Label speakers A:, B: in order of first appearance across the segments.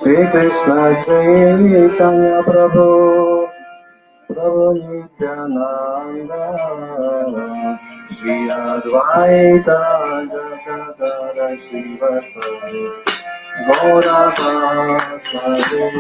A: Shri Krishna Chaitanya Prabhu, Prabhu Nityananda, Shri Advaita Gadadara Shivasari, Gaura Vasudeva,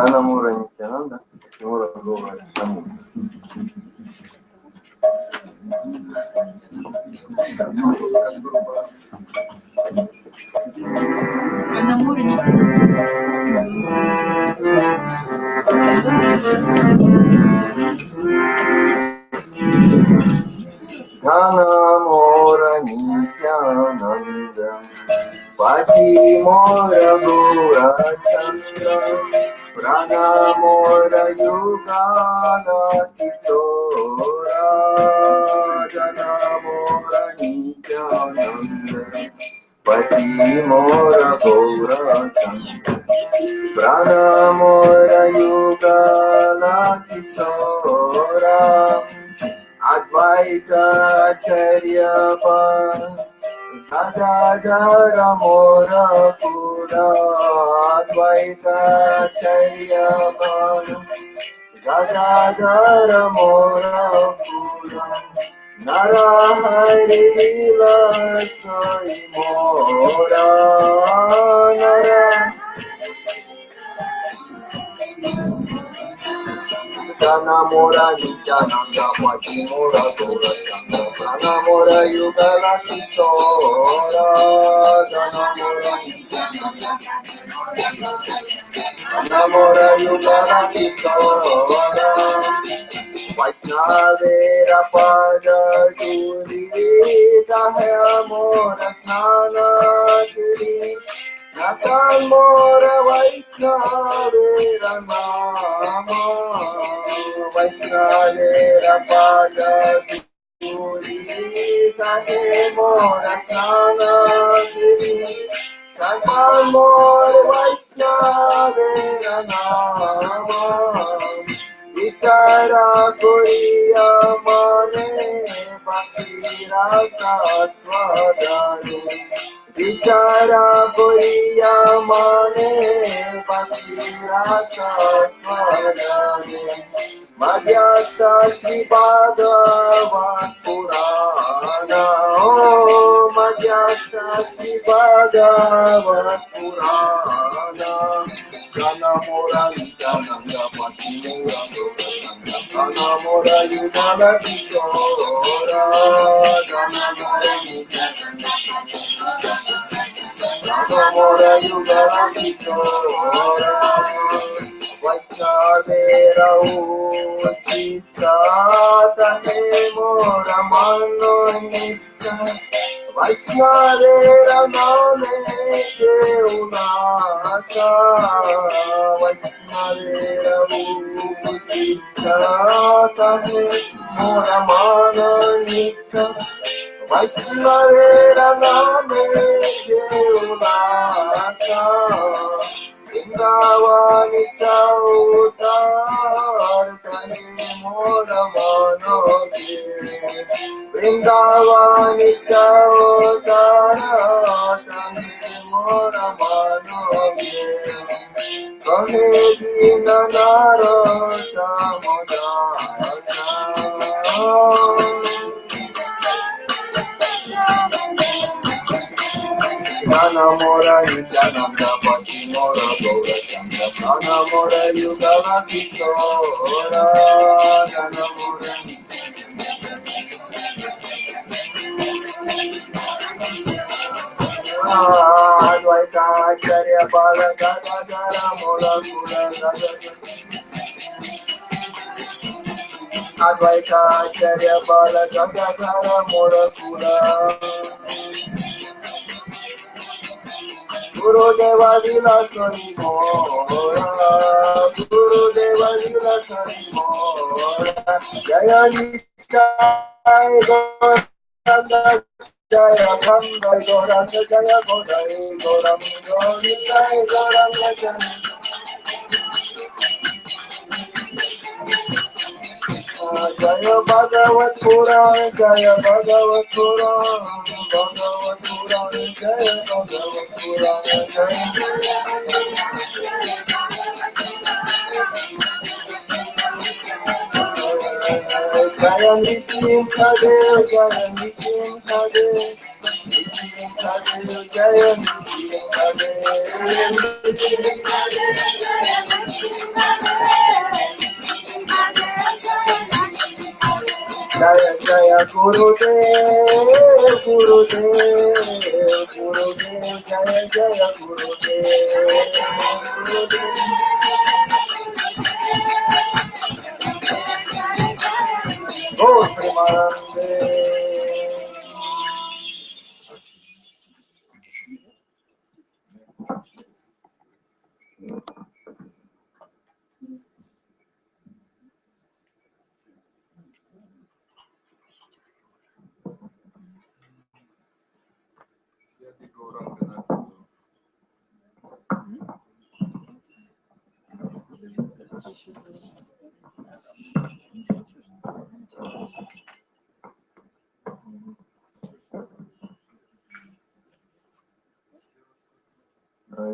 A: Канамура Нитянанда, Мура Гора Саму.
B: Канамура Нитянанда.
A: Канамура Нитянанда, Патимора Гора Чандра, Pranamora Yugana Kisora, Janamora Nityananda, Patimora Gaura Chandra, Pranamora Yugana Kisora, Advaita Charyapa, Gadadhara Mora Pura, Advaita Charyapa, Gadadhara Mora Pura, Narahari Lasai Mora, Pranamora Nityananda, Patimora Gaura Chandra, Pranamora Yugala Kisora, Pranamora Nityananda, Pranamora Yugala Kisora, Vaishnavera Pada Guri, Dahya Mora Snana Guri, Natal Mora Vaishnavera Nama, Vaishnavera Pada Guri, Dahya Mora Snana Guri, Natal Mora Vaishnavera করিয়া মানে পাখিরা সাত্বাদানে বিচারা করিয়া মানে পাখিরা সাত্বাদানে Madhyasta Shri Bhagavad Purana Madhyasta Shri Bhagavad Purana Jana Mora Vijananda Pati Mora Jana Mora Yudala Kishora Jana Mora Yudala Kishora Vaishnavera Uttita Tane Mora Mano Nitya Vaishnavera Name Deunata Vaishnavera Uttita Tane Mora Mano Nitya Vaishnavera Name Deunata Vrindavan Chautar Tane Mora Manoge Vrindavan Chautar Tane Mora Manoge Kane Dina Nara Samudaya Jana Mora Nijananda Pati Mora Gaura Chandra Jana Mora Yugala Kishora Jana Mora Advaita Acharya Bala Gadadara Mora Kula Gadadara Advaita Acharya Bala Gadadara Mora Kula Guru Deva Lila Sari Mora Guru Deva Lila Sari Mora Jaya Nitai Gauranga Jaya Ganga Gauranga Jaya Gauranga Gauranga Nitai Gauranga Jaya Jaya Bhagavat Purana Jaya Bhagavat Purana Bhagavat Purana Jaya Bhagavat Purana Jaya Nityam Kadev Jaya Nityam Kadev Nityam Kadev Jaya Nityam Kadev Jaya Jaya Gurudev Gurudev Gurudev Jaya Jaya Gurudev Oh Premanande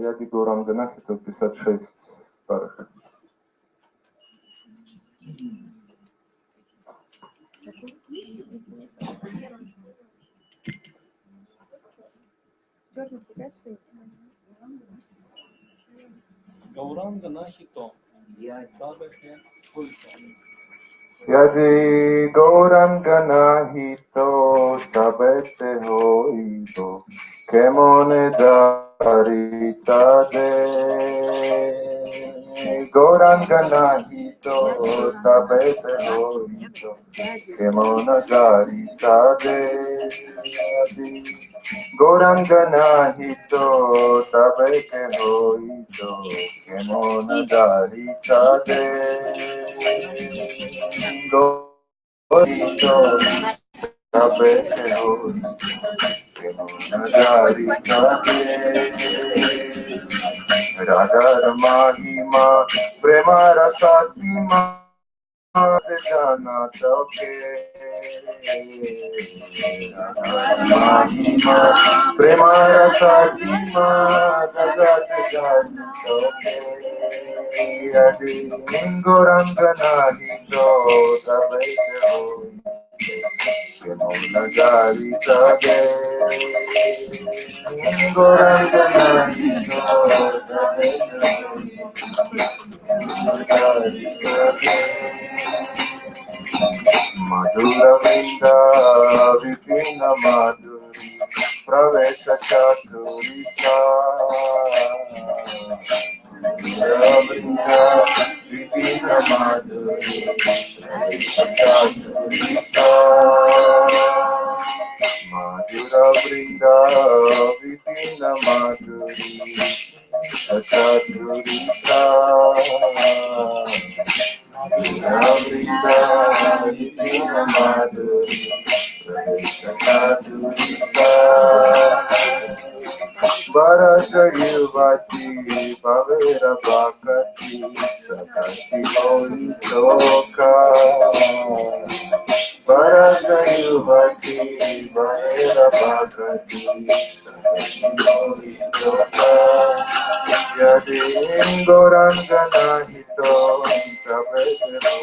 A: Яги Гауранганах это 56 парах.
C: Гауранганахито.
A: Yaji Gauranganahito Sabete Hoito Kemone Daritade Gauranganahito Sabete Hoito Kemone Daritade Gauranganahito Sabete Hoito Kemone Daritade Goito Sabete Hoito Kemone Daritade Radha Mahima Prema Rasasima jana toke mahima prema rasa sima jagat jana toke adi gorangana hito tabaito nagari kage gorangana hito Madhura Vrinda Vipina Madhuri Pravesa Chaturika Madhura Vrinda Vipina Madhuri Pravesa Chaturika Madhura Vrinda Vipina Madhuri Chaturika Vrinda Vipina Madhuri Chaturika Bharata Yuvati Bhavera Bhakati Sakati Holi Choka Bharata Yuvati Bhavera Bhakati Sakati Holi Choka Yadi Gorangana Hito Sabetero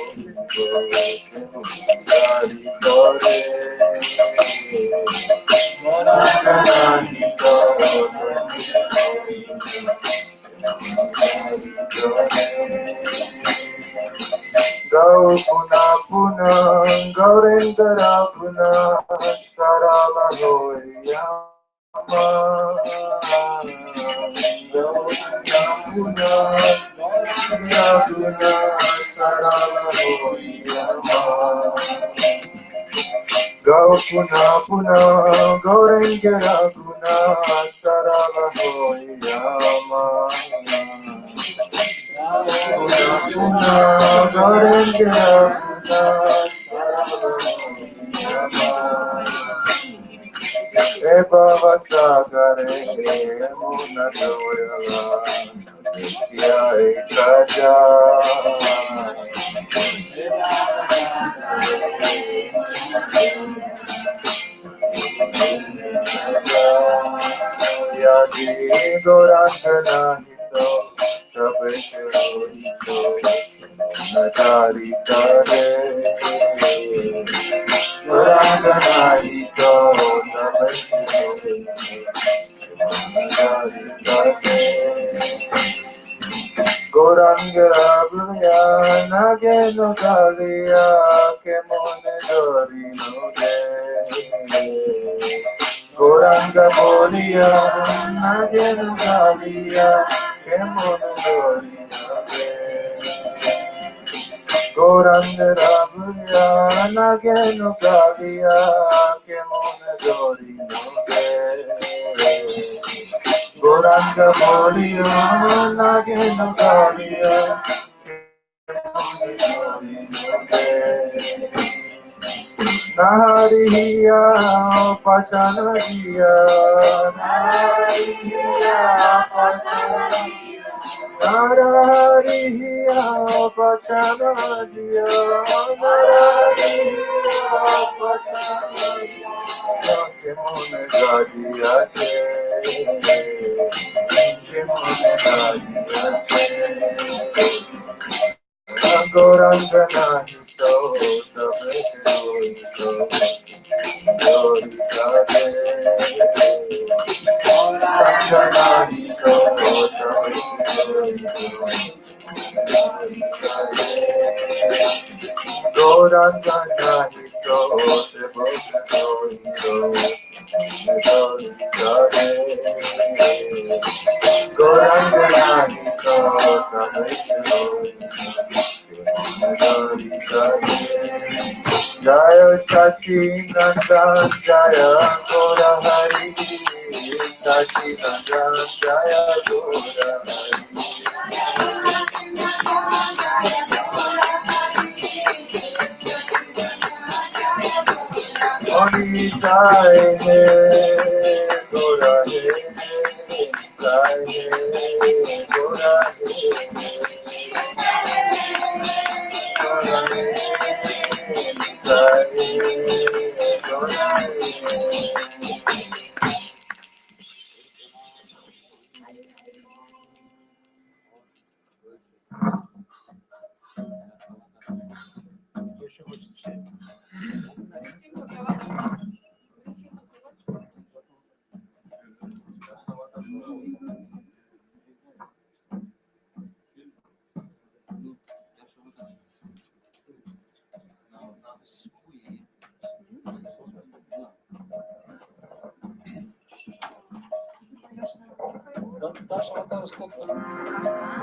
A: Gari Kore Gorangana Hito Gau Puna Puna Gaurendra Puna Sarala Hoyama Gau Puna Puna Sarala Hoyama Gau Puna Puna Gaurendra Puna Sarala Hoyama Puna Puna Gaurendra Puna Sarala Hoyama Eva Vasagare Muna Doyala Nitya Ekaja Yadi Gorangana Hito Sabetero Hito Natari Kare Gorangana Hito Sabetero Natari Kare Goranga Abhya Nageno Galia Kemone Dorino De Goranga Bolia Nageno Galia Kemone Dorino De Goranga Abhya Nageno Galia Kemone Dorino De Goranga Bolia Nageno Galia Nahariya Pachanajiya Nahariya Pachanajiya Nahariya Pachanajiya Nahariya Pachanajiya Kemone Gajiya Kemone Gajiya Gorangana Hito Sabetero Hito Dorikade Gorangana Hito Sabetero Hito Dorikade Gorangana Hito Sabetero Hito Dorikade Gorangana Hito Sabetero Jaya Sachi Nandan Jaya Gora Hari Sachi Nandan Jaya Gora Hari Oni Sai He Gora He Sai He Gora He Gora He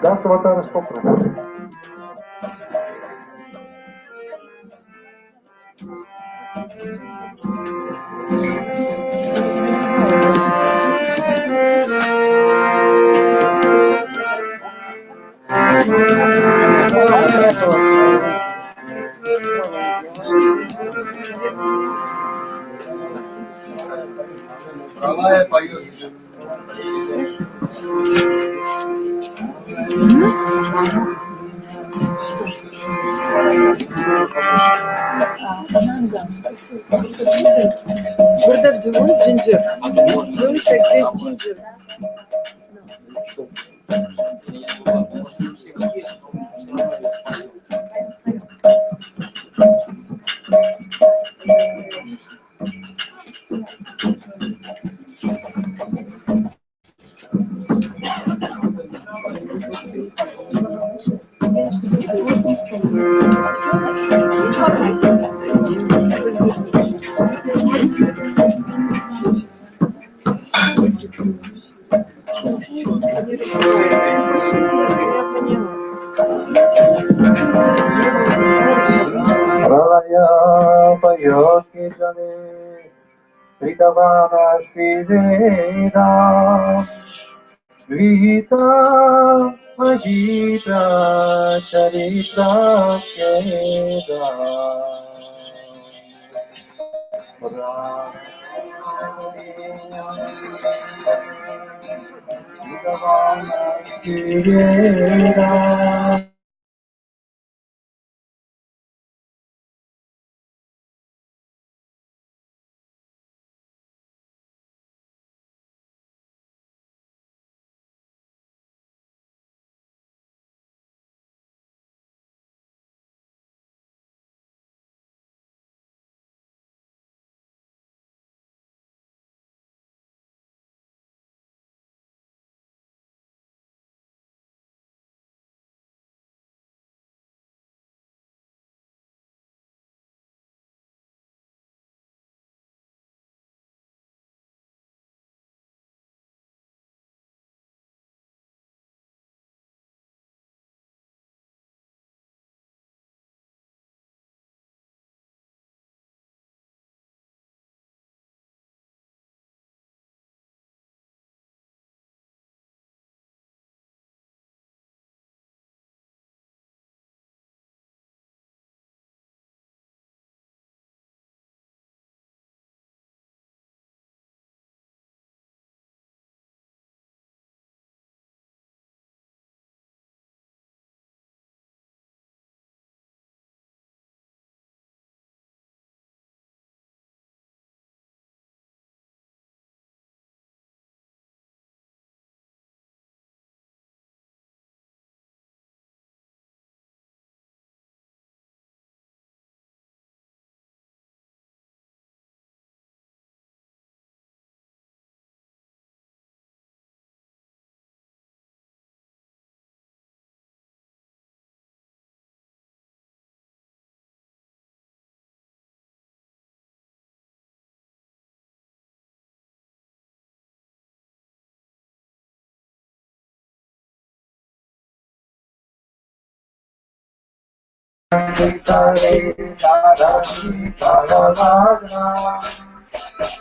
C: Дасаватара стопра.
A: Правая поет.
B: Burada do you want ginger? You will take ginger.
C: Pralaya payoke jane Ridavana siveda Vita magita charita keda Ridavana siveda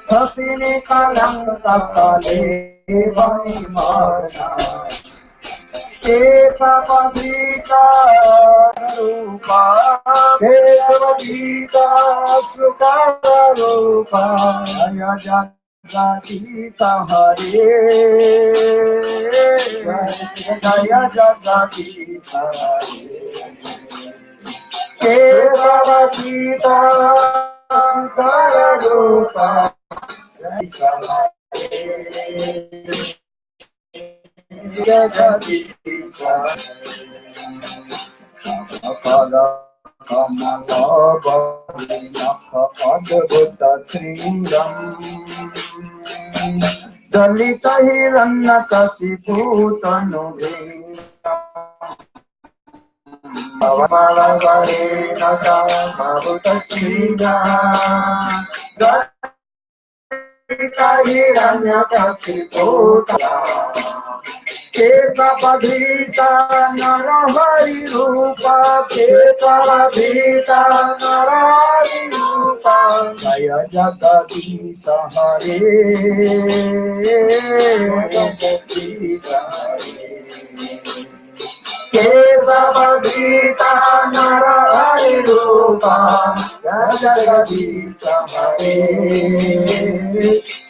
C: Hasine kalang takale vai marna Kesavadita rupa Kesavadita sukara rupa Jaya Jagadita Hare Jaya Jagadita Hare Kesavadita sukara rupa Jagadita Akala Kamala Bhavina Adbhuta Sriram Lalita Hiranyakasipu Tanu Bhavavare Naka Bhavutashriga Lalita Hiranyakasipu Kesapadhita Narahari Rupa Kesapadhita Narahari Rupa Jaya Jagadita Hare Jagadita Hare Kesapadhita Narahari Rupa Jaya Jagadita Hare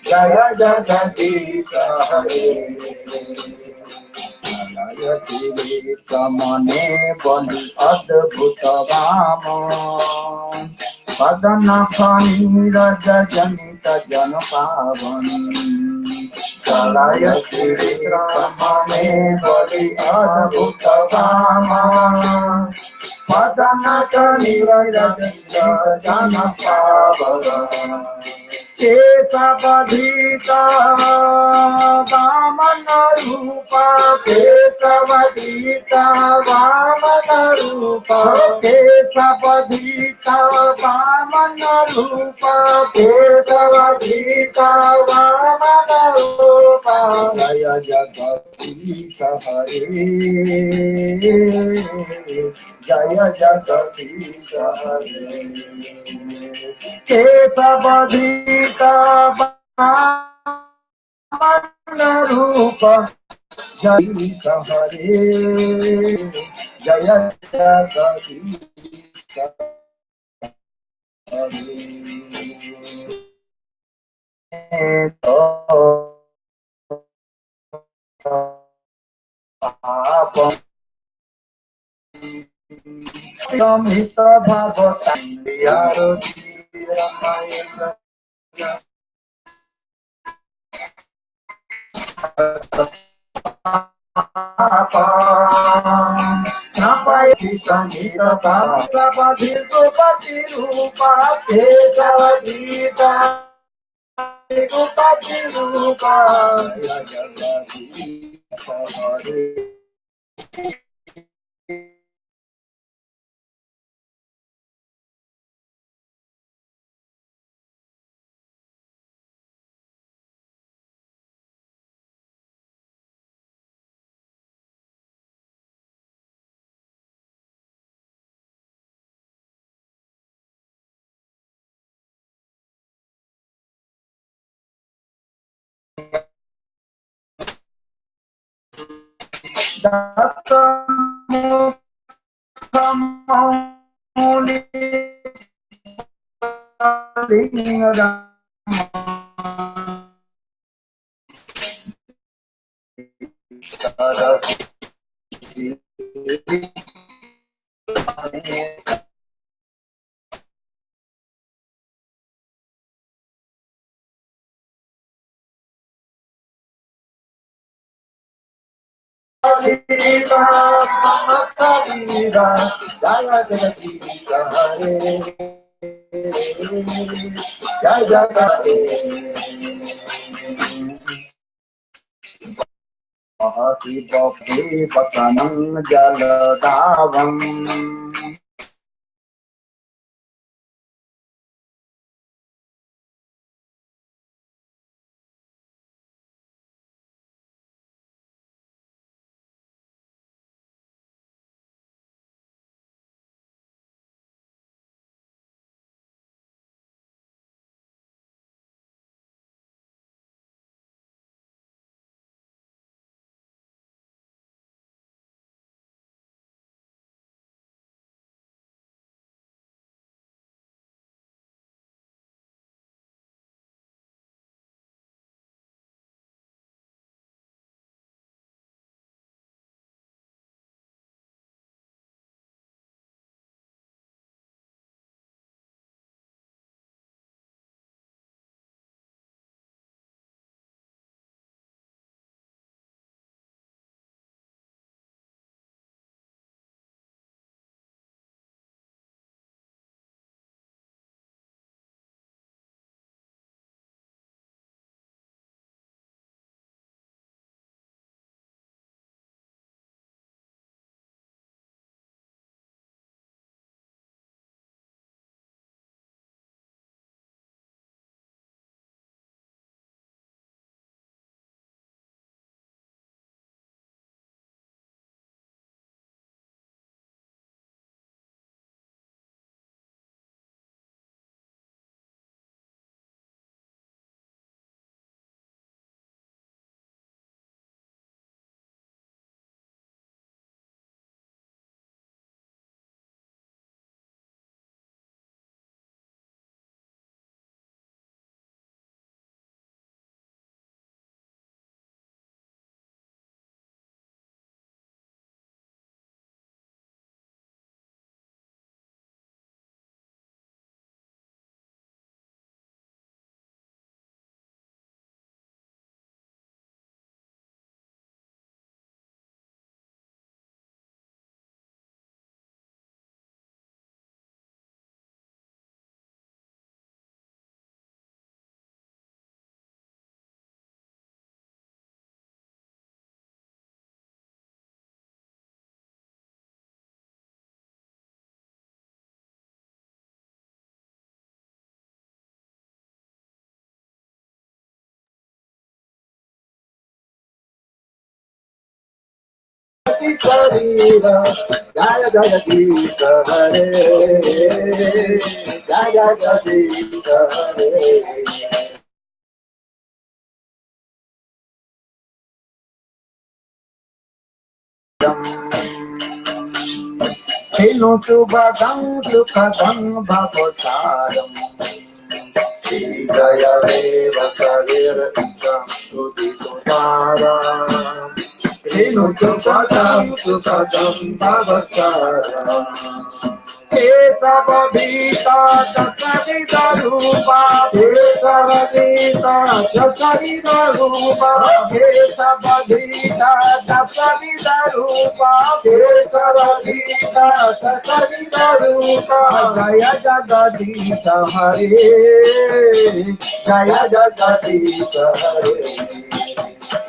C: Jaya Jagadita Hare Kamane bali adbhuta vama padana khani raja janita jana pavani kalaya shri kamane bali adbhuta vama padana khani raja janita jana pavani Kesavadhita Vamana Rupa Kesavadhita Vamana Rupa Kesavadhita Vamana Rupa Kesavadhita Vamana Rupa Jaya Jagadita Hare Jaya Jagadita Hare Kesavadhita Vamana Rupa Jaya Hare Jaya Jagadita Hare Samhita Bhagavatam Viyaroti Ramayana Napai Samhita Bhagavatam Pati Rupa Kesavadhita Pati Rupa Jagadita Hare Datta Mukhamoli Lingara Jaya Jagadita Hare Jaya Jagadita Mahati Bhakti Patanam Jaladavam Karira, Jaya Jaya Krishna Hare, Jaya Jaya Krishna Hare. Hino tu badang sukadang bhavasaram, Jaya Deva Kalir Ikam Sudhitaram. Hino tu badang sukadang bhavasaram, Ekavadita Jasarita Rupa, Ekavadita Jasarita Rupa, Ekavadita Jasarita Rupa, Ekavadita Jasarita Rupa, Jaya Jagadita Hare, Jaya Jagadita Hare.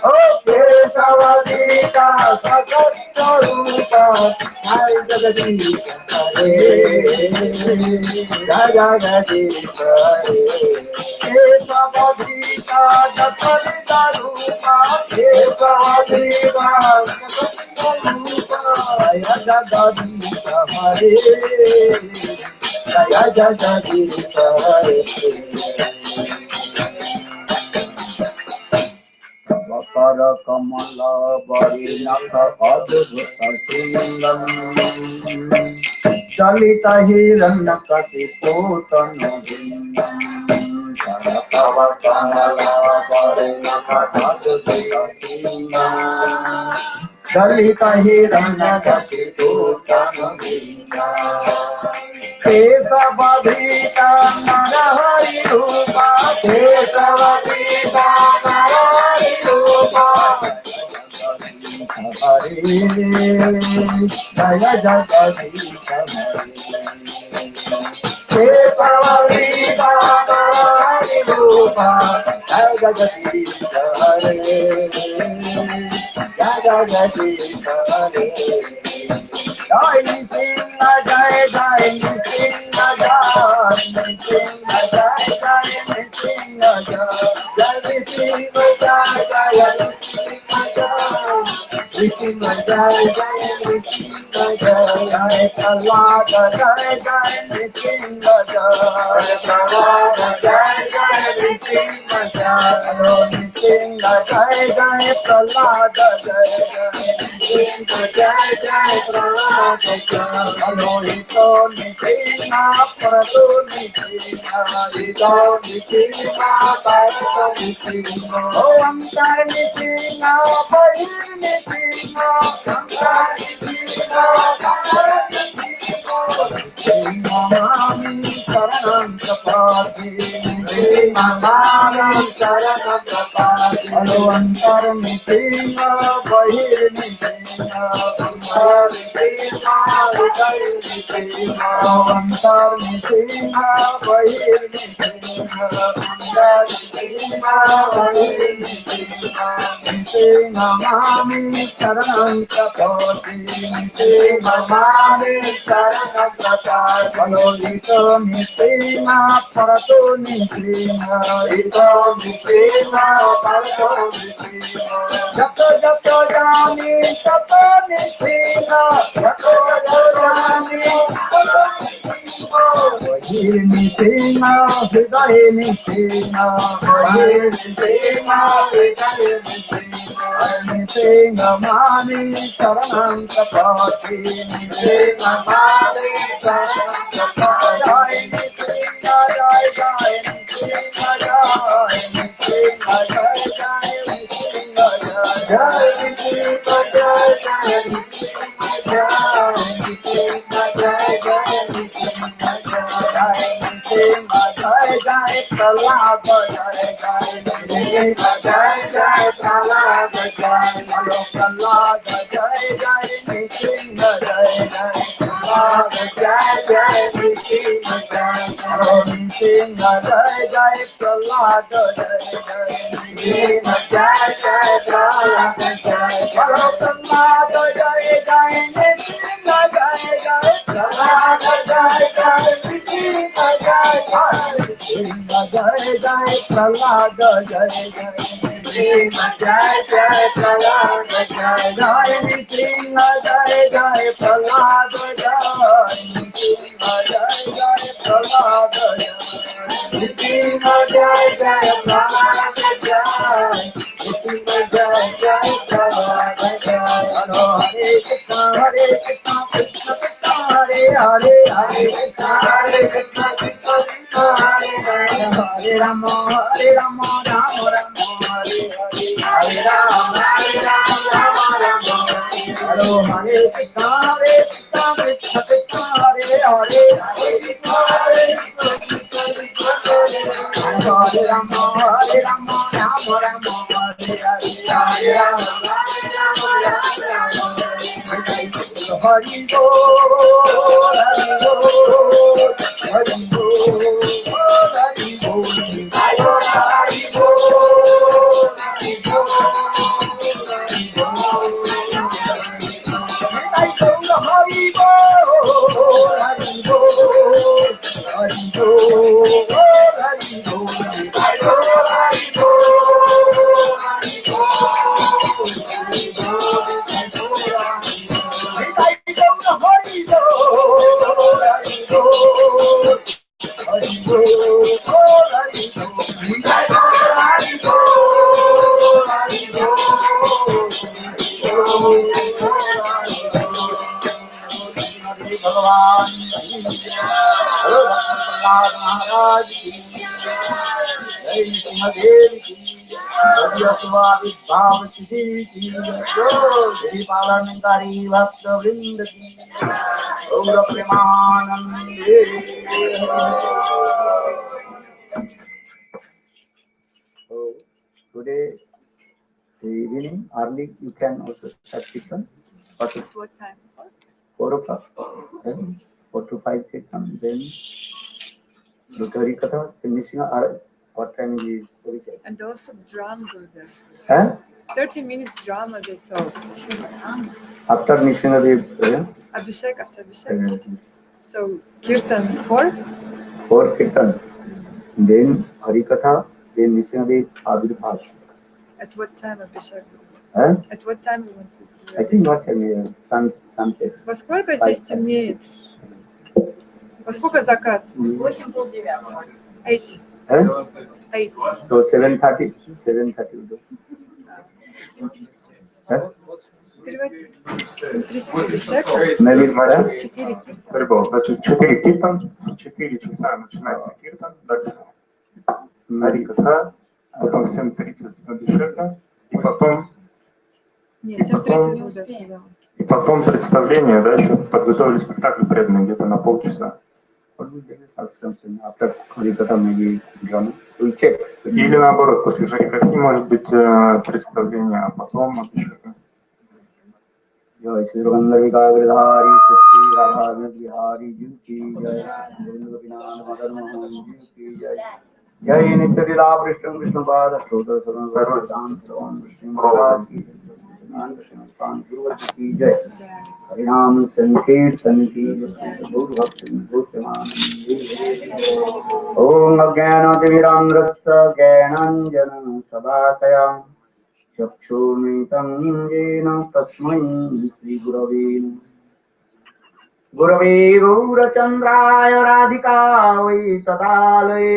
C: Okay, Savadita, Sakata Rupa, Jai Jagadita Hare, Jai Jagadita Hare. Hey, Savadita, Sakata Rupa, Hey, Savadita, Sakata Rupa, Jai Jagadita Hare, Jai Jagadita Hare. Vakara Kamala Varinaka Adhuta Singam, Dalita Hiranyakati Putana Vindam, Saratava Kamala Varinaka Adhuta Singam, Dalita Hiranyakati Putana Vindam. Kesavadita Narahari Rupa, Kesavadita Narahari Rupa, Hare Jaya Jagadita Hare. Kesavadita Narahari Rupa, Jaya Jagadita Hare, Jaya Jagadita Hare. Jai Singha Jai Jai Singha Jai Singha Jai Jai Singha Jai Jai Singha Jai Jai Singha Jai Jai Singha Jai Jai Kalada Jai Jai Singha Jai Kalada Jai Jai Singha Jai Singha Jai Jai Kalada Jai Singha Jai Jai Kalada Aloito Nitina Prato Nitina Ito Nitina Parato Nitina Oh Amkar Nitina Bahir Nitina Amkar Nitina Bahir Nitina Mamami Saranam Sapati Mamami Saranam Sapati Alo Amkar Nitina Bahir Nitina Amkar Nitina Bahir Nitina Amkar Nitina Bahir Nitina Amkar Nitina Bahir Nitina Mamami Saranam Sapati Mamami Saranam Sapati Alo Ito Nitina Parato Nitina Ito Nitina Parato Nitina Jato Jato Jani Jato Nitina Jato Jato Jani Jato Nitina Hriday Nitina Hriday Nitina Hriday Nitina Mani Saranam Sapati Nitina Mani Saranam Sapati Nitina Jai Jai Nitina Jai Nitina Jai Jai Nitina Jai Nitina Jai Jai Nitina Jai Nitina Jai Jai Nitina Jai Nitina Jai Jai Pralada Jai Jai Nitina Jai Jai Pralada Jai Pralada Jai Jai Nitina Jai Jai Pralada Jai Jai Nitina Jai Nitina Jai Jai Pralada Jai Jai Nitina Jai Jai Pralada Jai Pralada Jai Jai Nitina Jai Jai Pralada Jai Jai Nitina Jai Jai Nitina Jai Jai Pralada Jai Jai Nrsimha Jai Jai Prahlad Jai Jai Nrsimha Jai Jai Prahlad Jai Nrsimha Jai Jai Prahlad Jai Nrsimha Jai Jai Prahlad Jai Nrsimha Jai Jai Prahlad Jai Hare Krishna Krishna Krishna Hare Hare Hare Krishna Krishna Krishna Hare Hare Hare Rama Rama Rama Hare Hare Hare Rama Rama Rama Hare Hare Krishna Krishna Krishna Hare Hare Hare Krishna Krishna Krishna Hare Hare Rama Rama Rama Hare Hare Hare Rama Rama Rama Hari Bol Hari Bol Hari Bol Hari Bol Hari Bol Hari Bol Hari Bol Hari भगवान महाराज की जय सिंहदेव की भाव सिद्धि की श्री पालनकारी भक्त वृंद की गौर प्रेमानंदे। So today evening early you can also start kitchen.
B: What time?
C: 4 o'clock, then 4 to 5 kitchen, then the Katha finishing what time is it?
B: And also drama go there.
C: Huh?
B: 30 minutes drama they talk.
C: After missionary
B: Abhishek, after Abhishek. So Kirtan 4?
C: 4 Kirtan. Then Harikatha, then missionary Avirbhav.
B: At what time Abhishek?
C: Huh?
B: At what time we want to do it?
C: I think what time sunset.
B: Во сколько здесь темнеет? Во сколько закат?
C: 8:30.
B: 8.
C: Huh?
B: 8.
C: So 7:30 will do. Huh?
B: Maybe 4
D: Рыбол, значит, 4 киртан, 4 часа начинается киртан, дальше Харикатха, потом 7:30 Абхишека, и потом...
B: Нет, 7:30 не уже сказала.
D: И потом представление, да, еще подготовили спектакль преданный где-то на полчаса. Или наоборот, после Харикатхи может быть представление, а потом Абхишека.
C: जय श्री गंधर्विकाग्रधारी श्री राधा बिहारी जी की जय जय नित्य लीला कृष्ण कृष्ण पाद श्रोत्र की जय हरिनाम संकीर्तन की गौर भक्ति ओम अज्ञानतिमिरान्धस्य ज्ञानाञ्जनं शलाकया चक्षुर्मिलितं येन तस्मै श्रीगुरवे गुरवे गौरचन्द्राय राधिकायै तदालये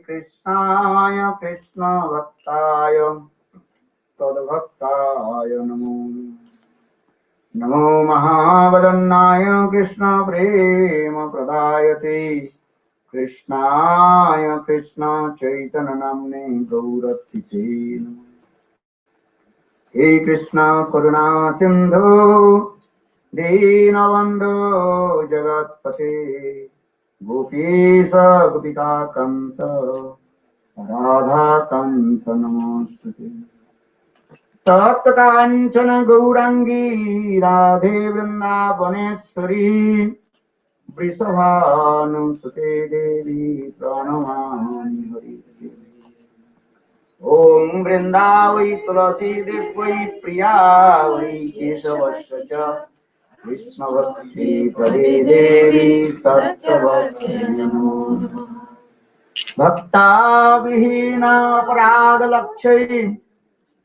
C: कृष्णाय कृष्णभक्ताय तद्भक्ताय नमो नमो महावदन्नाय कृष्ण प्रेम प्रदायते कृष्णाय कृष्ण चैतन्य नाम्ने गौरतिसे नमः। हे कृष्ण करुणा सिंधु दीनबंधु जगत्पते गोपीश गोपिका कांत राधा कांत नमोस्तुते तप्त कांचन गौरांगी राधे वृंदावनेश्वरी वृषभानुसुते देवी प्रणमामि हरि। ओम वृंदावै तुलसी देवै प्रिया वै केशवस्य च विष्णुभक्ति प्रदे देवी सत्यवती नमो भक्ता विहीन अपराध लक्षै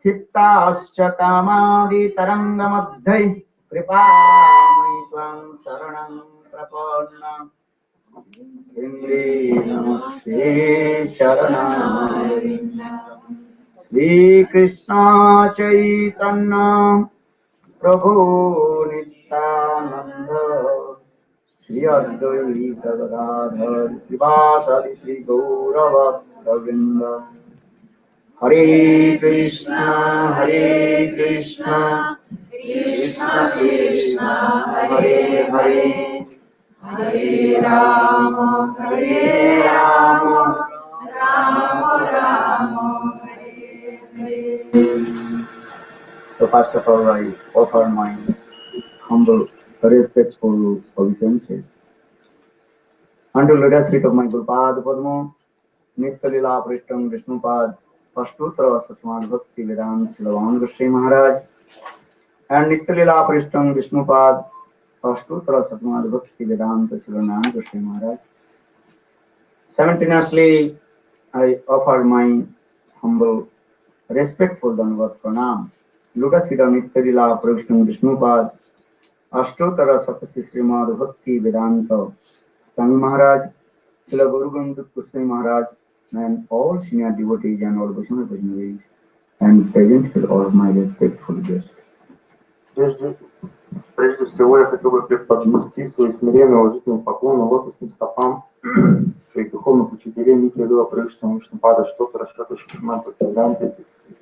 C: Hiptascha kamadi tarangamadhai kripamai tvam saranam prapanna Indri namaste charanam Shri Krishna Chaitanya Prabhu Nityananda Shri Advaita Gadadhar Srivasadi Shri Gaurava Govinda Hare Krishna Krishna Krishna Hare Hare Hare Rama Rama Rama Hare Hare. So first of all, I offer my humble, respectful obeisances unto lotus feet of my Gurupad Padma, Nitya Lila Prishtam Vishnupad, first utro Satmad Bhakti Vedanta Silavan Goswami Maharaj, and Nitya Lila Prishtam Vishnupad, first utro Satmad Bhakti Vedanta Silavan Goswami Maharaj. Simultaneously, I offer my humble, respectful Dandavat Pranam. Lotus feet of Nitya Lila Prishtam Vishnupad, Ashtotara Sapasi Srimad Bhakti Vedanta Swami Maharaj, Srila Guru Govinda Goswami Maharaj, and all senior devotees and all Vaishnava Vaishnavis, and present with all my respectful guests.
D: Прежде всего, я хотел бы преподнести свои смиренные уважительные поклоны лотосным стопам своих духовных учителей Нитья-Лила Пришна Вишнупада Штотара Шрила Шримад Бхактивиданти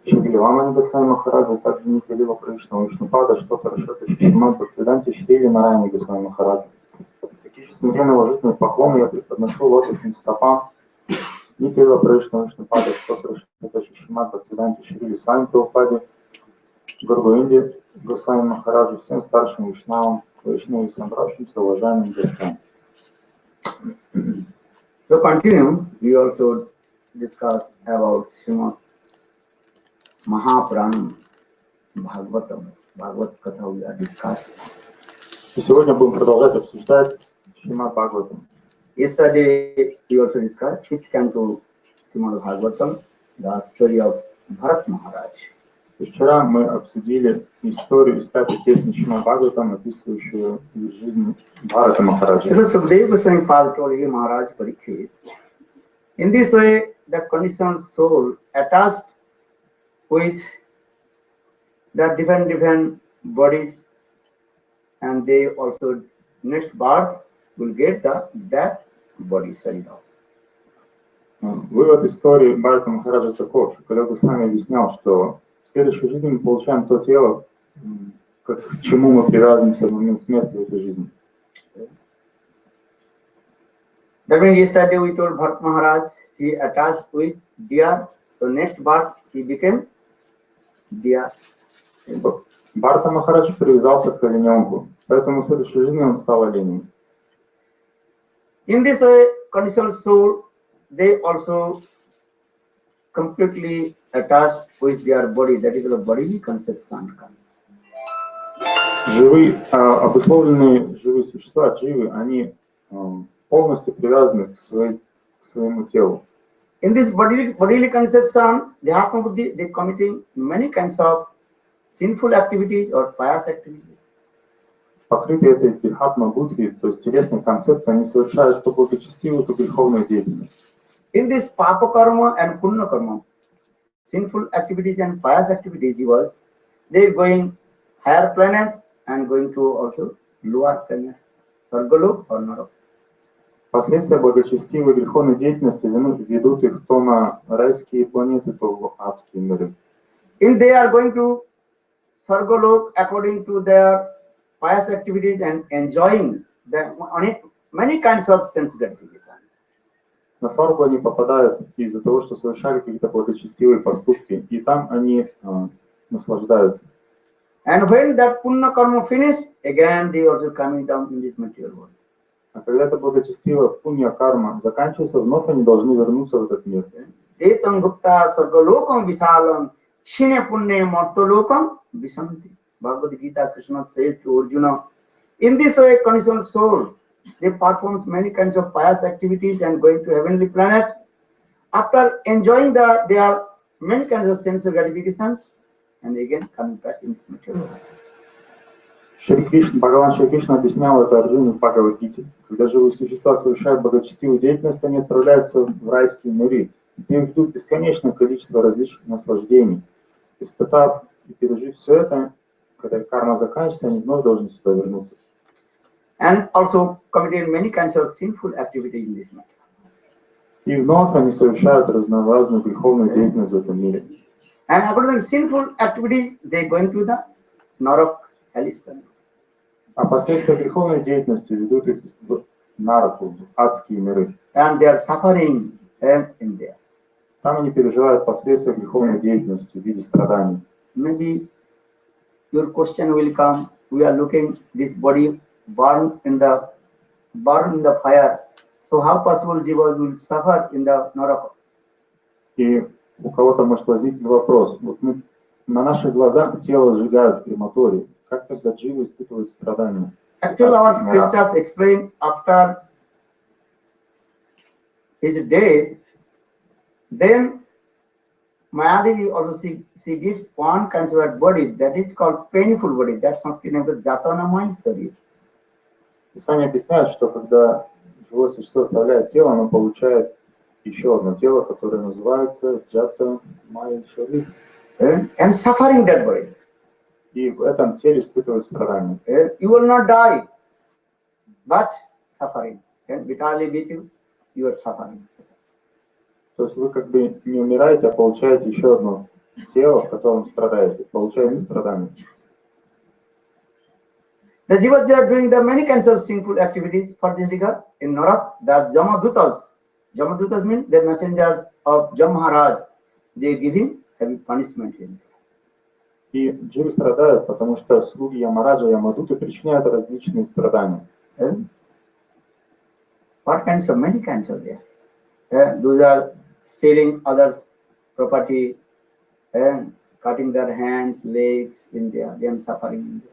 D: Шрила Вана Госвами Махараджа, также Нитья-Лила Пришна Вишнупада Штотара Шрила Шримад Бхактивиданти Шрила Нараяни Госвами Махараджа. Такие же смиренные уважительные поклоны я преподношу лотосным стопам Нитья-Лила Пришна Вишнупада Штотара Шрила Шримад Бхактивиданти Шрила Свами Прабхупаде, Гуру Госвами Махараджу, всем старшим вишнавам, вайшнавам и собравшимся уважаемым гостям.
C: So continue, we also discuss about Srimad Mahapuranam, Bhagavatam, Bhagavad Katha we are discussing.
D: И сегодня будем продолжать обсуждать Шримад Бхагаватам.
C: Yesterday we also discussed fifth canto Srimad Bhagavatam, the story of Bharat Maharaj.
D: Вчера мы обсудили историю из пятой песни Шримад Бхагаватам, описывающую жизнь Бхарата Махараджа.
C: Srila Sukadeva Goswami Pada told him, Maharaj Parikshit, in this way the conditioned soul attached with the different bodies, and they also next birth will get that body Sarira.
D: Вывод истории Бхарата Махараджа таков, что когда Госвами объяснял, что в следующей жизни мы получаем то тело, к чему мы привязываемся в момент смерти в этой жизни.
C: That means yesterday we told Bharat Maharaj he attached with deer, so next birth he became deer.
D: Бхарата Махарадж привязался к олененку, поэтому в следующей жизни он стал оленем.
C: In this way, conditioned soul, they also completely attached with their body, that is the body conception.
D: Живые, обусловленные живые существа, дживы, они полностью привязаны к своему телу.
C: In this bodily conception, the Atma Buddhi, they committing many kinds of sinful activities or pious activities.
D: Покрытые этой дхатма будхи, то есть телесной концепцией, они совершают то благочестивую, то греховную деятельность.
C: In this papa karma and punya karma, sinful activities and pious activities, jivas, they going higher planets and going to also lower planets, Sargalok or Narok.
D: Последствия благочестивой греховной деятельности ведут их то на райские планеты, то в адские миры.
C: If they are going to Sargalok according to their pious activities and enjoying many kinds of sense gratification.
D: На сваргу они попадают из-за того, что совершали какие-то благочестивые поступки, и там они наслаждаются.
C: And when that punya karma finish, again they also coming down in this material world.
D: А когда это благочестивая пунья карма заканчивается, вновь они должны вернуться в этот мир.
C: Detam gupta sargalokam visalam shine punne martolokam visanti. Bhagavad Gita Krishna says to Arjuna, in this way conditioned soul, they perform many kinds of pious activities and going to heavenly planet. After enjoying their many kinds of sense gratifications, and again coming back in this material world.
D: Бхагаван Шри Кришна объяснял это Арджуне в Бхагавад-гите. Когда живые существа совершают благочестивую деятельность, они отправляются в райские миры, где их ждут бесконечное количество различных наслаждений. Испытав и пережив все это, когда карма заканчивается, они вновь должны сюда вернуться.
C: And also committed many kinds of sinful activities in this matter.
D: И вновь они совершают разнообразную греховную деятельность в этом мире.
C: And according to sinful activities, they go into the Narak, hellish planet.
D: А последствия греховной деятельности ведут их в нараку, в адские миры.
C: And they are suffering in there.
D: Там они переживают последствия греховной деятельности в виде страданий.
C: Maybe your question will come. We are looking this body burned in the fire. So how possible jivas will suffer in the Naraka?
D: И у кого-то может возникнуть вопрос. Вот мы, на наших глазах тело сжигают в крематории. Как тогда дживы испытывают страдания?
C: Actually, our scriptures explain after his death, then Mayadevi also she gives one considered body that is called painful body. That Sanskrit name is Jatanamaya Sarir.
D: Писание объясняет, что когда живое существо оставляет тело, оно получает еще одно тело, которое называется Джатамая Шарир.
C: And suffering that body.
D: И в этом теле испытывают страдания.
C: You will not die, but suffering. And bitterly with you are suffering.
D: То есть вы как бы не умираете, а получаете еще одно тело, в котором страдаете. Получаете страдания.
C: The jivas are doing the many kinds of sinful activities for this regard. In Narak, the Jamadutas mean the messengers of Maharaj. They give him heavy punishment.
D: И дживы страдают, потому что слуги Ямараджа, Ямадуты причиняют различные страдания.
C: What kinds of many kinds of there? Those are stealing others' property and cutting their hands, legs in there, them suffering in there.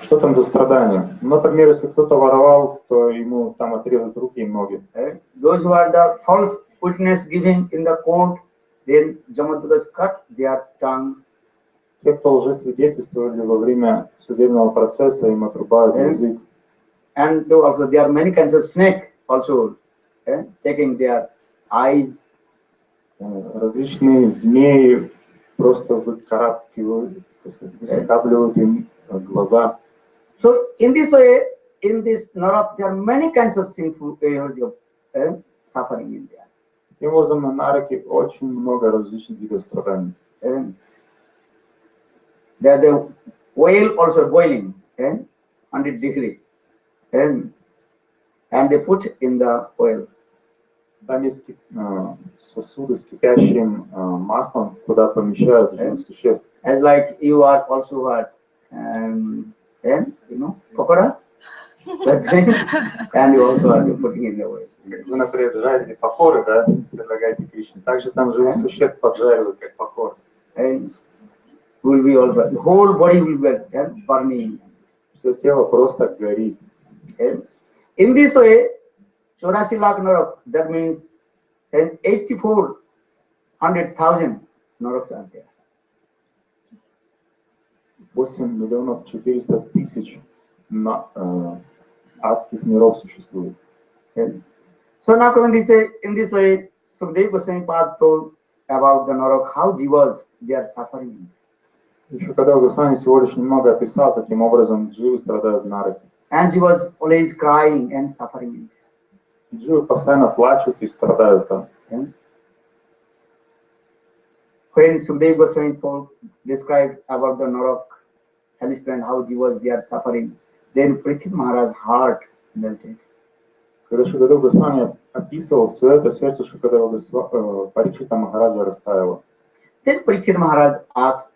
D: Что там за страдания? Например, если кто-то воровал, то ему там отрезают руки и ноги.
C: Those who are the false witness giving in the court, then Jamadutas cut their tongue.
D: Те, кто лжесвидетельствовали во время судебного процесса, им отрубают язык.
C: And also there are many kinds of snake also taking their eyes.
D: Различные змеи просто выкарабкивают, высокапливают им глаза.
C: So in this way, in this Narak, there are many kinds of sinful suffering in there.
D: Таким образом, на Нараке очень много различных видов страданий.
C: There the oil also boiling, 100 degree, and they put in the oil.
D: Там есть сосуды с кипящим маслом, куда помещают живых существ.
C: As like you are also what, pakoda, and you also are putting in the oil.
D: Вы, например, жарите покоры, да, предлагаете Кришне. Также там живых существ поджаривают, как покоры.
C: And will be also, the whole body will be burning.
D: Все тело просто горит.
C: In this way, 84 lakh Narak, that means 84,100,000 Naraks are there.
D: 8,400,000 адских миров существует.
C: So now in this way, Sukadeva Goswami Pad told about the Narak, how jivas they are suffering.
D: Еще когда Госвами всего лишь немного описал, каким образом дживы страдают в Нараке.
C: And jivas always crying and suffering.
D: Дживы постоянно плачут и страдают там.
C: When Sukadeva Goswami described about the Narak, hellish planet, how jivas they are suffering, then Parikshit Maharaj's heart melted.
D: Когда Шукадев Госвами описывал все это, сердце Шукадева Парикшита Махараджа растаяло.
C: Then Parikshit Maharaj asked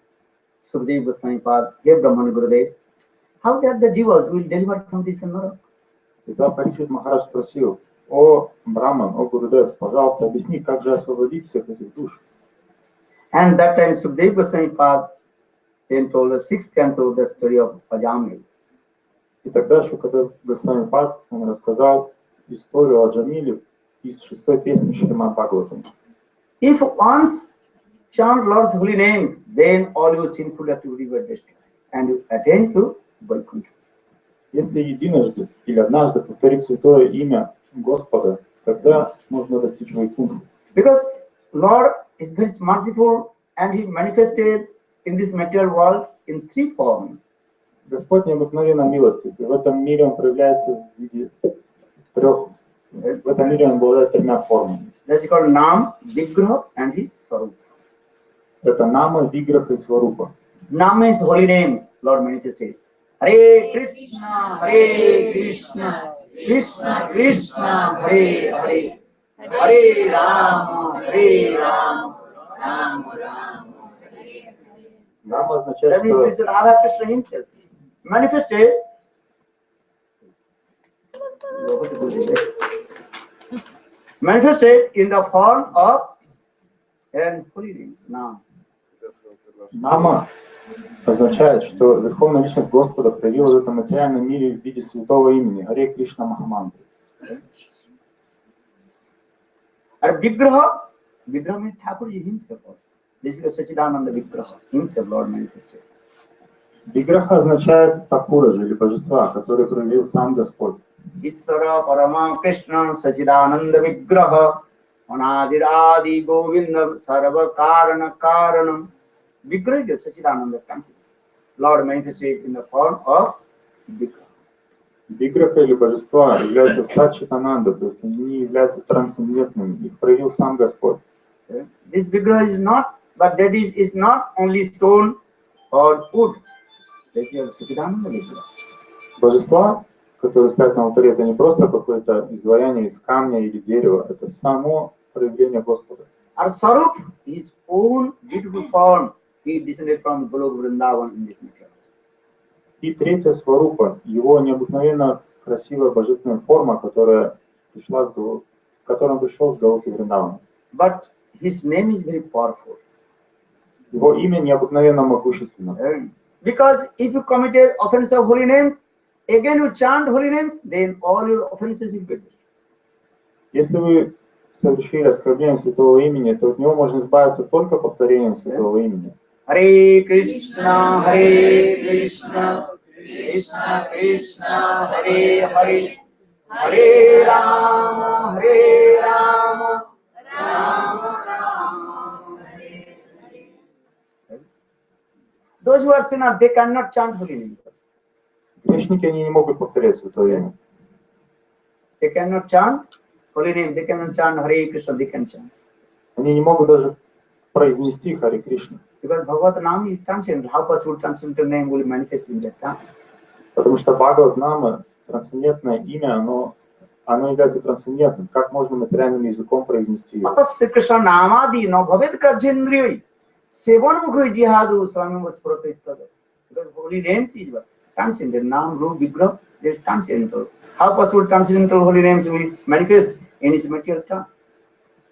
C: Sukadeva Goswami Pad, "Hey Brahman Gurudev, how that the jivas will deliver from this Narak?"
D: Тогда Парикшит Махарадж спросил: "О Браман, о Гурудев, пожалуйста, объясни, как же освободить всех этих душ?"
C: And that time Sukadeva Goswami Pad then told the 6th canto, the story of Ajamil.
D: И тогда Шукадев Госвами Пад, он рассказал историю о Джамиле из 6-й песни Шримад Бхагаватам.
C: If once chant Lord's holy names, then all your sinful activities were destroyed, and you attain to Vaikuntha.
D: Если единожды или однажды повторить святое имя Господа, тогда можно достичь Вайкунхи.
C: Because Lord is very merciful and He manifested in this material world in three forms.
D: Господь необыкновенно милостив, и в этом мире Он проявляется в виде трех. В этом мире Он обладает тремя формами.
C: That's called Nam, Vigraha, and His Swarup.
D: Это Нама, Виграха и Сварупа.
C: Nam is holy names, Lord manifested. Hare Krishna, Hare Krishna, Krishna Krishna, Hare Hare, Hare Rama, Rama Rama, Hare.
D: Нама означает,
C: That means this is Radha Krishna himself manifested. Manifested in the form of and holy names. Nam.
D: Нама означает, что Верховная Личность Господа проявила в этом материальном мире в виде святого имени Харе Кришна Махамантры.
C: And Vigraha, Vigraha means Thakurji himself. This is Sachidananda Vigraha, himself Lord manifested.
D: Виграха означает Такураджа или божества, который проявил сам Господь.
C: Ishvara Parama Krishna Sachidananda Vigraha Anadiradi Govinda Sarva Karana Karanam. Vigraha is Sachidananda concept. Lord manifested in the form of Vigraha.
D: Виграха или божества являются Сачитананда, то есть они являются трансцендентными, их проявил сам Господь.
C: This Vigraha is not, but that is not only stone or wood. This is Sachidananda Vigraha.
D: Божества, которые стоят на алтаре, это не просто какое-то изваяние из камня или дерева, это само проявление Господа.
C: Our Sarup, his own beautiful form, he descended from Golok Vrindavan in this nature.
D: И третья Сварупа, его необыкновенно красивая божественная форма, которая пришла в которой он пришел с Галоки Вриндавана.
C: But his name is very powerful.
D: Его имя необыкновенно могущественно.
C: Because if you committed offense of holy names, again you chant holy names, then all your offenses will be destroyed.
D: Если вы совершили оскорбление святого имени, то от него можно избавиться только повторением святого имени.
C: Hare Krishna, Krishna Krishna, Hare Hare, Hare Rama, Rama Rama, Hare Hare. Those who are sinners, they cannot chant holy names.
D: Грешники, они не могут повторять святое имя.
C: They cannot chant holy name. They cannot chant Hare Krishna. They can chant.
D: Они не могут даже произнести Харе Кришна.
C: Because Bhagavad Nam is transcendent. How possible transcendental name will manifest in that time?
D: Потому что Бхагават Нама, трансцендентное имя, оно является трансцендентным. Как можно материальным языком произнести его?
C: Атасya Krishna Namadi no bhavet krajendriyoy sevan mukhoy jihadu swami vaspurata ittada. Because holy names is what? Transcendent. Nam, Rup, Vigraha, they are transcendental. How possible transcendental holy names will manifest in its material time?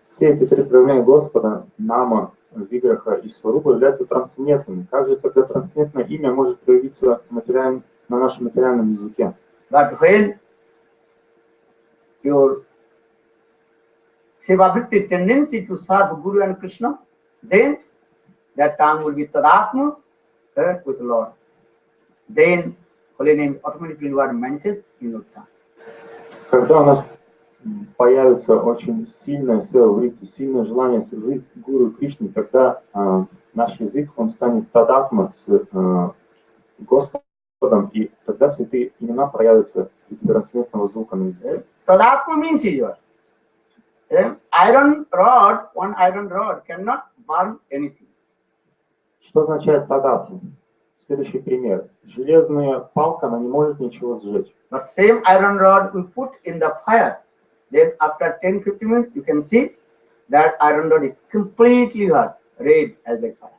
D: Все эти три проявления Господа, Нама, Виграха и Сварупа, являются трансцендентными. Как же тогда трансцендентное имя может проявиться на нашем материальном языке?
C: But when your Sevavritti tendency to serve Guru and Krishna, then that tongue will be Tadatma with the Lord. Then holy name automatically will manifest in your tongue.
D: Когда у нас появится очень сильное севавритти, сильное желание служить Гуру и Кришне, тогда наш язык, он станет тадатма с Господом, и тогда святые имена проявятся в трансцендентного звука на языке.
C: Tadatma means is what? Iron rod, one iron rod cannot burn anything.
D: Что означает тадатма? Следующий пример. Железная палка, она не может ничего сжечь.
C: The same iron rod we put in the fire. Then after 10-15 minutes, you can see that iron rod is completely hot, red as like fire.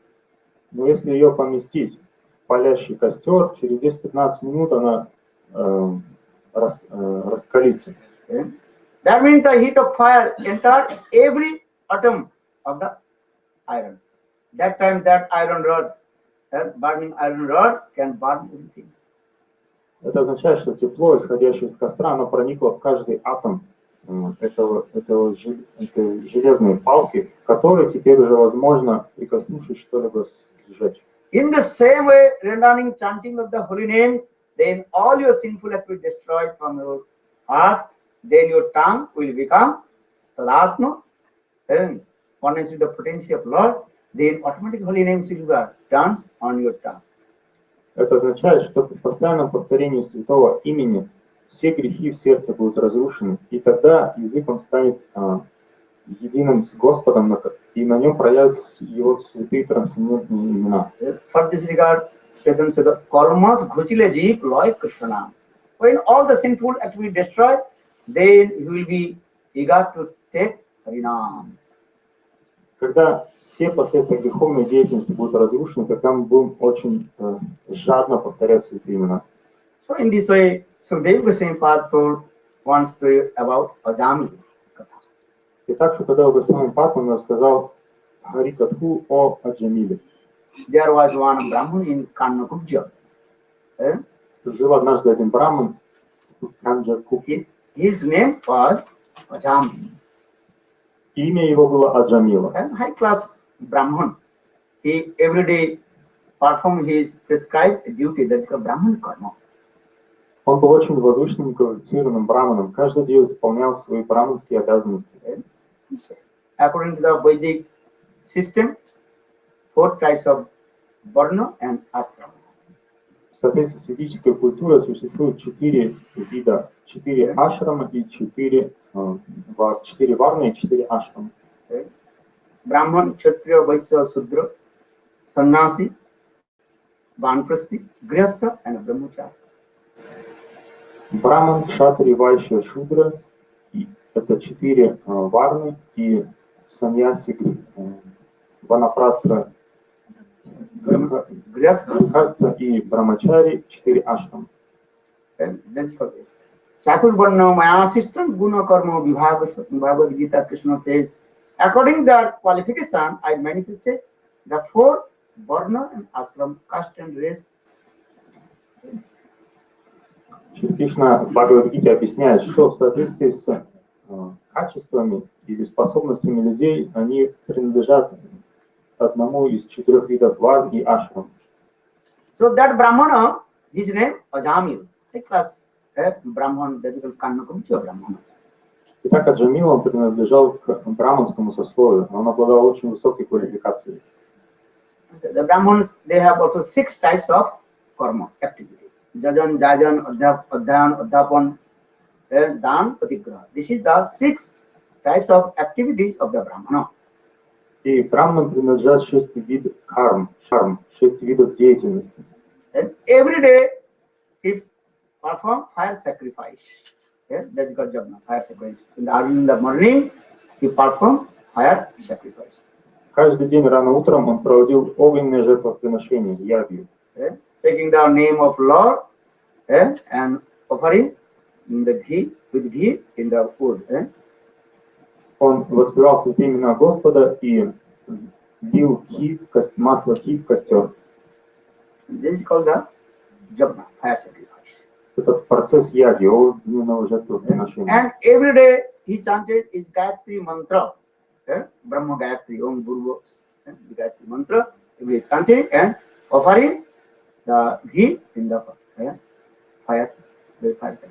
D: Но если ее поместить в палящий костер, через 10-15 минут она раскалится.
C: That means the heat of fire entered every atom of the iron. That time that iron rod, that burning iron rod can burn everything.
D: Это означает, что тепло, исходящее из костра, оно проникло в каждый атом этой железной палки, которой теперь уже возможно, прикоснувшись, что-либо сжечь.
A: In the same way, renowned chanting of the holy names, then all your sinful acts will be destroyed from your heart. Then your tongue will become Talatma, and oneness with the potency of Lord. Then automatic holy names will be danced on your tongue.
D: Это означает, что при постоянном повторении святого имени все грехи в сердце будут разрушены, и тогда язык он станет единым с Господом, и на нем проявятся его святые трансцендентные имена.
A: For this regard, Vedanta said, "Karmas ghutile jeev loy Krishna." When all the sinful acts will be destroyed, then he will be eager to take Harinam.
D: Когда все последствия греховной деятельности будут разрушены, тогда мы будем очень жадно повторять святые имена.
A: So in this way, Sukadeva Goswami told one story about Ajami.
D: Итак, Шукадева Госвами Патман рассказал Харикатху о Аджамиле.
A: There was one Brahman in Kannakubja.
D: Жил однажды один браман в Канджакупе.
A: His name was Ajami.
D: Имя его было Аджамила.
A: A high class Brahman. He every day performed his prescribed duty, that's called Brahman karma.
D: Он был очень возвышенным, квалифицированным браманом. Каждый день исполнял свои браманские обязанности.
A: According to the Vedic system, 4 types of Varna and Ashram.
D: В соответствии с ведической культурой существует 4 вида, 4 ашрама и 4 варны и 4 ашрама.
A: Brahman, Kshatriya, Vaishya, Sudra, Sannyasi, Vanprasthi, Grihastha and Brahmachari.
D: Браман, Кшатри, Вайшья, Шудра – это 4 варны, и саньяси, ванапрастха, грихастха и брамачари 4 ашрама.
A: Chaturvarna Maya system, Guna Karma Bhagavad Gita, Krishna says, according to their qualification, I manifested the 4 Varna and Ashram, caste and race.
D: Кришна в Бхагавад-гите объясняет, что в соответствии с качествами или способностями людей они принадлежат одному из 4 видов варн и ашрам.
A: So that Brahmana, his name Ajamil, a class Brahman, that is called Kannakubja Brahmana.
D: Итак, Аджамил он принадлежал к браманскому сословию, он обладал очень высокой квалификацией.
A: The Brahmans, they have also 6 types of karma activities. Jajan, Jajan, Adhyan, Adhapan, Dan, Patigraha. This is the 6 types of activities of the Brahmana.
D: И браманам принадлежат 6 видов карм, 6 видов деятельности.
A: And every day he perform fire sacrifice. That is called Jagna, fire sacrifice. In the morning, he perform fire sacrifice.
D: Каждый день рано утром он проводил огненное жертвоприношение, ягью.
A: Taking the name of Lord and offering the ghee with ghee in the food.
D: Он воспевал святые имена Господа и бил масло ghee в костер.
A: This is called the Jagna, fire sacrifice.
D: Этот процесс яги, огненного жертвоприношения.
A: And every day he chanted his Gayatri mantra, Brahma Gayatri, Om Guru, Gayatri mantra. He chanted and offering the ghee in the fire sacrifice.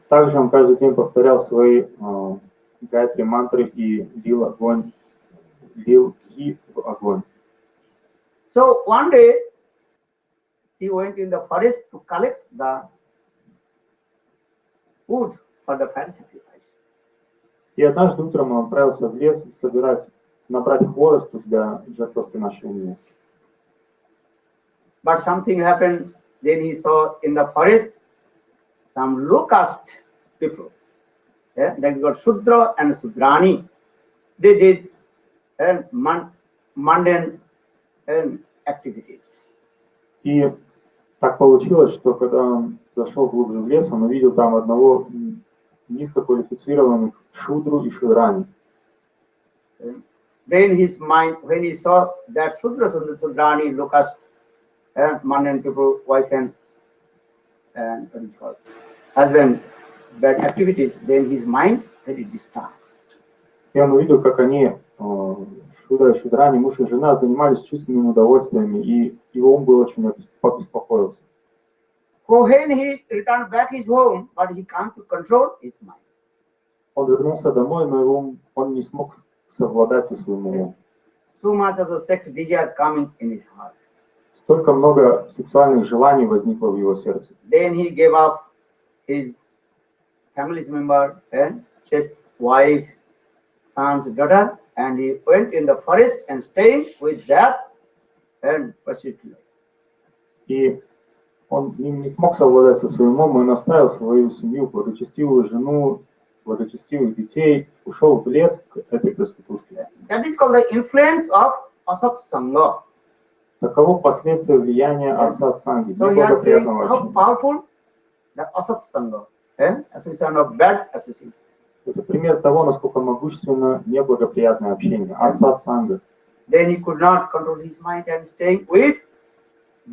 D: Также он каждый день повторял свои гайатри мантры и бил ghee в огонь.
A: So one day he went in the forest to collect the wood for the fire sacrifice.
D: И однажды утром он отправился в лес набрать хворосту для жертвоприношения.
A: But something happened. Then he saw in the forest some low caste people. That got Shudra and Sudrani. They did mundane activities.
D: И так получилось, что когда он зашел глубже в лес, он увидел там одного низкоквалифицированных Шудру и Шудрани.
A: Then his mind, when he saw that Shudra, Sudrani, low caste, mundane people, wife and what is called husband, bad activities, then his mind very disturbed.
D: И он увидел, как они, Шуда и Шудрани, муж и жена, занимались чувственными удовольствиями, и его ум был очень побеспокоился.
A: So when he returned back his home, but he can't control his mind.
D: Он вернулся домой, но он не смог совладать со своим умом.
A: So much of the sex desire coming in his heart.
D: Столько много сексуальных желаний возникло в его сердце.
A: Then he gave up his family's member and his wife, son's daughter, and he went in the forest and stayed with that and pursued life.
D: И он не смог совладать со своим умом, он оставил свою семью, благочестивую жену, благочестивых детей, ушел в лес к этой проститутке.
A: That is called the influence of asat sangha.
D: Таково последствия влияния асат-санги,
A: So he has said
D: неблагоприятного
A: how
D: общения.
A: powerful the asat sangha, association of bad associations.
D: Это пример того, насколько могущественно неблагоприятное общение, асат-санга.
A: Then he could not control his mind and staying with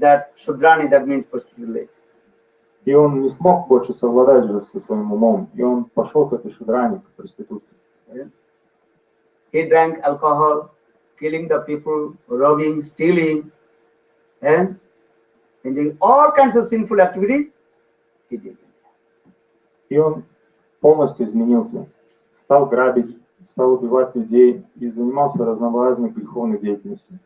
A: that Shudrani, that means prostitute.
D: И он не смог больше совладать же со своим умом, и он пошел к этой шудране, к проститутке.
A: He drank alcohol, killing the people, robbing, stealing, and doing all kinds of sinful activities. He did.
D: И он полностью изменился, стал грабить, стал убивать людей и занимался разнообразной греховной деятельностью.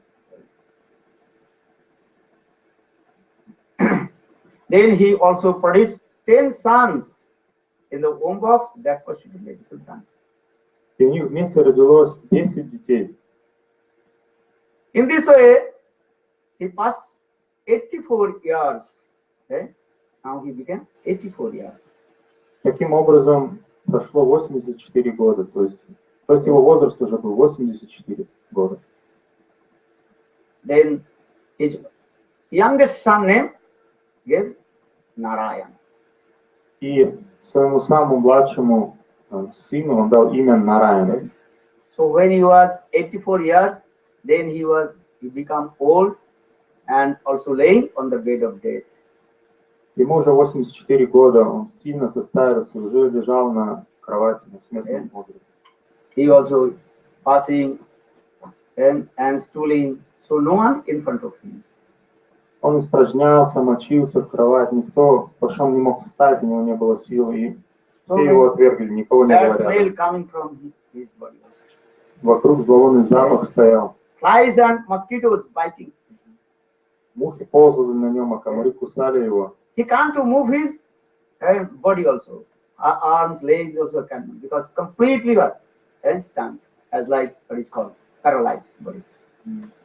A: Then he also produced 10 sons in the womb of that prostitute lady.
D: И у них вместе родилось 10 детей.
A: In this way, he passed 84 years. Now he became 84 years.
D: Таким образом, прошло 84 года, то есть его возраст уже был 84 года.
A: Then his youngest son name gave Narayan.
D: И своему самому младшему сыну он дал имя Нараяна.
A: So when he was 84 years, then he become old and also laying on the bed of death.
D: Ему уже 84 года, он сильно состарился, уже лежал на кровати, на смертном одре.
A: He also passing and stooling, so no one in front of him.
D: Он испражнялся, мочился в кровать, никто, потому что он не мог встать, у него не было сил, и все его отвергли, никого не
A: Bad
D: было
A: smell
D: рядом.
A: coming from his body.
D: Вокруг зловонный запах стоял.
A: Flies and mosquitoes biting.
D: Мухи ползали на нем, а комары кусали его.
A: He can't move his body also. Arms, legs also can't move because completely stunned, as like what is called paralyzed body.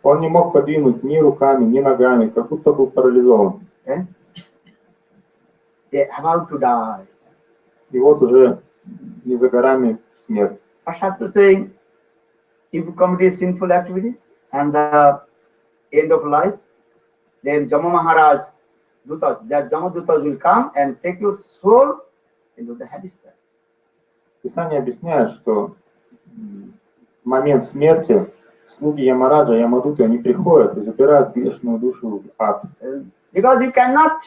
D: Он не мог подвинуть ни руками, ни ногами, как будто был парализован.
A: They're about to die.
D: И вот уже не за горами смерть.
A: Shastra saying, if you commit sinful activities and the end of life, then Jama Maharaj, Dutas, that Jama Dutas will come and take your soul into the Hades.
D: Писание объясняет, что в момент смерти слуги Ямараджа, Ямадуты, они приходят и забирают грешную душу в ад.
A: Because you cannot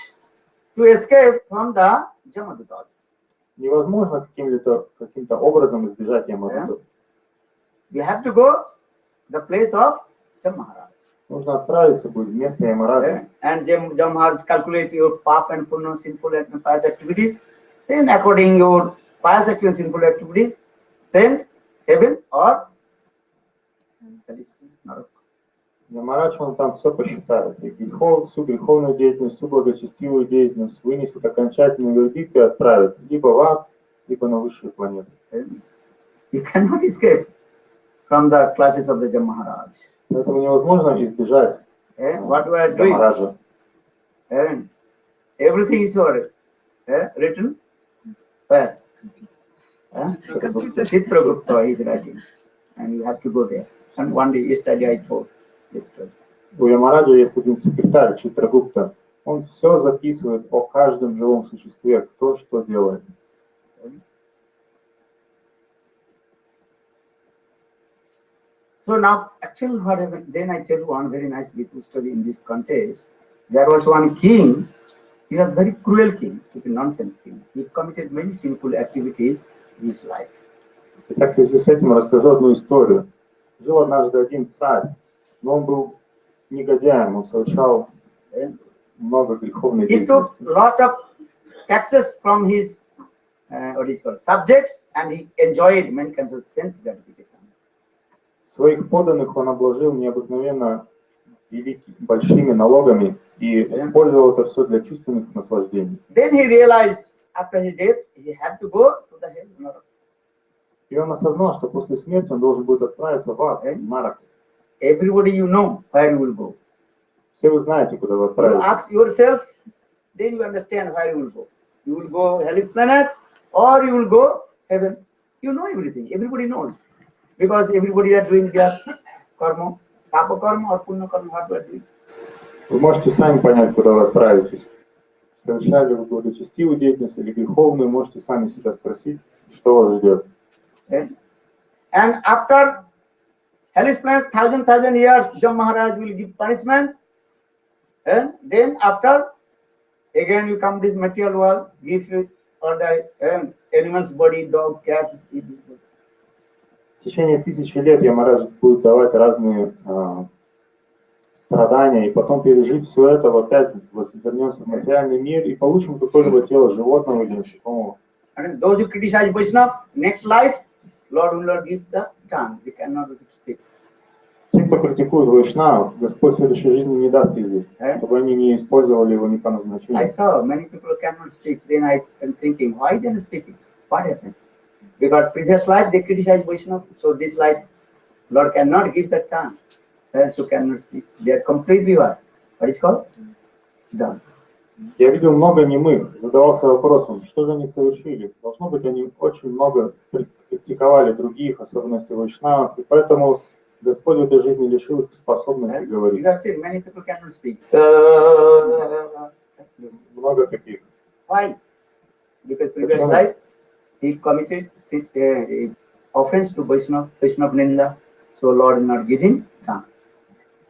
A: to escape from the Jamadutas.
D: Невозможно каким-то образом избежать Ямадутов.
A: You have to go the place of Jam Maharaj.
D: Нужно отправиться будет в место Ямараджа.
A: And Jam Maharaj calculate your pap and punna, sinful and pious activities. Then according your pious activities, sinful activities, send heaven or
D: Ямарадж, он там все посчитает. И всю греховную деятельность, всю благочестивую деятельность вынесет окончательный вердикт и отправит либо в ад, либо на высшие планеты.
A: You cannot escape from the classes of the Jam Maharaj.
D: Поэтому невозможно избежать
A: What we are doing,
D: Ямараджа.
A: and everything is written where? Chitragupta is writing, and you have to go there. And one day, yesterday I told this story.
D: У Ямараджа есть один секретарь, Читрагупта. Он все записывает о каждом живом существе, кто что делает.
A: So now, actually, what happened? Then I tell one very nice beautiful story in this context. There was one king. He was very cruel king, stupid nonsense king. He committed many sinful activities in his life.
D: Итак, в связи с этим расскажу одну историю. Жил однажды один царь, но он был негодяем, он совершал много греховной
A: He took
D: деятельности.
A: lot of taxes from his subjects, and he enjoyed many kinds of sense gratification.
D: Своих подданных он обложил необыкновенно большими налогами и использовал это все для чувственных наслаждений.
A: Then he realized after his death he had to go to the hell.
D: И он осознал, что после смерти он должен будет отправиться в ад, в нарок.
A: Everybody you know where you will go.
D: Все вы знаете, куда вы
A: You
D: отправитесь.
A: ask yourself, then you understand where you will go. You will go hellish planet or you will go heaven. You know everything. Everybody knows. Because everybody are doing their karma, papa karma or punya karma, what we are doing.
D: Вы можете сами понять, куда вы отправитесь. Совершали вы благочестивую деятельность или греховную, можете сами себя спросить, что вас ждет.
A: And after hellish planet, thousand years, Jam Maharaj will give punishment. And then after, again you come this material world, give you or the animal's body, dog, cats, eat this body.
D: В течение 1000 лет Ямарадж будет давать разные страдания, и потом пережить все это, опять вернемся в материальный мир и получим какое-либо тело животного или насекомого.
A: And those who criticize Vaishnava, next life, Lord will not give the tongue. We cannot speak.
D: Те, кто критикует Вайшнаву, Господь в следующей жизни не даст язык, чтобы они не использовали его не по
A: I
D: назначению.
A: saw many people cannot speak. Then I am thinking, why they are speaking? What happened? Because previous life they criticize Vaishnava, so this life Lord cannot give the tongue, so cannot speak. They are completely what is called? Done.
D: Я видел много немых, задавался вопросом, что же они совершили. Должно быть, они очень много критиковали других, особенности Вайшнавов, и поэтому Господь в этой жизни лишил их способности говорить.
A: You have seen many people cannot speak.
D: Много таких.
A: Why? Because previous life he committed offense to Vaishnava Ninda, so Lord is not giving tongue.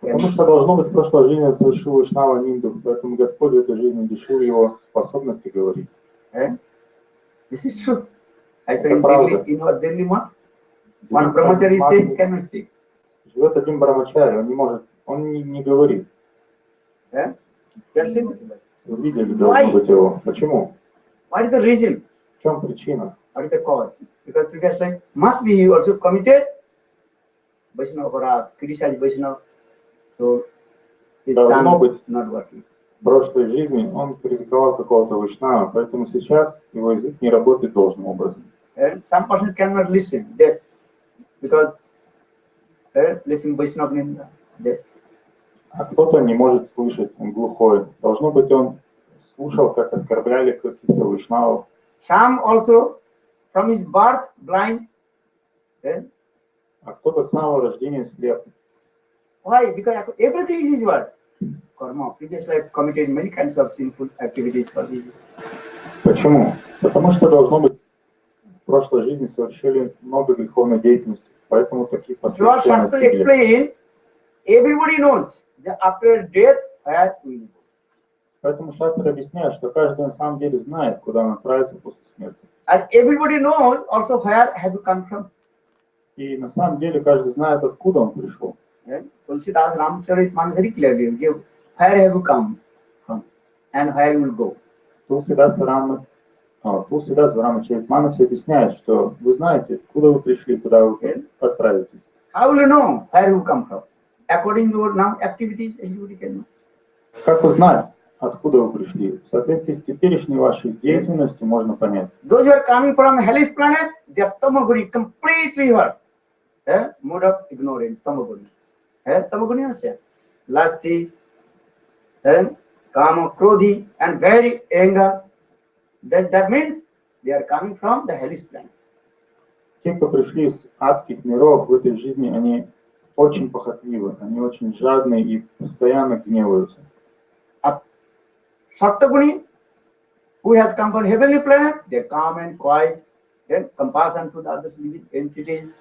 D: Потому что должно быть в прошлой жизни он совершил Вайшнава Нинду, поэтому Господь в этой жизни лишил его способности говорить.
A: This is true. I say in Delhi, in our Delhi month, one brahmachari state cannot speak.
D: Живет один брамачари, он не может, он не говорит.
A: You have seen it?
D: Вы видели, должно быть его. Почему?
A: What is the reason?
D: В чем причина?
A: What is the cause? Because previous life must be he also committed Vaishnava Aparadh, criticized Vaishnava, so his
D: Должно
A: tongue
D: быть.
A: not working.
D: В прошлой жизни он критиковал какого-то Вайшнава, поэтому сейчас его язык не работает должным образом.
A: And some person cannot listen, deaf, because listen Vaishnava Ninda, deaf.
D: А кто-то не может слышать, он глухой. Должно быть, он слушал, как оскорбляли каких-то Вайшнавов.
A: Some also from his birth blind.
D: А кто-то с самого рождения слеп.
A: Why? Because everything is his word. Karma. Previous life committed many kinds of sinful activities for this.
D: Почему? Потому что, должно быть, в прошлой жизни совершили много греховной деятельности, поэтому такие
A: Lord
D: последствия
A: Shastra
D: настигли.
A: explain, everybody knows that after death, where we will go.
D: Поэтому Шастра объясняет, что каждый на самом деле знает, куда он отправится после смерти.
A: And everybody knows also where have you come from.
D: И на самом деле каждый знает, откуда он пришел.
A: Tulsidas Ramcharitmanas very clearly give where have you come from and where you will go.
D: Тулсидас Рамачаритманасе объясняет, что вы знаете, откуда вы пришли, куда вы отправитесь.
A: How will you know where you come from? According to your now activities, everybody can know.
D: Как узнать, откуда вы пришли? В соответствии с теперешней вашей деятельностью можно понять.
A: Those who are coming from hellish planet, they are tamaguni, completely what? Mode of ignorance, tamaguni. Tamaguni is lusty, kama, krodhi, and very anger. That means they are coming from the hellish planet.
D: Те, кто пришли из адских миров в этой жизни, они очень похотливы, они очень жадные и постоянно гневаются.
A: Sattaguni, who has come from heavenly planet, they are calm and quiet, then compassion to the other living entities.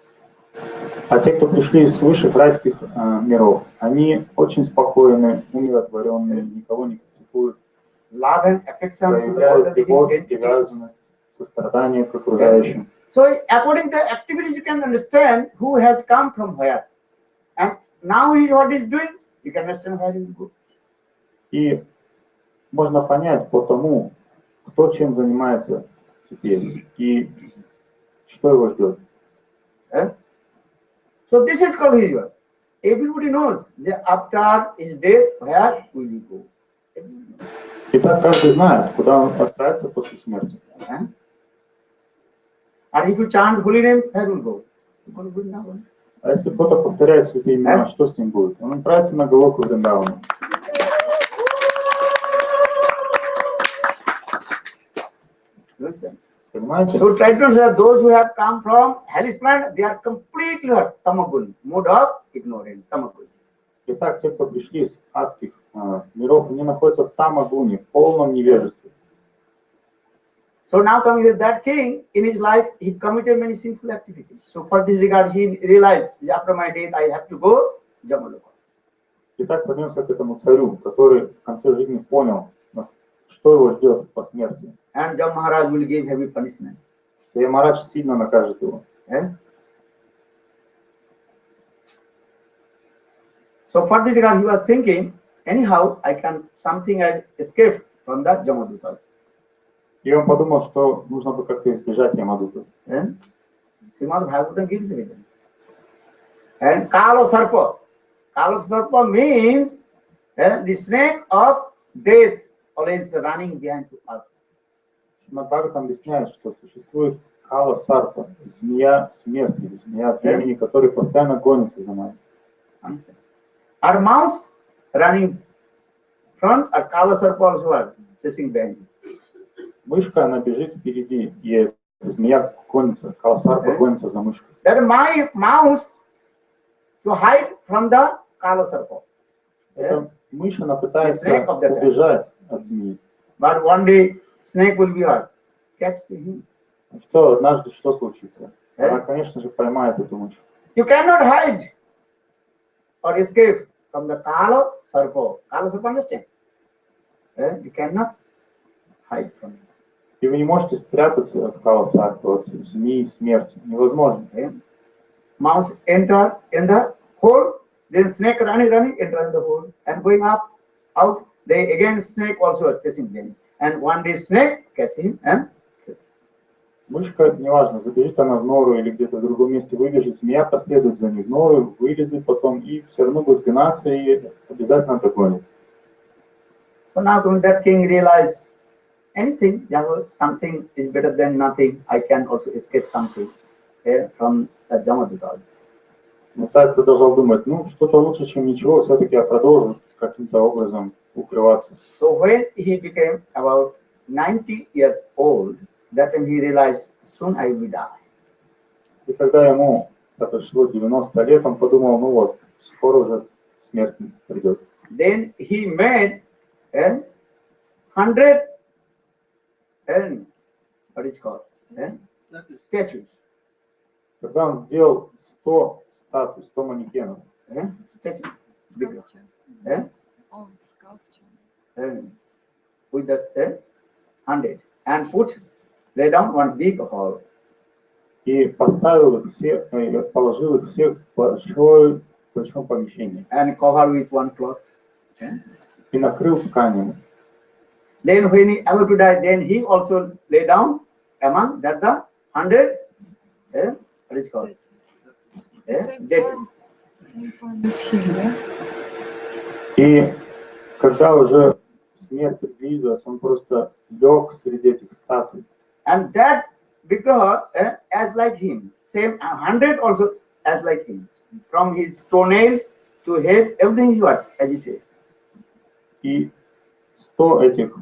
D: А те, кто пришли из высших райских миров, они очень спокойны, умиротворенные, никого не критикуют.
A: love and affection to the
D: проявляют
A: living
D: любовь,
A: entities.
D: привязанность, сострадание к окружающим.
A: So according to the activities, you can understand who has come from where. And now what is doing, you can understand where he will go.
D: И можно понять по тому, кто чем занимается теперь и что его ждет.
A: So this is called his work. Everybody knows that after his death, where will he go?
D: Итак, каждый знает, куда он отправится после смерти.
A: And if you chant holy names, where will go? You go to Vrindavan.
D: А если кто-то повторяет святые имена, что с ним будет? Он отправится на Галоку Вриндавану. Понимаете?
A: So try to understand those who have come from hellish planet, they are completely tamagun, mode of ignorance, tamagun.
D: Итак, те, кто пришли с адских миров, они находятся в тамагуне, в полном невежестве.
A: So now coming with that king, in his life, he committed many sinful activities. So for this regard, he realized, after my death, I have to go Jamaloka.
D: Итак, вернемся к этому царю, который в конце жизни понял, что его ждет по смерти.
A: And Jam Maharaj will give heavy punishment.
D: И Махарадж сильно накажет его.
A: So for this regard, he was thinking, anyhow, I escape from that Jamadutas.
D: И он подумал, что нужно бы как-то избежать Ямадуты.
A: Srimad Bhagavatam gives reason. And Kala Sarpa. Kala Sarpa means the snake of death always running behind to us.
D: Бхагават объясняет, что существует Кала Сарпа, змея смерти, змея времени, который постоянно гонится за нами.
A: Our mouse running front, or Kala Sarpa also are chasing behind.
D: Мышка, она бежит впереди, и змея гонится, Кала Сарпа гонится за мышкой.
A: That my mouse to hide from the Kala Sarpa.
D: Мышь, она пытается убежать от змеи.
A: But one day snake will be hurt. Catch him.
D: Что однажды что случится? Она, конечно же, поймает эту мышь.
A: You cannot hide or escape from the Kala Sarpa. Kala Sarpa, understand? You cannot hide from it.
D: И вы не можете спрятаться от Кала Сарпа, от змеи смерти. Невозможно.
A: Mouse enter in the hole, then snake running, enter in the hole, and going up, out. They again snake also are chasing them. And one day snake catch him and kill.
D: Мышка, неважно, забежит она в нору или где-то в другом месте выбежит, змея последует за ней в нору, вылезет потом и все равно будет гнаться и обязательно догонит.
A: So now that king realized anything, something is better than nothing. I can also escape something from the Jamadutas.
D: Но царь продолжал думать, что-то лучше, чем ничего, все-таки я продолжу каким-то образом укрываться.
A: So when he became about 90 years old, that time he realized, soon I will die.
D: И когда ему пришло 90 лет, он подумал, скоро уже смерть придет.
A: Then he made 100 what is called statues.
D: Когда он сделал 100 статуй, 100 манекенов.
A: With that 100 and lay down one big hall.
D: И поставил их всех, положил их всех в большом помещении.
A: And cover with one cloth.
D: И накрыл тканью.
A: Then when he about to die, then he also lay down among that the 100 what is called dead.
D: И когда уже смерть приблизилась, он просто лег среди этих статуй.
A: And that Vigraha as like him, same 100 also as like him. From his toenails to head, everything is what? Agitated.
D: И 100 этих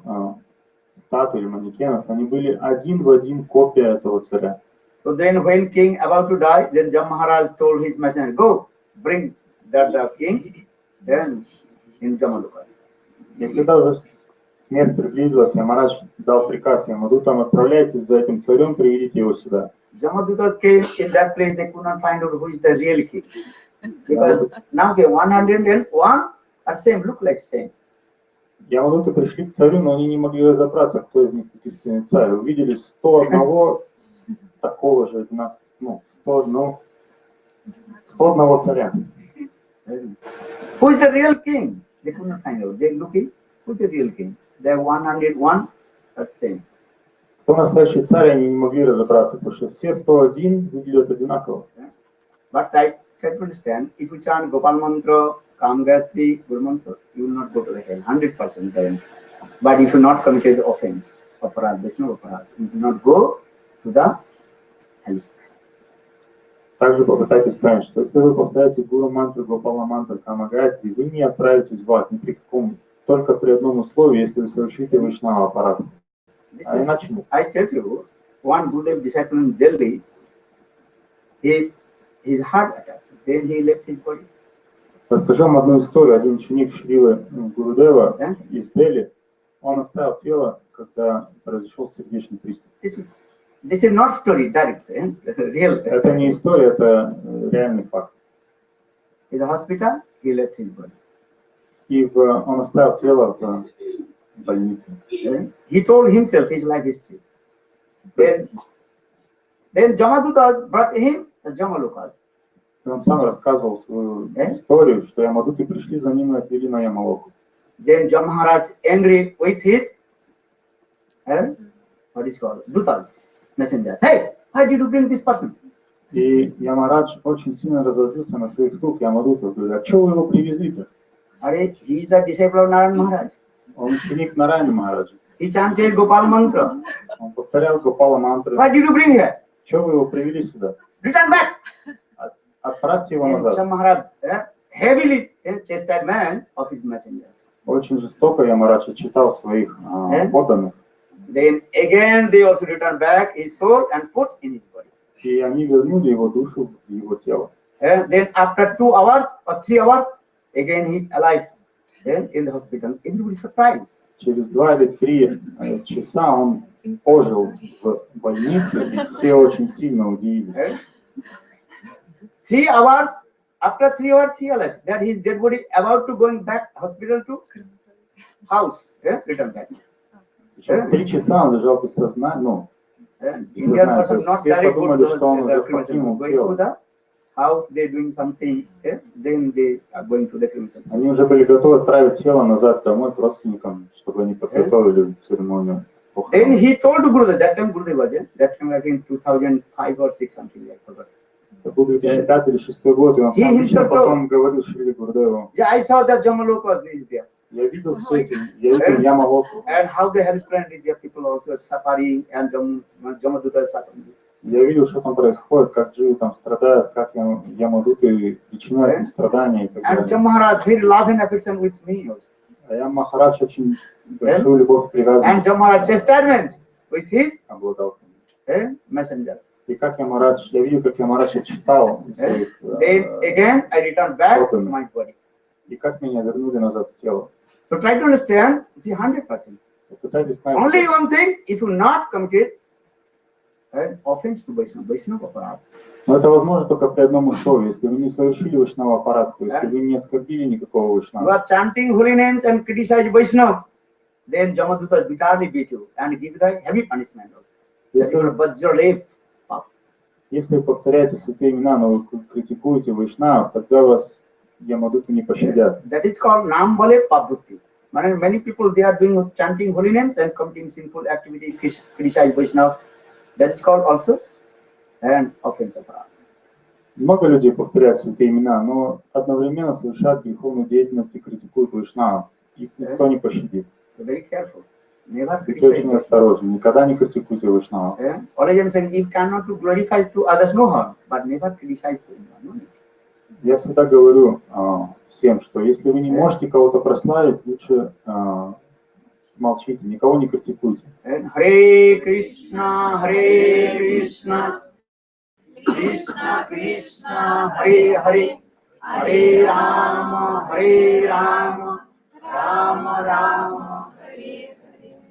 D: статуй или манекенов, они были один в один копия этого царя.
A: So then when king about to die, then Jam Maharaj told his messenger, go, bring that the king, then in Jamaluka.
D: И когда уже смерть приблизилась, Махарадж дал приказ Ямадутам, отправляйтесь за этим царем, приведите его сюда.
A: Jamadutas came in that place, they could not find out who is the real king. Because now 101 are same, look like same.
D: Ямадуты пришли к царю, но они не могли разобраться, кто из них истинный царь. Увидели 101 такого же, 101 царя.
A: Who is the real king? They could not find out. They looking, who is the real king? They have 101, that's same.
D: Кто настоящий царь, они не могли разобраться, потому что все 101 выглядят одинаково.
A: But I try to understand, if you chant Gopal Mantra, Kam Gayatri, Guru Mantra, you will not go to the hell, 100% guarantee. But if you not committed the offense, Aparad, Vaishnava Aparad, you will not go to the hell.
D: Также попытайтесь понять, что если вы повторяете Гуру мантру, Гопала мантру, Кама Гайатри, вы не отправитесь в ад ни при каком, только при одном условии, если вы совершите Вайшнава аппарат. А иначе нет.
A: I tell you, one Gurudev disciple in Delhi, his heart attack, then he left his body.
D: Расскажу вам одну историю. Один ученик Шрилы Гурудева из Дели, он оставил тело, когда произошел сердечный приступ.
A: This is not story, direct, real.
D: Это не история, это реальный факт.
A: In the hospital, he left his body.
D: И он оставил тело в больнице.
A: He told himself his life history. Then Jamadutas brought him the Jamalokas.
D: Он сам рассказывал свою историю, что Ямадуты пришли за ним и отвели на Ямалоку.
A: Then Mахарадж angry with his what is called Dutas, messenger. Hey, why did you bring this person?
D: И Ямарадж очень сильно разозлился на своих слуг Ямадутов. Говорит, а что вы его привезли-то?
A: He is the disciple of Narayan Maharaj.
D: Он ученик Нараяна Махараджа.
A: He chanted Gopal Mantra.
D: Он повторял Гопала мантру.
A: Why did you bring here?
D: Что вы его привели сюда?
A: Return back.
D: Отправьте его назад.
A: Maharaj heavily chastisement of his messenger.
D: Очень жестоко Ямарадж отчитал своих подданных.
A: Then again they also returned back his soul and put in his body.
D: И они вернули его душу в его тело.
A: Then after 2 hours or 3 hours, again he alive. Then in the hospital, everybody surprised.
D: Через 2 или 3 часа он ожил в больнице, и все очень сильно удивились.
A: 3 hours, after 3 hours he alive. That his dead body about to going back hospital to house. Return back.
D: Еще 3 часа он лежал без сознания,
A: Indian person not
D: все
A: direct
D: подумали,
A: go
D: что он уже
A: to
D: покинул
A: the
D: тело.
A: house, they doing something, then they are going to the cremation.
D: Они уже были готовы отправить тело назад домой к родственникам, чтобы они подготовили церемонию.
A: Then he told Gurudev, that time Gurudev was that time I think 2005 or 6 something like that.
D: Это был 2005 или 2006 год, и он сам лично потом говорил Шриле Гурудеву.
A: Yeah, I saw that Jamaloka is there.
D: Я видел все это, я видел Ямалоку.
A: And how the hell splendid their people also suffering and Jamaduta is suffering.
D: Я видел, что там происходит, как живы там страдают, как Ямадуты причиняют им страдания и так
A: And
D: далее.
A: Maharaj very love and affection with me.
D: А я Махарадж очень большую любовь и
A: And
D: привязанность
A: Maharaj chastisement with his
D: обладал.
A: messenger.
D: И как я видел, как Ямарадж отчитал своих
A: Then again I returned back to my body.
D: и как меня вернули назад в тело.
A: So try to understand, it's 100%.
D: Пытайтесь понять,
A: Only one thing, if you not committed offense to Vaishnava Aparat.
D: но это возможно только при одном условии, если вы не совершили Вайшнава аппарат, то есть если вы не оскорбили никакого
A: You
D: Вайшнава.
A: are chanting holy names and criticize Vaishnava, then Jamaduta bitterly beat you and give you the heavy punishment. That's your Vajralep.
D: Если вы повторяете святые имена, но вы критикуете Вайшнава, тогда вас Ямадуты не пощадят.
A: That is called Nambale Pabhuti. Many people, they are doing chanting holy names and committing sinful activity, criticize Vaishnava. That is called also an offense of Aparat.
D: Много людей повторяют святые имена, но одновременно совершают греховную деятельность и критикуют Вайшнава. Их никто не пощадит.
A: So very careful. Never
D: Будьте
A: criticize.
D: очень осторожны, никогда не критикуйте Вайшнава.
A: Always I'm saying, you cannot to glorify to others no harm, but never criticize to anyone.
D: Я всегда говорю всем, что если вы не можете кого-то прославить, лучше молчите, никого не критикуйте.
A: Hare Krishna, Krishna Krishna, Hare Hare, Hare Rama, Rama Rama, Hare Hare.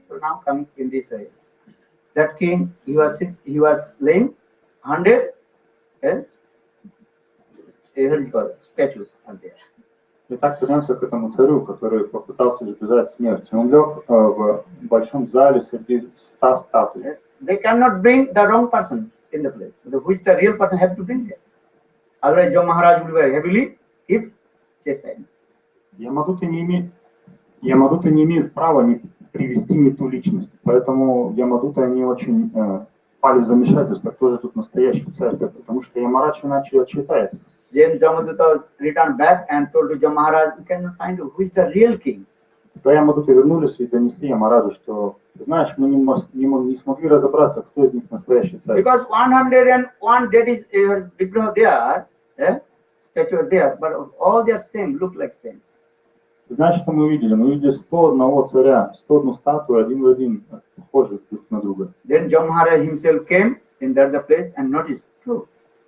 A: So now comes in this way. That king, he was laying 100 statues are there.
D: Итак, вернемся к этому царю, который попытался избежать смерти. Он лег в большом зале среди 100 статуй.
A: They cannot bring the wrong person in the place. Which the real person have to bring there. Otherwise, Jam Maharaj will be heavily keep chastising.
D: Ямадуты не имеют права привести не ту личность. Поэтому Ямадуты, они очень пали в замешательство, кто же тут настоящий царь, потому что Ямарадж иначе отчитает.
A: Then Jamaduta returned back and told to Jam Maharaj, you cannot find who is the real king.
D: Когда Ямадуты вернулись и донесли Ямараджу, что, знаешь, мы не смогли разобраться, кто из них настоящий царь.
A: Because 101 deities Vigraha there, statue there, but all they are same, look like same.
D: Знаешь, что мы увидели? Мы увидели 101 царя, 101 статую, один в один, похожих друг на друга.
A: Then Jam Maharaj himself came in the place and noticed, true,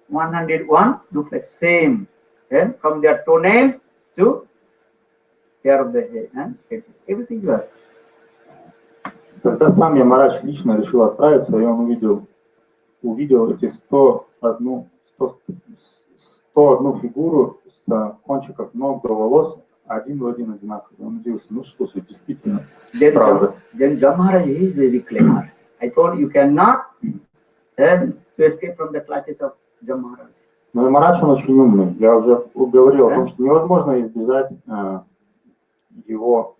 A: 101 look like same. From their toenails to hair of the head, everything was.
D: Когда сам Ямарадж лично решил отправиться, и он увидел эти 101 фигуру с кончиков ног до волос, один в один одинаковый. Он удивился, ну что ж, действительно, правда.
A: Then Jam Maharaj is very clever. I told you cannot to escape from the clutches of Jam Maharaj.
D: Но Ямарадж, он очень умный. Я уже говорил о том, что невозможно избежать его.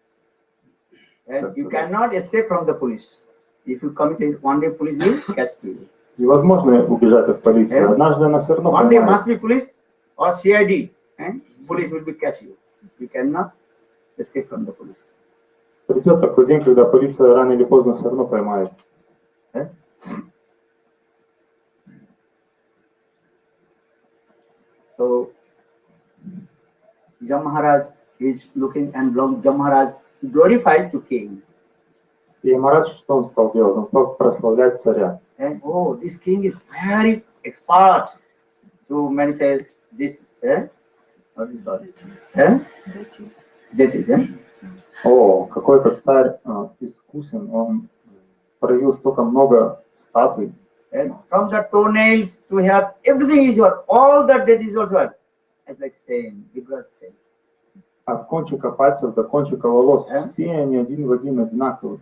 A: And you cannot escape from the police. If you commit it, one day police will catch you.
D: Невозможно убежать от полиции. Однажды она все равно
A: One day
D: поймает.
A: must be police or CID, and police will be catch you. You cannot escape from the police.
D: Придет такой день, когда полиция рано или поздно все равно поймает.
A: So Jam Maharaj is looking and Jam Maharaj glorified to king.
D: И Ямарадж, что он стал делать? Он стал прославлять царя.
A: And oh, this king is very expert to manifest this. What is called? That is.
D: О, какой этот царь искусен. Он проявил столько много статуй.
A: And from the toenails to hairs, everything is yours. All that is also it's like same, because same.
D: От кончика пальцев до кончика волос. Все они один в один одинаковые.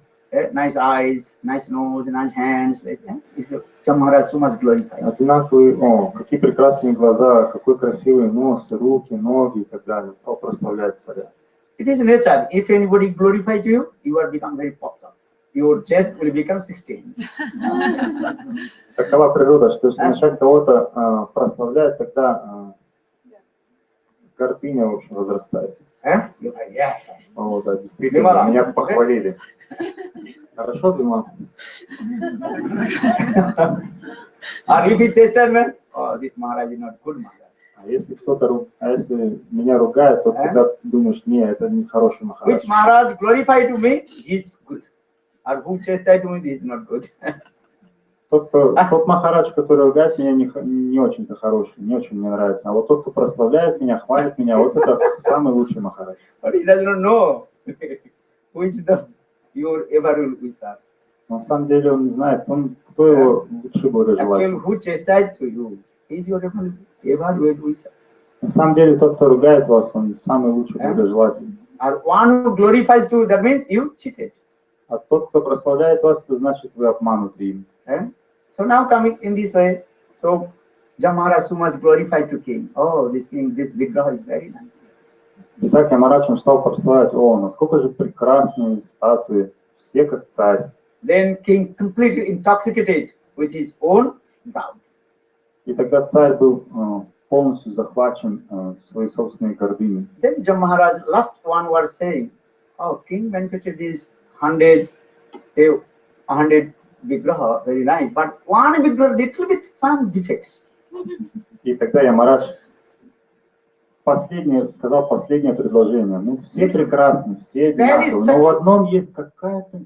A: Nice eyes, nice nose, nice hands. Like that. Jam Maharaj so much glorified.
D: Одинаковые, о, какие прекрасные глаза, какой красивый нос, руки, ноги и так далее. Стал прославлять царя.
A: It is nature. If anybody glorifies you, you are become very popular. Your chest will become 16.
D: Такова природа, что если начать кого-то прославлять, тогда гордыня, в общем, возрастает. О, да, действительно, меня похвалили. Хорошо, Дима?
A: Or if he chastised me, oh, this Maharaj is not good Maharaj.
D: А если меня ругают, то тогда думаешь, не, это не хороший Махарадж.
A: Which Maharaj glorified to me, he is good. Or who chastised me, he is not good.
D: Тот Махарадж, который ругает меня, не очень-то хороший, не очень мне нравится. А вот тот, кто прославляет меня, хвалит меня, вот это самый лучший Махарадж.
A: But he does not know which the your ever will be served.
D: На самом деле он не знает, кто его лучший благожелатель.
A: Actually, who chastised you, he is your ever will be served.
D: На самом деле тот, кто ругает вас, он самый лучший благожелатель.
A: Or one who glorifies you, that means you cheated.
D: А тот, кто прославляет вас, это значит, вы обмануты им.
A: So now coming in this way, so Jam Maharaj so much glorified to king. Oh, this king, this Vigraha is very nice.
D: Итак, Ямарадж стал прославлять, о, насколько же прекрасные статуи, все как царь.
A: Then king completely intoxicated with his own doubt.
D: И тогда царь был полностью захвачен своей собственной гордыней.
A: Then Jam Maharaj, last one was saying, oh, king manufactured this 100 Vigraha, very nice, but one Vigraha, little bit some defects.
D: И тогда Ямарадж сказал последнее предложение. Ну, все прекрасны, все одинаковые, но в одном есть какой-то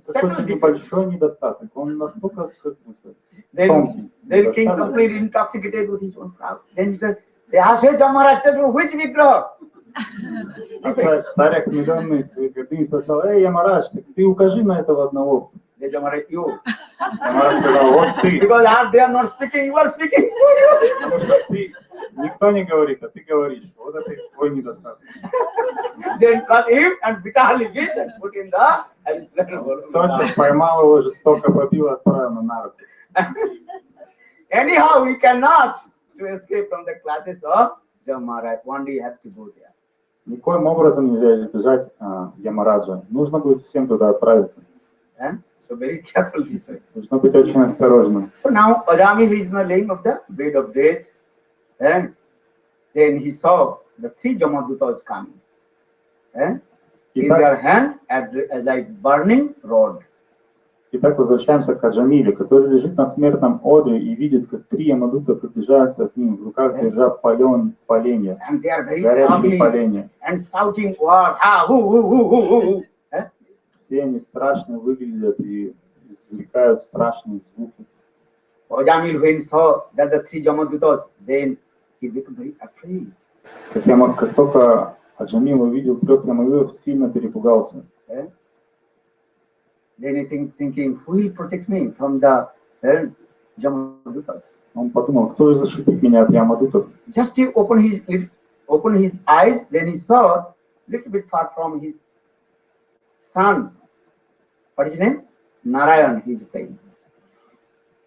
D: небольшой недостаток. Он настолько тонкий.
A: Then king completely intoxicated with his own proud. Then he said, they asked, hey, Jam Maharaj, which Vigraha?
D: Царь окрыленный своей гордыней сказал, эй, Ямарадж, ты укажи на этого одного.
A: Jam Maharaj, you.
D: Ямарадж сказал, вот ты.
A: Because they are not speaking, you are speaking.
D: Потому что ты, никто не говорит, а ты говоришь. Вот это твой недостаток.
A: Then cut him and bitterly beat and put in the hell.
D: Тотчас поймал его, жестоко побил, отправил на руку.
A: Anyhow, we cannot to escape from the clutches of Jamaraj. One day you have to go there.
D: Никоим образом нельзя избежать Ямараджа. Нужно будет всем туда отправиться.
A: So very careful, he said.
D: Нужно быть очень осторожным.
A: So now Ajamil is now laying of the bed of death, and then he saw the three Jamadutas coming, and in their hand as like burning rod.
D: Итак, возвращаемся к Аджамиле, который лежит на смертном одре и видит, как три Ямадута приближаются к ним, в руках держат поленья, горячие поленья.
A: And shouting, "What? Ah, who?"
D: Все они страшно выглядят и извлекают страшные звуки.
A: Ajamil, when he saw that the three Jamadutas, then he became very afraid.
D: Как только Аджамил увидел трех Ямадутов, сильно перепугался.
A: Then he thinking, who will protect me from the Jamadutas?
D: Он подумал, кто защитит меня от Ямадутов?
A: Just he opened his eyes, then he saw little bit far from his son. What is his name? Narayan, he is playing.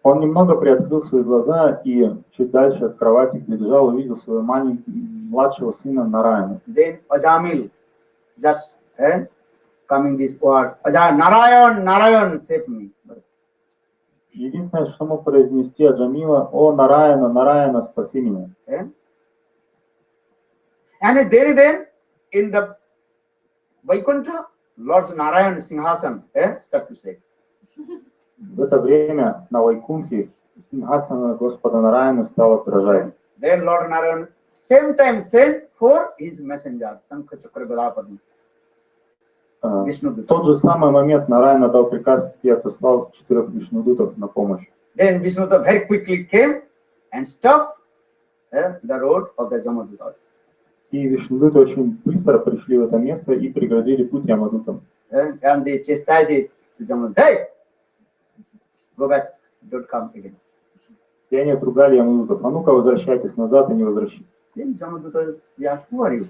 D: Он немного приоткрыл свои глаза и чуть дальше от кровати, где лежал, увидел своего младшего сына Нараяна.
A: Then Ajamil just coming this word, Narayan, Narayan, save me.
D: Единственное, что мог произнести Аджамила, о Нараяна, Нараяна, спаси меня.
A: And then in the Vaikuntha, Lord Narayan Singhasan start to say.
D: В это время на Вайкунхе Сингхасана Господа Нараяна стало дрожать.
A: Then Lord Narayan same time sent for his messenger, Sankha Chakra Gadapadi.
D: В тот же самый момент Нараяна дал приказ и отослал 4 Вишнудутов на помощь.
A: Then Vishnuduta very quickly came and stopped the road of the Jamadutas.
D: И Вишнудуты очень быстро пришли в это место и преградили путь Ямадутам.
A: And they chastised the Jamadutas. Hey, go back, don't come again.
D: И они отругали Ямадутов. А ну-ка, возвращайтесь назад и не возвращайтесь.
A: Then Jamaduta, yeah, who are you?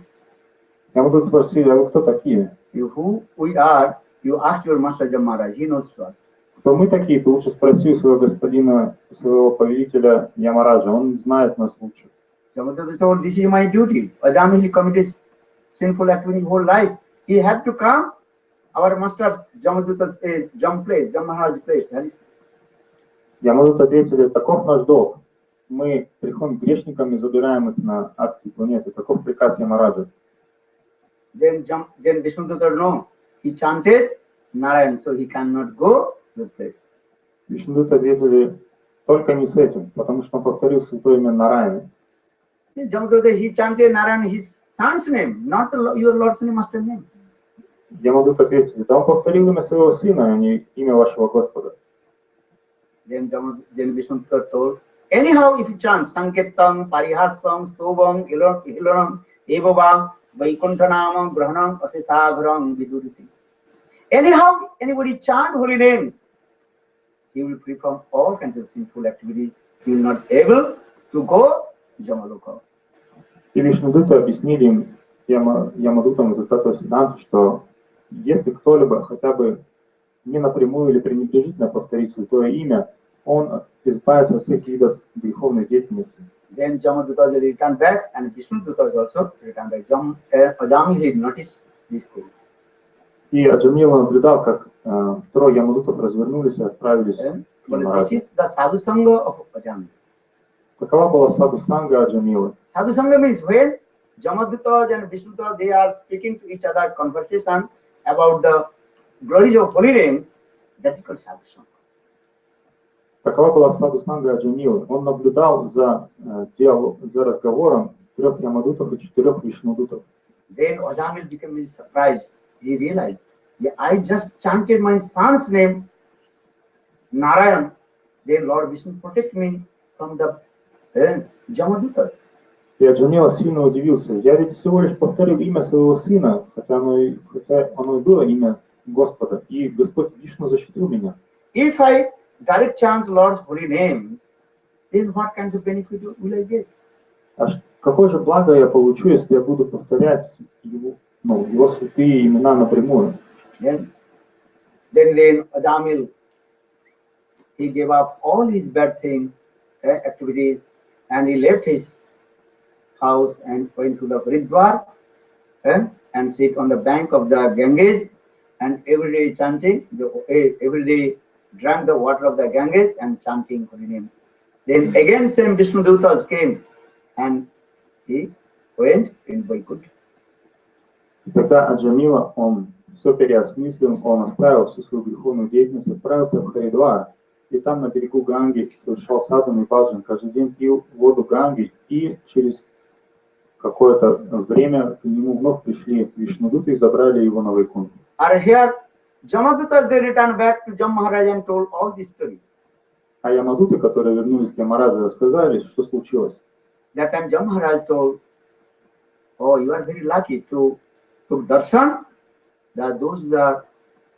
D: Ямадуты спросили, а вы кто такие?
A: Who we are? You ask your master Jamaraj, he knows what.
D: Кто мы такие? Ты лучше спроси у своего господина, своего повелителя Ямараджа. Он знает нас лучше.
A: Jamadutta told, this is my duty. Ajamil, he committed sinful activity his whole life. He had to come our master's Jamadutta's place, Maharaj's place.
D: Ямадут ответили, таков наш долг. Мы приходим к грешникам и забираем их на адские планеты. Таков приказ Ямараджа.
A: Then Vishnudutta, no, he chanted Narayan, so he cannot go to the place.
D: Вишнудут ответили, только не с этим, потому что он повторил святое имя Нараяна.
A: Jamadutta, he chanted Narayan, his son's name, not your Lord's name, master name.
D: Ямадут ответили, да он повторил имя своего сына, а не имя вашего Господа.
A: Then Vishnudutta told, anyhow, if you chant Sankettam, Parihasam, Stobam, Iloram, Evavam, Vaikunthanam, Grahanam, Asesagharam, Viduriti. Anyhow, anybody chant holy names, he will free from all kinds of sinful activities. He will not able to go to Jamaloka.
D: И Вишнудуты объяснили им, Ямадутам, это такой сидант, что если кто-либо хотя бы не напрямую или пренебрежительно повторит святое имя, он избавится от всех видов греховной деятельности.
A: Then Jamadutta returned back and Vishnudutta also returned back. Ajamil noticed these things.
D: И Аджамил наблюдал, как трое Ямадутов развернулись и отправились в
A: This is the sadhu sangha of Ajamil.
D: Какова была саду санга Аджамила?
A: Sadhu sangha means when Jamadutta and Vishnudutta, they are speaking to each other, conversation about the glories of holy names, that is called sadhu sangha.
D: Какова была саду санга Аджамила? Он наблюдал за разговором 3 Ямадутов и 4 Вишнудутов.
A: Then Ajamil became surprised. He realized, yeah, I just chanted my son's name, Narayan. Then Lord Vishnu protect me from the Jamadutas.
D: И Аджамила сильно удивился. Я ведь всего лишь повторил имя своего сына, хотя оно и было имя Господа, и Господь Вишну защитил меня.
A: If I direct chant Lord's holy names, then what kinds of benefit will I get?
D: Какое же благо я получу, если я буду повторять его святые имена напрямую?
A: Then Ajamil, he gave up all his bad things, activities, and he left his house and went to the Haridwar and sit on the bank of the Ganges, and every day chanting, every day drank the water of the Ganges and chanting holy names. Then again same Vishnu Dutas came and he went in Vaikuntha.
D: Когда Аджамила, он все переосмыслил, он оставил всю свою греховную деятельность, отправился в Харидвар, и там на берегу Ганги совершал садану и баджан, каждый день пил воду Ганги, и через какое-то время к нему вновь пришли Вишнудуты и забрали его на Вайкунтху.
A: And here, Jamadutas, they returned back to Jam Maharaj and told all this story.
D: А Ямадуты, которые вернулись к Ямараджу, рассказали, что случилось.
A: That time Jam Maharaj told, oh, you are very lucky to darshan, that those are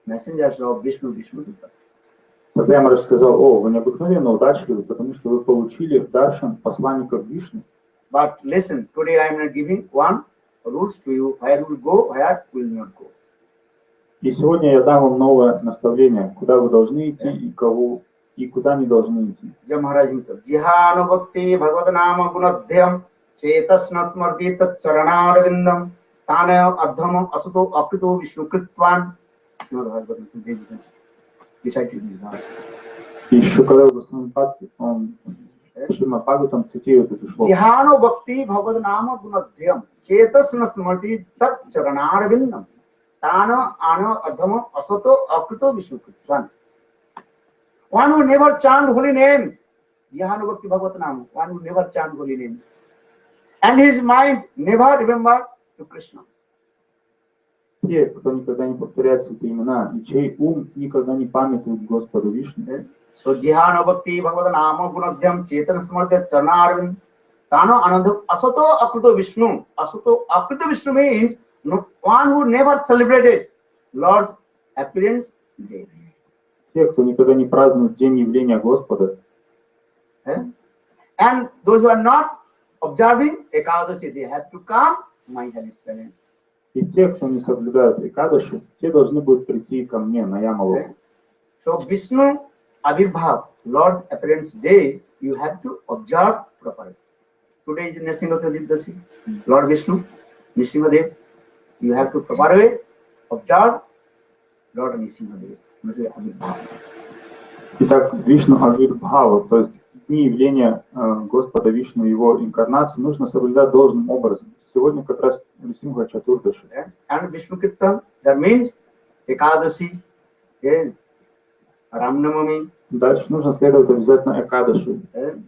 A: messengers of Vishnu Dutas.
D: Тогда Ямарадж сказал, о, вы необыкновенно удачливы, потому что вы получили даршан посланников Вишну.
A: But listen, today I am not giving one rules to you, where will go, where will not go.
D: И сегодня я дам вам новое наставление, куда вы должны идти и кого и куда не должны идти.
A: Jam Maharaj himself, Jihanu Bhakti Bhagavad Nama Gunadhyam Chetasna Smarti Tat Charanarvindam Tana Adhamam Asuto Aprito Vishnu Kritvan. Recited these verses.
D: И еще когда в Госвамипадке, он Шримад Бхагаватам цитирует эту шлоку.
A: Jihanu Bhakti Bhagavad Nama Gunadhyam Chetasna Smarti Tat Charanarvindam Tana Ana Adhamam Asato Aprito Vishnu Kritvan. One who never chant holy names, Jihanu Bhakti Bhagavad Nama, one who never chant holy names, and his mind never remember to Krishna.
D: Те, кто никогда не повторяет святые имена, и чей ум никогда не памятует Господу Вишну.
A: So Jihanu Bhakti Bhagavad Nama Gunadhyam Chetan Smartya Charnarvin Tano Anandam Asato Aprito Vishnu. Asato Aprito Vishnu means one who never celebrated Lord's appearance day.
D: Те, кто никогда не празднует день явления Господа.
A: And those who are not observing Ekadashi, they have to come my hellish parent.
D: И те, кто не соблюдают Экадашу, те должны будут прийти ко мне на Ямалоку.
A: So Vishnu Avirbhav, Lord's appearance day, you have to observe properly. Today is Nrsimha Chaturdashi, Lord Vishnu, Nrsimhadev. You have to properly observe Lord Nrsimhadev.
D: Итак, Вишну Авирбхава, то есть дни явления Господа Вишну, его инкарнации, нужно соблюдать должным образом. Сегодня как раз Нрисимха Чатурдаши.
A: And Vishnu Kirtan, that means Ekadashi, Ramnamami.
D: Дальше нужно следовать обязательно Экадаши.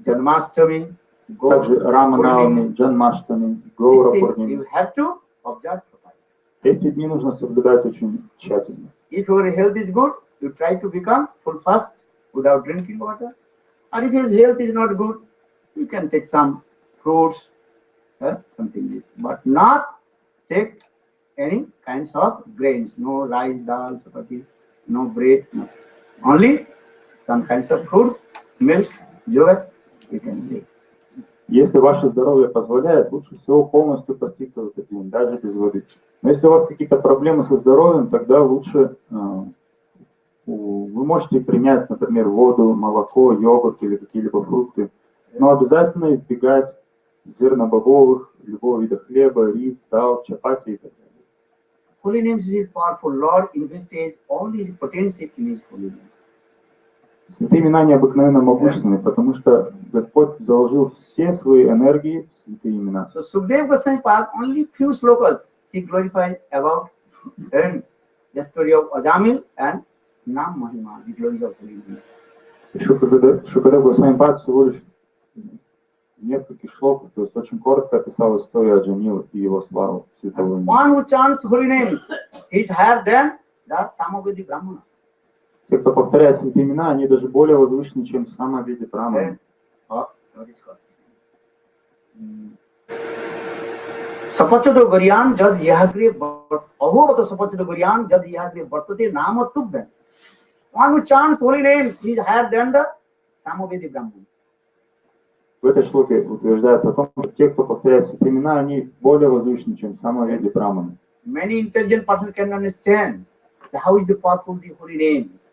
A: Janmashtami,
D: Также Раманавами, Джанмаштами, Гаура Пурними.
A: You have to observe properly.
D: Эти дни нужно соблюдать очень тщательно.
A: If your health is good, you try to become full fast without drinking water. Or if your health is not good, you can take some fruits, something this, but not take any kinds of grains. No rice, dal, chapati, no bread, no. Only some kinds of fruits, milk, yogurt, you can take.
D: Если ваше здоровье позволяет, лучше всего полностью поститься в этот день, даже без воды. Но если у вас какие-то проблемы со здоровьем, тогда лучше вы можете принять, например, воду, молоко, йогурт или какие-либо фрукты, но обязательно избегать зернобобовых, любого вида хлеба, рис, дал, чапати и так далее.
A: Holy names is powerful. Lord invested all his potency in his holy name.
D: Святые имена необыкновенно могущественны, потому что Господь заложил все свои энергии в святые имена.
A: So Sukadeva Goswami Pad, only few slokas he glorified about the story of Ajamil and Nam Mahima, the glory of holy name.
D: Шукадев Госвами Пад всего лишь в нескольких шлоках, то есть очень коротко описал историю Аджамила и его славу святого имени.
A: One who chants holy names, he is higher than the Samavedi Brahmana.
D: Те, кто повторяет святые имена, они даже более возвышены, чем сама Веди Брахмана.
A: Sapachado Goriyan Jad Yahagre Ahobata Sapachado Goriyan Jad Yahagre Bartate Nama Tubben. One who chants holy names, he is higher than the Samavedi Brahman.
D: В этой шлоке утверждается о том, что те, кто повторяет святые имена, они более возвышены, чем самоведи браманы.
A: Many intelligent persons can understand how is the powerful the holy names.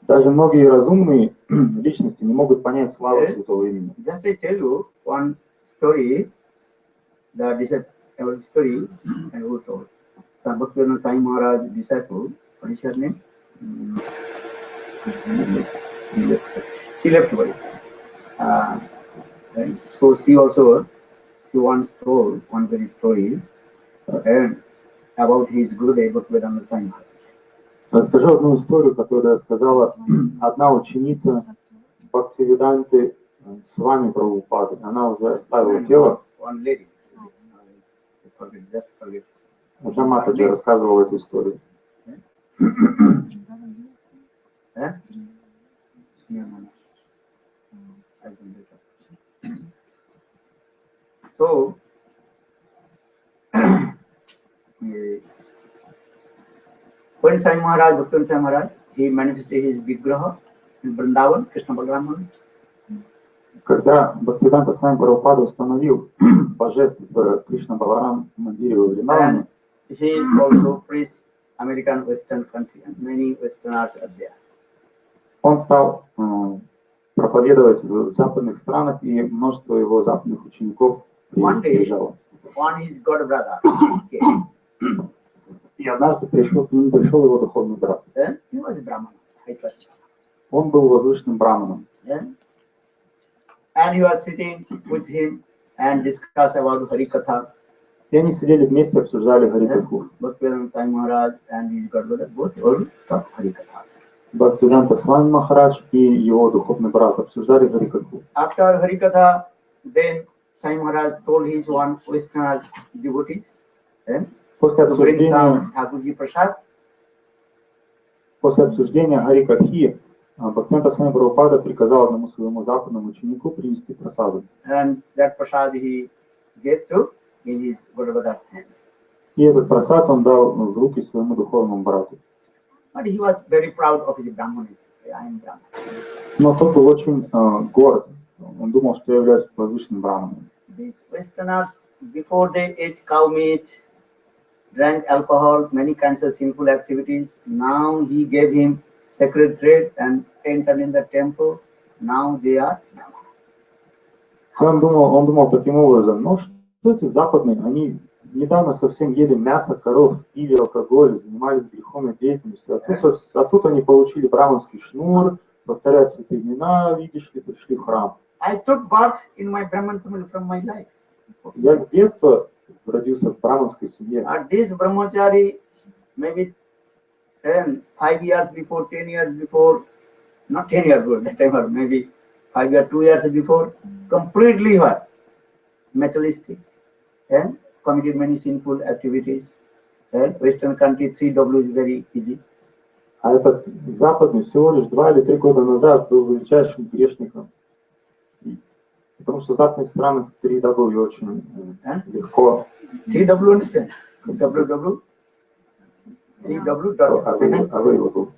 D: Даже многие разумные личности не могут понять славу святого имени.
A: Just I tell you one story, the story I wrote told. Bhaktivinoda Sai Maharaj disciple, what is her name? She left body. Right? So she once told one very story about his Gurudev Bhaktivinoda Sai Maharaj.
D: Расскажу одну историю, которую сказала одна ученица Бхактивиданты с вами Прабхупады. Она уже оставила тело.
A: One lady. Just forget.
D: Одна Матаджи рассказывала эту историю.
A: So, when Sai Maharaj, Bhaktivinoda Sai Maharaj, he manifested his Vigraha in Vrindavan, Krishna Balaram.
D: Когда Бхактивиданта Свами Прабхупада установил божество в Кришна Баларам Мандире во Вриндаване,
A: he also preached American Western country and many Westerners are there.
D: Он стал проповедовать в западных странах, и множество его западных учеников приезжало.
A: One his god brother came.
D: И однажды к нему пришел его духовный брат.
A: He was a Brahman, high class.
D: Он был возвышенным браманом.
A: And he was sitting with him and discuss about Harikatha.
D: И они сидели вместе, обсуждали Харикатху.
A: Bhaktivinoda Sai Maharaj and his god brother both all talked Harikatha.
D: Бхактивиданта Свами Махарадж и его духовный брат обсуждали Харикатху.
A: After Harikatha, then Sai Maharaj told his one Western devotees
D: После
A: to bring
D: обсуждения
A: some Thakurji Prasad.
D: После обсуждения Харикатхи Бхактивиданта Свами Прабхупада приказал одному своему западному ученику принести прасаду.
A: And that prasad he gave to in his Guru Brother's hand.
D: И этот прасад он дал в руки своему духовному брату.
A: But he was very proud of his Brahmanism. I am Brahman.
D: Но тот был очень горд. Он думал, что является возвышенным браманом.
A: These Westerners, before they ate cow meat, drank alcohol, many kinds of sinful activities. Now he gave him sacred thread and entered in the temple. Now they are Brahman.
D: Он думал таким образом, ну что эти западные, они недавно совсем ели мясо, коров, пили алкоголь, занимались греховной деятельностью. А тут они получили браманский шнур, повторяют святые имена, видишь ли, пришли в храм.
A: I took birth in my Brahman family from my life.
D: Я с детства родился в браманской семье.
A: This brahmachari, maybe 5 years before, 10 years before, not 10 years before, that time, or maybe 5 years, 2 years before, completely what? Materialistic, and committed many sinful activities. Western country, 3W is very easy.
D: А этот западный всего лишь 2 или 3 года назад был величайшим грешником. Потому что в западных странах 3W очень легко.
A: 3W understand? WW? 3W.
D: Available.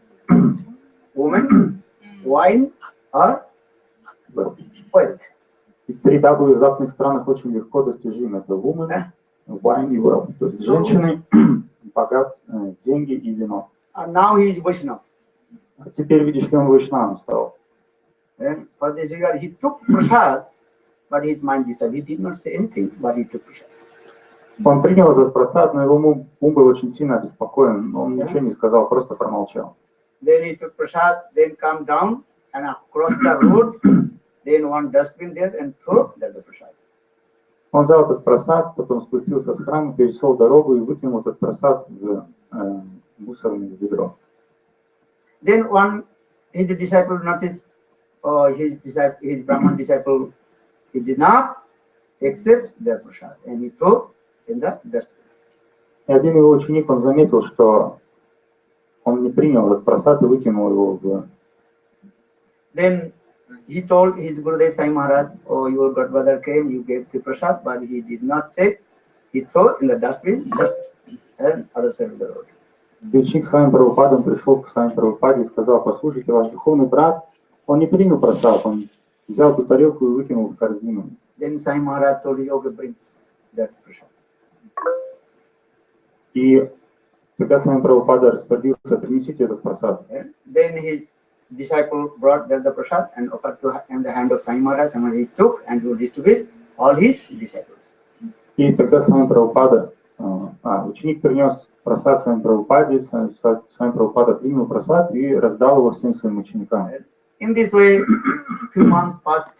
A: Woman, wine, or wealth.
D: И 3W в западных странах очень легко достижимо. Это woman, wine и wealth. То есть женщины, богатство, деньги и вино.
A: And now he is Vaishnava.
D: А теперь видишь, что он вайшнавом стал.
A: And for this regard, he took prasad, but his mind disturbed. He did not say anything, but he took prasad.
D: Он принял этот просад, но его ум был очень сильно обеспокоен. Он ничего не сказал, просто промолчал.
A: Then he took prasad, then come down and across the road, then one dustbin there and throw the prasad.
D: Он взял этот просад, потом спустился с храма, перешел дорогу и выкинул этот просад в мусорное ведро.
A: Then one, his disciple noticed, his Brahman disciple, he did not accept the prasad and he threw in the dustbin.
D: И один его ученик, он заметил, что он не принял этот просад и выкинул его в...
A: Then he told his Gurudev Sai Maharaj, oh, your godbrother came, you gave the prasad, but he did not take. He threw in the dustbin, just on other side of the road.
D: Бичи к своим Прабхупадам пришел к своим Прабхупаде и сказал: послушайте, ваш духовный брат, он не принял просад, он взял эту тарелку и выкинул в корзину.
A: Then Sai Maharaj told you, okay, bring that prasad.
D: И когда с вами Прабхупада распорядился: принесите этот просад.
A: Then his disciple brought the prasad and offered to in the hand of Sai Maharaj, and he took and he distributed all his disciples.
D: И когда с вами Прабхупада, ученик принес просад с вами Прабхупаде, с вами Прабхупада принял просад и раздал его всем своим ученикам.
A: In this way, few months passed.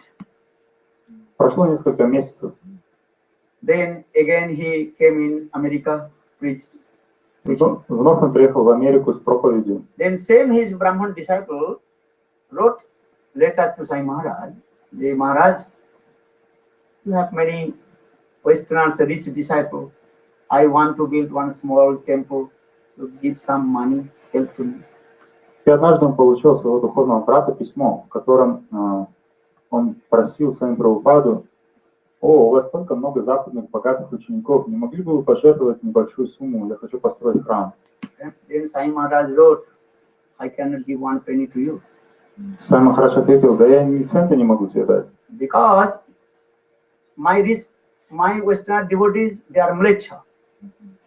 D: Прошло несколько месяцев.
A: Then again he came in America, preached.
D: Вновь он приехал в Америку с проповедью.
A: Then same his Brahman disciple wrote letter to Sai Maharaj. The Maharaj, you have many Westerners, rich disciples. I want to build one small temple to give some money, help to me.
D: И однажды он получил своего духовного брата письмо, в котором он просил своим Прабхупаду: о, у вас столько много западных богатых учеников, не могли бы вы пожертвовать небольшую сумму, я хочу построить храм.
A: Then Sai Maharaj wrote, I cannot give one penny to you.
D: Sai Maharaj ответил: да я ни цента не могу тебе дать.
A: Because my Western devotees, they are mlecha.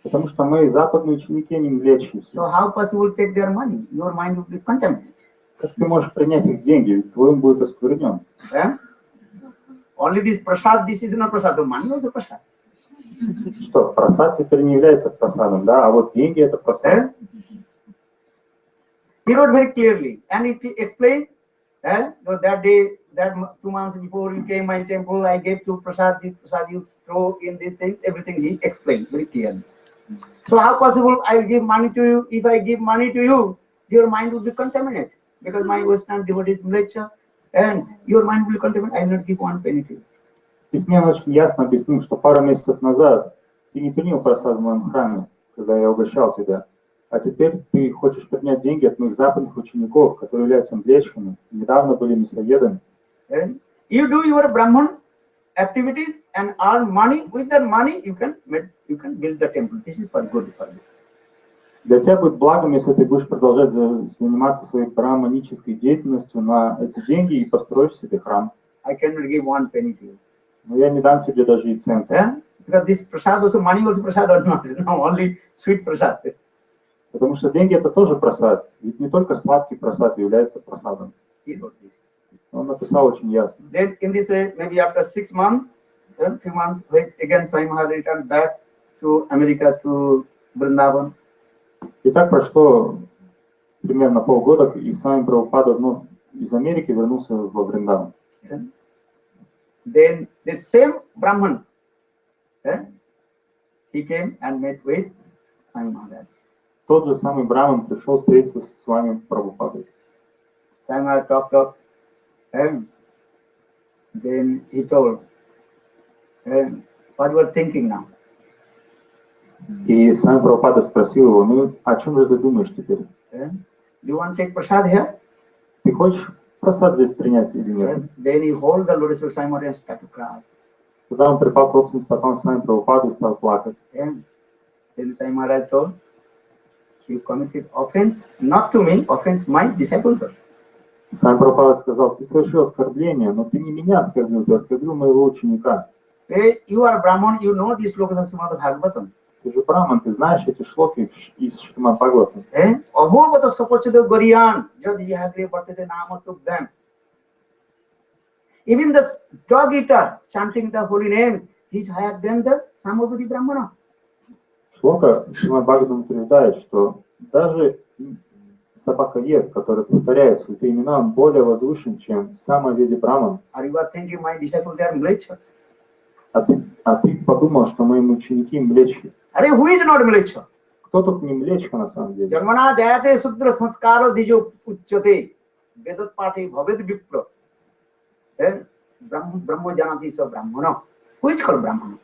D: Потому что мои западные ученики, они млечи все.
A: So how possible to take their money? Your mind will be contaminated.
D: Как ты можешь принять их деньги? Ведь твой ум будет осквернен.
A: Only this prasad, this is not prasad. The money also prasad.
D: Что, просад теперь не является просадом, да? А вот деньги это просад.
A: He wrote very clearly, and it explained that day, that 2 months before you came my temple, I gave to prasad. This prasad you throw in this thing. Everything he explained very clearly. So how possible I will give money to you? If I give money to you, your mind will be contaminated because my Western devotees nature, and your mind will be contaminated. I will not give one penny to you.
D: В письме он очень ясно объяснил, что пару месяцев назад ты не принял просад в моем храме, когда я угощал тебя, а теперь ты хочешь принять деньги от моих западных учеников, которые являются млечками, недавно были мясоедами.
A: And you do your Brahman activities and earn money. With that money, you can build the temple. This is for good for you.
D: Для тебя будет благом, если ты будешь продолжать заниматься своей браманической деятельностью на эти деньги и построишь себе храм.
A: I cannot give one penny to you.
D: Но я не дам тебе даже и цента.
A: Because this prasad also, money also prasad or not, no, only sweet prasad.
D: Потому что деньги это тоже просад. Ведь не только сладкий просад является просадом. Он написал очень ясно.
A: Then in this way, maybe after 6 months, then few months, again Sai Maharaj returned back to America, to Vrindavan.
D: И так прошло примерно полгода, и Свами Прабхупада вновь из Америки вернулся во Вриндаван.
A: Then the same Brahman, he came and met with Sai Maharaj.
D: Тот же самый Браман пришел встретиться с вами Прабхупадой.
A: Sai Maharaj talked, and then he told, what you are thinking now?
D: И Свами Прабхупада спросил его: ну, о чем же ты думаешь теперь?
A: Do you want to take prasad here?
D: Ты хочешь просад здесь принять или нет?
A: Then he hold the lotus of Sai Maharaj and start to cry.
D: Тогда он припал к общим стопам Свами Прабхупады и стал плакать.
A: Then Sai Maharaj told, you committed offense, not to me, offense my disciples.
D: Свами Прабхупада сказал: ты совершил оскорбление, но ты не меня оскорбил, ты оскорбил моего ученика.
A: You are Brahman, you know these slokas of Srimad Bhagavatam.
D: Ты же Браман, ты знаешь эти шлоки из Шримад Бхагавата.
A: Abhovata sapochada goriyan, jad yahagre vartate nama tubdam. Even the dog eater chanting the holy names, he is higher than the Samavadi Brahmana.
D: Шлока Шримад Бхагаватам утверждает, что даже собакоед, который повторяет святые имена, он более возвышен, чем Самаведи Браман.
A: Are you thinking my disciples they are mlecha?
D: А ты подумал, что мои ученики млечки.
A: Who is not mlecha?
D: Кто тут не млечка на самом деле?
A: Jarmana jayate sudra sanskaro dijo uchyate vedat pate bhaved vipra. Brahma janati sa brahmana. Who is called brahmana?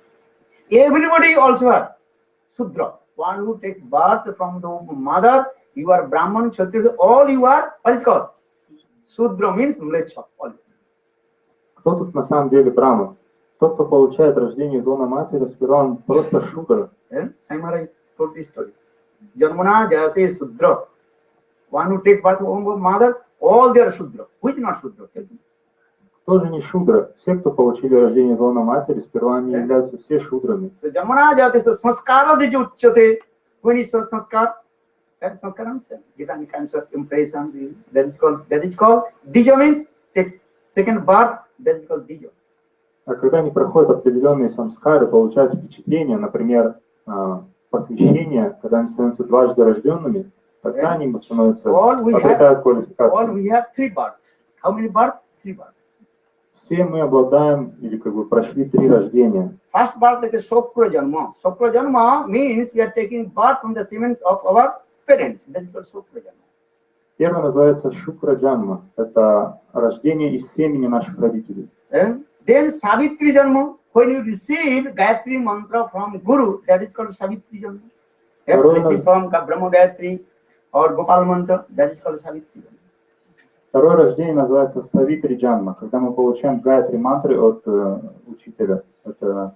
A: Everybody also are Sudra. One who takes birth from the mother, you are Brahman, Kshatriya, all you are, what is called? Sudra means mlecha.
D: Кто тут на самом деле Браман? Тот, кто получает рождение из лона матери, сперва он просто шудра.
A: Sai Maharaj told this story. Janmana Jayate Sudra. One who takes birth from mother, all they are Shudra. Who is not Shudra?
D: Кто же не шудра? Все, кто получили рождение из лона матери, сперва они являются все шудрами.
A: So Janmana Jayate Sanskara Dija Uchyate. When is Sanskar? That is Sanskar answer. Different kinds of impression. That is called Dija means takes second birth. That is called Dija.
D: А когда они проходят определенные самскары, получают впечатление, например, посвящение, когда они становятся дважды рожденными, тогда они становятся, обретают квалификацию.
A: All we have 3 births. How many births? 3 births.
D: Все мы обладаем, или как бы прошли 3 рождения.
A: First birth is Sopra Janma. Sopra Janma means we are taking birth from the semens of our parents. That is called Sopra Janma.
D: Первое называется Шукра Джанма. Это рождение из семени наших родителей.
A: Then Savitri Janma. When you receive Gayatri mantra from Guru, that is called Savitri Janma. If you receive from Brahma Gayatri or Gopal mantra, that is called Savitri Janma.
D: Второе рождение называется Савитри Джанма, когда мы получаем Гайатри мантры от учителя. Это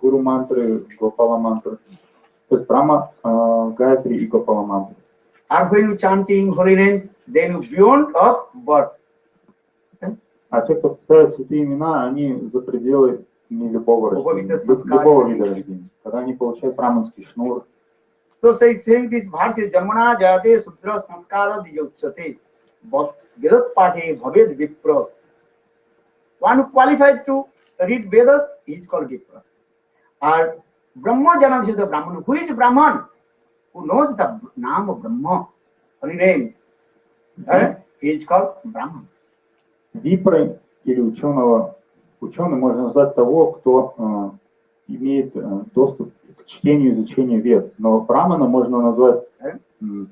D: Гуру мантры, Гопала мантры. То есть Брахма, Гайатри и Гопала мантры.
A: And when you chanting holy names, then you beyond of birth.
D: А те, кто повторяют святые имена, они за пределы не любого рождения, любого вида рождения. Когда они получают браманский шнур.
A: So saying this verse is Jamana Jayate Sudra Sanskara Diyochate. But Vedat Pate Bhaved Vipra. One who qualified to read Vedas is called Vipra. And Brahma Jana is the Brahman. Who is Brahman? Who knows the name of Brahma, holy names. He is called Brahman.
D: Випрой или ученый можно назвать того, кто имеет доступ к чтению и изучению вед. Но Брамана можно назвать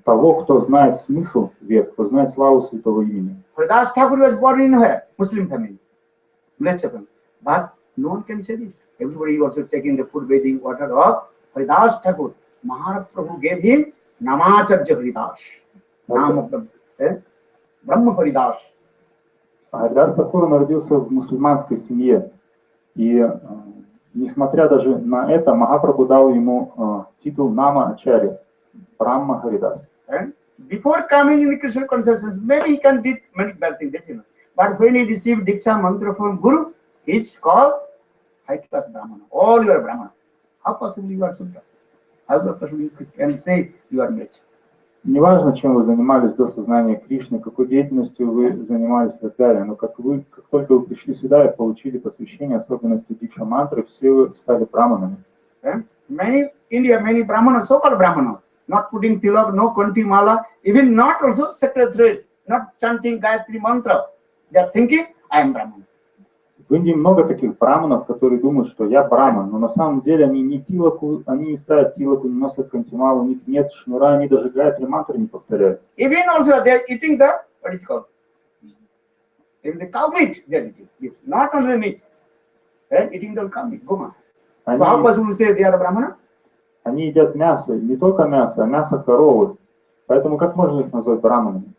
D: того, кто знает смысл вед, кто знает славу святого имени.
A: Haridas Thakur was born in a Muslim family. But no one can say this. Everybody also taking the food bathing water of Haridas Thakur. Maharaj Prabhu gave him Namacharya Haridas. Name of the Brahma Haridas.
D: Харидас Такур родился в мусульманской семье. И несмотря даже на это, Махапрабху дал ему титул Нама Ачарья, Брахма Харидас.
A: Before coming in the Krishna consciousness, maybe he can do many bad things, but when he received Diksha mantra from Guru, he is called high class Brahmana. All you are Brahmana. How possibly you are Sudra? How possibly you can say you are rich?
D: Неважно, чем вы занимались до сознания Кришны, какой деятельностью вы занимались и так далее, но как только вы пришли сюда и получили посвящение, особенности Дикша мантры, все вы стали браманами.
A: Many Brahmanas, so-called Brahmanas, not putting tilak, no kanti mala, even not also sacred thread, not chanting Gayatri mantra. They are thinking, I am Brahman.
D: В Индии много таких браманов, которые думают, что я браман, но на самом деле они не ставят тилаку, не носят кантималу, у них нет шнура, они даже Гайатри мантры не повторяют.
A: Even also they are eating the, what is called? Even the cow meat they are eating, not only the meat, they are eating the cow meat, goma. So how possible to say they are a Brahmana?
D: Они едят мясо, не только мясо, а мясо коровы. Поэтому как можно их назвать браманами?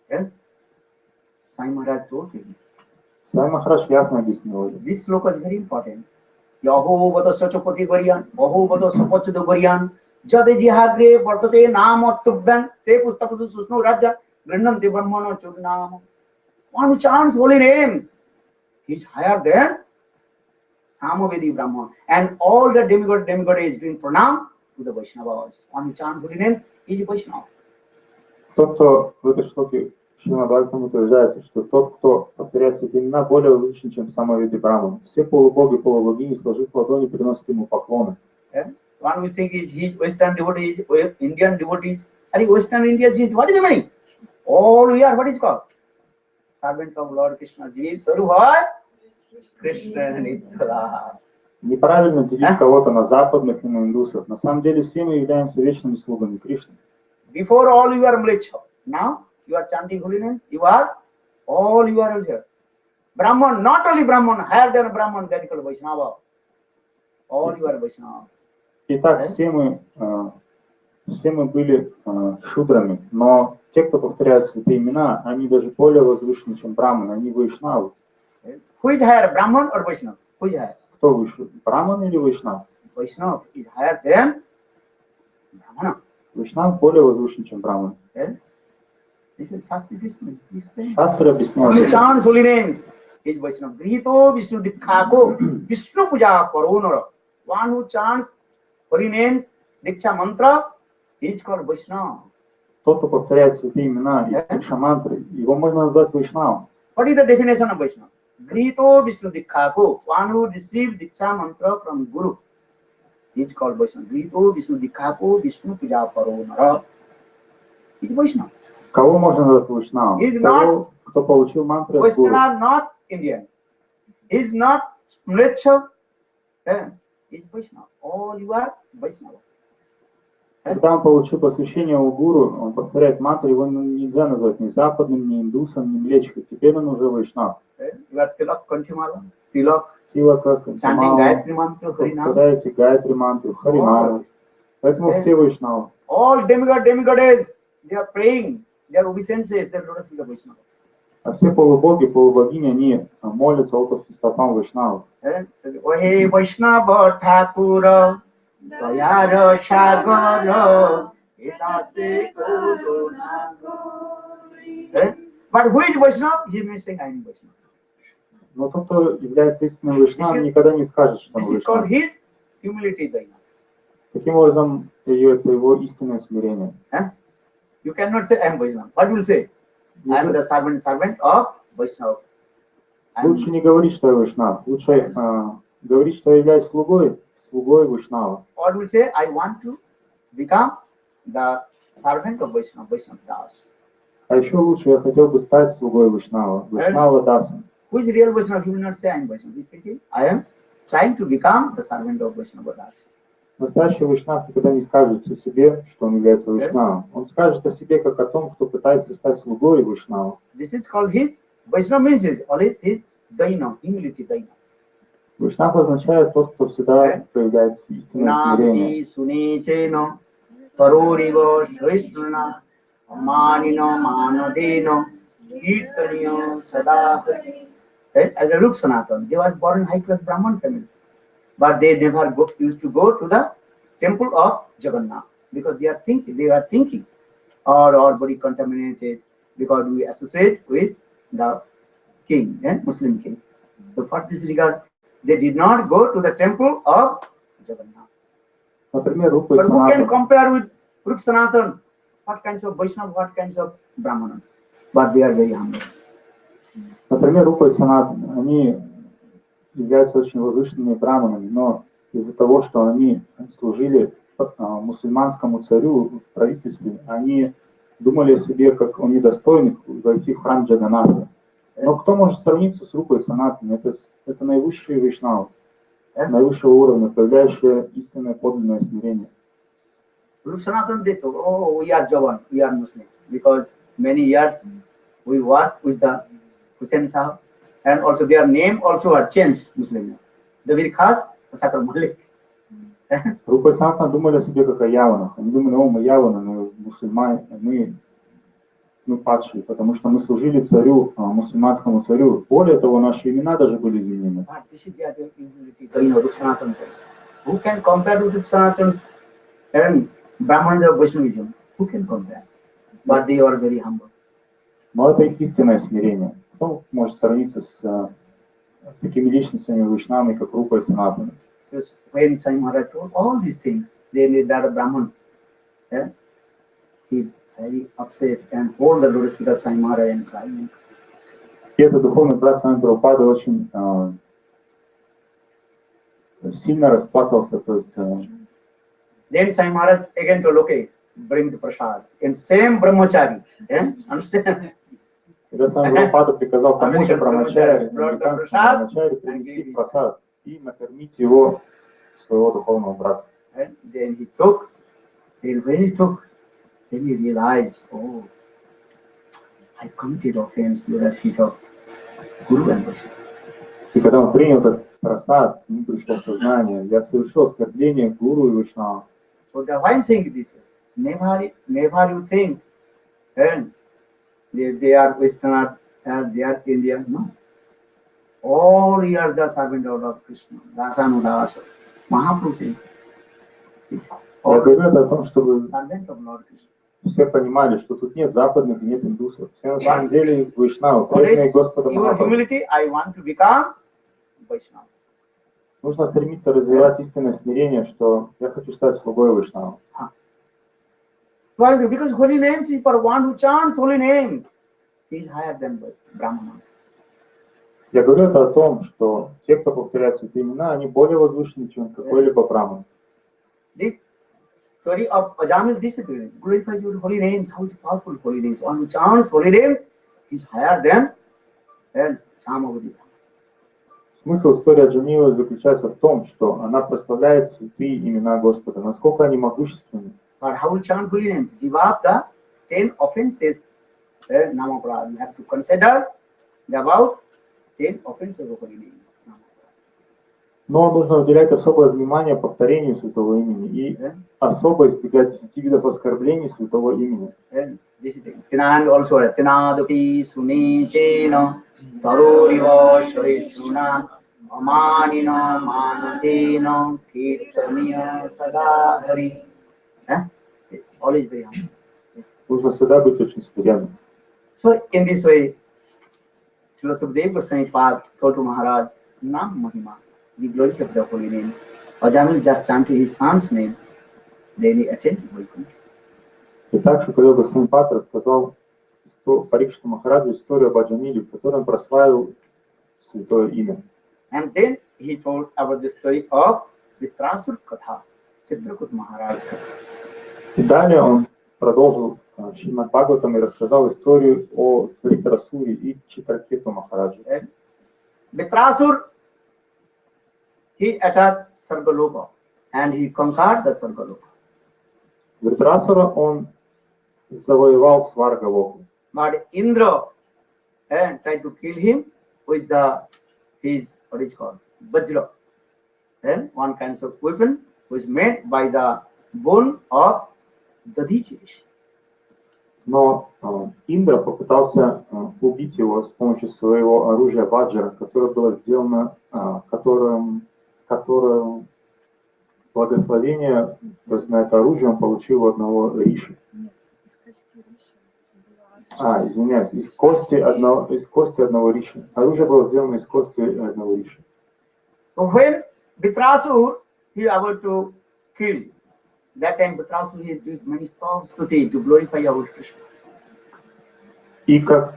A: Sai Maharaj told him.
D: Sai Maharaj ясно объяснил.
A: This sloka is very important. Yaho vata sachapati variyan, baho vata sapachado variyan, jade jihagre vartate nama tubban, te pustapasu susno raja, grannante brahmano churnam. One who chants holy names, he is higher than Samavedi Brahma. And all the demigod is doing pranam to the Vaishnavas. One who chants holy names, he is Vaishnava.
D: Тот, кто в этой шлоке Шримад Бхагаватам утверждается, что тот, кто повторяет святые имена, более возвышен, чем Самаведи Брахман. Все полубоги и полубогини, сложив ладони, приносят ему поклоны.
A: One we think is he Western devotees, Indian devotees. Are Western India is what is the meaning? All we are what is called? Servant of Lord Krishna. Saruhai Krishna Nitya.
D: Неправильно делить кого-то на западных и на индусов. На самом деле все мы являемся вечными слугами Кришны.
A: Before all you are Mlecha. Now you are chanting holy names. You are here. Brahman, not only Brahman, higher than Brahman, that is called Vaishnava. All you are Vaishnava.
D: Итак, все мы были шудрами, но те, кто повторяет святые имена, они даже более возвышены, чем Брахманы, они вайшнавы.
A: Who is higher, Brahman or Vaishnava? Who is higher?
D: Кто выше, Брахман или Вайшнав?
A: Vaishnava is higher than Brahmana.
D: Вайшнав более возвышен, чем Браман.
A: This is Shastri Vishnu.
D: Шастра
A: Who
D: объясняет,
A: chants holy names is Vaishnava. Grihito Vishnu Dikkhako Vishnu Puja Paronara. One who chants holy names, Diksha mantra, he is called Vaishnava.
D: тот, кто повторяет святые имена и Дикша мантры, его можно назвать Вайшнавом.
A: What is the definition of Vaishnava? Grihito Vishnu Dikkhako. One who received Diksha mantra from Guru. He is called Vaishnava. Grihito Vishnu Dikkhako Vishnu Puja Paronara. He is Vaishnava.
D: Кого можно назвать Вайшнавом?
A: He is
D: Того, кто получил мантры от Гуру.
A: Vaishnava not Indian. He is not Mlecha. He is Vaishnava. All you are Vaishnava.
D: Когда он получил посвящение у Гуру, он повторяет мантру, его нельзя назвать ни западным, ни индусом, ни млечкой. Теперь он уже Вайшнав.
A: You are Tilak Kantimala. Tilak.
D: Тилака,
A: Chanting Gayatri mantra, Harinam.
D: повторяете Гайатри мантру, Харинаму. Поэтому все Вайшнавы.
A: All demigods, they are praying. They are obeisances. They are lotus feet of Vaishnava.
D: А все полубоги, полубогини, они молятся лотосным стопам Вайшнавов.
A: Ohe Vaishnava Thakura, Dayara Shagara, Itase Kodunagori. But who is Vaishnava? He may say, I am Vaishnava.
D: Но тот, кто является истинным Вайшнавом, никогда не скажет, что он
A: This is called
D: Вайшнав.
A: his humility, Daina.
D: Таким образом, это его истинное смирение.
A: You cannot say, I am Vaishnava. What will you say? I am the servant of Vaishnava.
D: Лучше не говорить, что я Вайшнав. Лучше говорить, что я являюсь слугой Вайшнава.
A: Or will say, I want to become the servant of Vaishnava, Vaishnava Das.
D: А еще лучше, я хотел бы стать слугой Вайшнава, Вайшнава Даса.
A: Who is real Vaishnava? He will not say, I am Vaishnava. He will say, I am trying to become the servant of Vaishnava Das.
D: Настоящий Вайшнав никогда не скажет о себе, что он является Вайшнавом. Он скажет о себе, как о том, кто пытается стать слугой Вайшнава.
A: This is called his, Vaishnava means is always his Daina, humility Daina.
D: Вайшнав означает тот, кто всегда проявляет истинное смирение.
A: Nami suni cheno, tarorivo svaishnana, manino manodeno, kirtaniyo sadahari. As a Rup Sanatan, they were born in high-class Brahman family. But they never used to go to the temple of Jagannath because they are thinking, our body contaminated because we associate with the king, Muslim king. So for this regard, they did not go to the temple of Jagannath.
D: Например, Рупа
A: But who can
D: Санатан.
A: compare with Rup Sanatan? What kinds of Vaishnava, what kinds of Brahmanas? But they are very humble.
D: Например, Рупа и Санатан, они являются очень возвышенными браманами, но из-за того, что они служили мусульманскому царю в правительстве, они думали о себе как о недостойных войти в храм Джаганната. Но кто может сравниться с Рупой Санатаном? Это наивысшие вайшнавы, наивысшего уровня, проявляющие истинное подлинное смирение.
A: Rup Sanatan, they thought, oh, we are Jawan, we are Muslim, because many years we worked with the Hussain Sahib, and also their name also are changed, Muslim. The very khas, Sakar Malik.
D: Рупа и Санатан думали о себе как о яванах. Они думали, мы яваны, мы мусульмане, мы падшие, потому что мы служили царю, мусульманскому царю. Более того, наши имена даже были изменены.
A: Who can compare with Sanatans and Brahmans of Vaishnavism? Who can compare? But they are very humble.
D: Но это их истинное смирение. Кто может сравниться с такими личностями вайшнавами, как Рупа и Санатана?
A: So when Sai Maharaj told all these things, they made that a Brahman. He very upset and hold the lotus feet of Sai Maharaj and crying.
D: И этот духовный брат Свами Прабхупада очень сильно расплакался. То есть,
A: Then Sai Maharaj again told, okay, bring the prasad. And same brahmachari. Understand?
D: когда Свами Прабхупада приказал тому же брамачари, американскому брамачари, принести прасад и накормить его, своего духовного брата.
A: And then he took, then when he took, then he realized, oh, I committed offense to the feet of Guru and Vaishnava.
D: И когда он принял этот прасад, ему пришло сознание, я совершил оскорбление Гуру и Вайшнава.
A: So why I'm saying this way? Never you think, and they are Western, they are Indian. No. All you are the servant of Krishna. Dasanudasa. Mahaprabhu says,
D: Я говорю это о том, чтобы
A: servant of Lord Krishna.
D: все понимали, что тут нет западных и нет индусов. Все на самом деле вайшнавы,
A: For
D: преданные
A: it,
D: Господа
A: your
D: Махапрабху.
A: humility, I want to become Vaishnava.
D: Нужно стремиться развивать истинное смирение, что я хочу стать слугой Вайшнава.
A: Why? Because holy names is for one who chants holy names. He is higher than Brahmanas.
D: Я говорю это о том, что те, кто повторяет святые имена, они более возвышены, чем какой-либо браман.
A: The story of Ajamil discipline glorifies your holy names. How powerful holy names. One who chants holy names is higher than Samavadi.
D: Смысл истории Аджамила заключается в том, что она прославляет святые имена Господа, насколько они могущественны.
A: But how to chant holy names? Give up the 10 offenses. Namaprad. You have to consider about 10 offenses of holy name.
D: Но нужно уделять особое внимание повторению святого имени и особо избегать 10 видов оскорблений святого имени.
A: This is the Tinan also. Tinadapi Sunichena Taruriva Sharichuna Amanina Manatena Kirtaniya Sadahari. Always very humble.
D: Нужно всегда быть очень смиренным.
A: So in this way, Srila Sukadeva Goswami Pad told to Maharaj, Nam Mahima, the glory of the holy name. Ajamil just chanted his son's name, then he attended Vaikuntha.
D: И так Шукадева Госвами Пад рассказал Парикшиту Махараджу историю об Аджамиле, в которой он прославил святое имя.
A: And then he told about the story of the Trasur Katha, Chitrakuta Maharaj.
D: И далее он продолжил Шримад Бхагаватам и рассказал историю о Вритрасуре и Читракету Махараджу.
A: Vitrasur, he attacked Sargaloka and he conquered the Sargaloka.
D: Вритрасура он завоевал Сваргалоку.
A: But Indra tried to kill him with his, what is called, Vajra. Then one kind of weapon was made by the bone of Dadhichi.
D: Но Индра попытался убить его с помощью своего оружия Ваджра, которое было сделано, которым благословение, то есть на это оружие он получил у одного риши. Извиняюсь, из кости одного риши. Оружие было сделано из кости одного риши.
A: So when Vitrasur he about to kill, that time Vitrasur he used many stuti to glorify our Krishna.
D: И как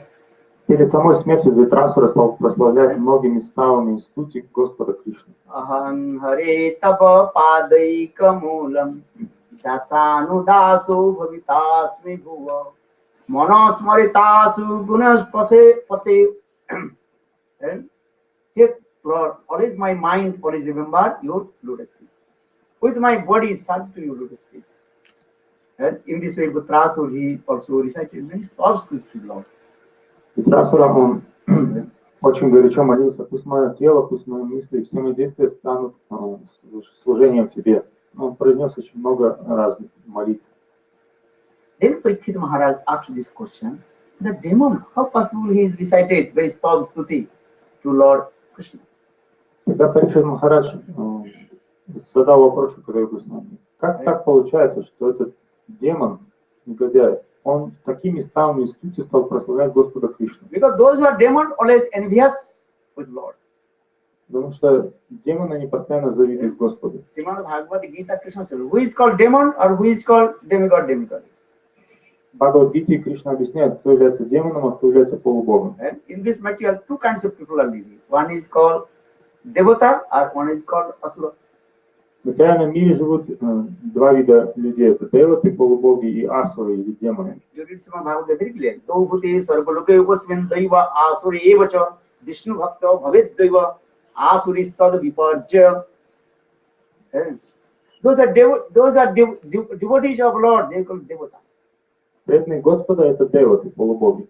D: перед самой смертью Вритрасура стал прославлять многими ставами и стути Господа Кришны.
A: Aham Hare Tapa Padaika Moolam Dasanu Dasu Bhavitasmi Bhuva Manosmaritasu Gunas Pate. And here, Lord, always my mind, always remember your lotus feet. With my body serve to your lotus feet. And in this way, Vitrasur he also recited many stops to Lord.
D: Вритрасура он очень горячо молился: пусть мое тело, пусть мои мысли и все мои действия станут служением тебе. Он произнес очень много разных молитв.
A: Then Parikshit Maharaj asked this question: the demon, how possible he is recited very stop stuti to Lord Krishna?
D: Тогда Парикшит Махарадж задал вопрос Шукадеве Госвами: как так получается, что этот демон, негодяй, он такими ставами и стути стал прославлять Господа Кришну?
A: Because those who are demon always envious with Lord.
D: Потому что демоны, они постоянно завидуют Господу.
A: Srimad Bhagavad Gita Krishna said, who is called demon or who is called demigod, demigod?
D: В Бхагавад-гите Кришна объясняет, кто является демоном, а кто является полубогом.
A: And in this material, two kinds of people are living. One is called devata or one is called asura.
D: В материальном мире живут два вида людей. Это деваты, полубоги, и асуры, или демоны.
A: You read Srimad Bhagavad very clear. Dobhute sarvaloke upasmin daiva asuri evacha Vishnu bhakta bhavet daiva asuri stad viparjya. Those are devotees of Lord. They are called devata.
D: Преданные Господа — это деваты, полубоги.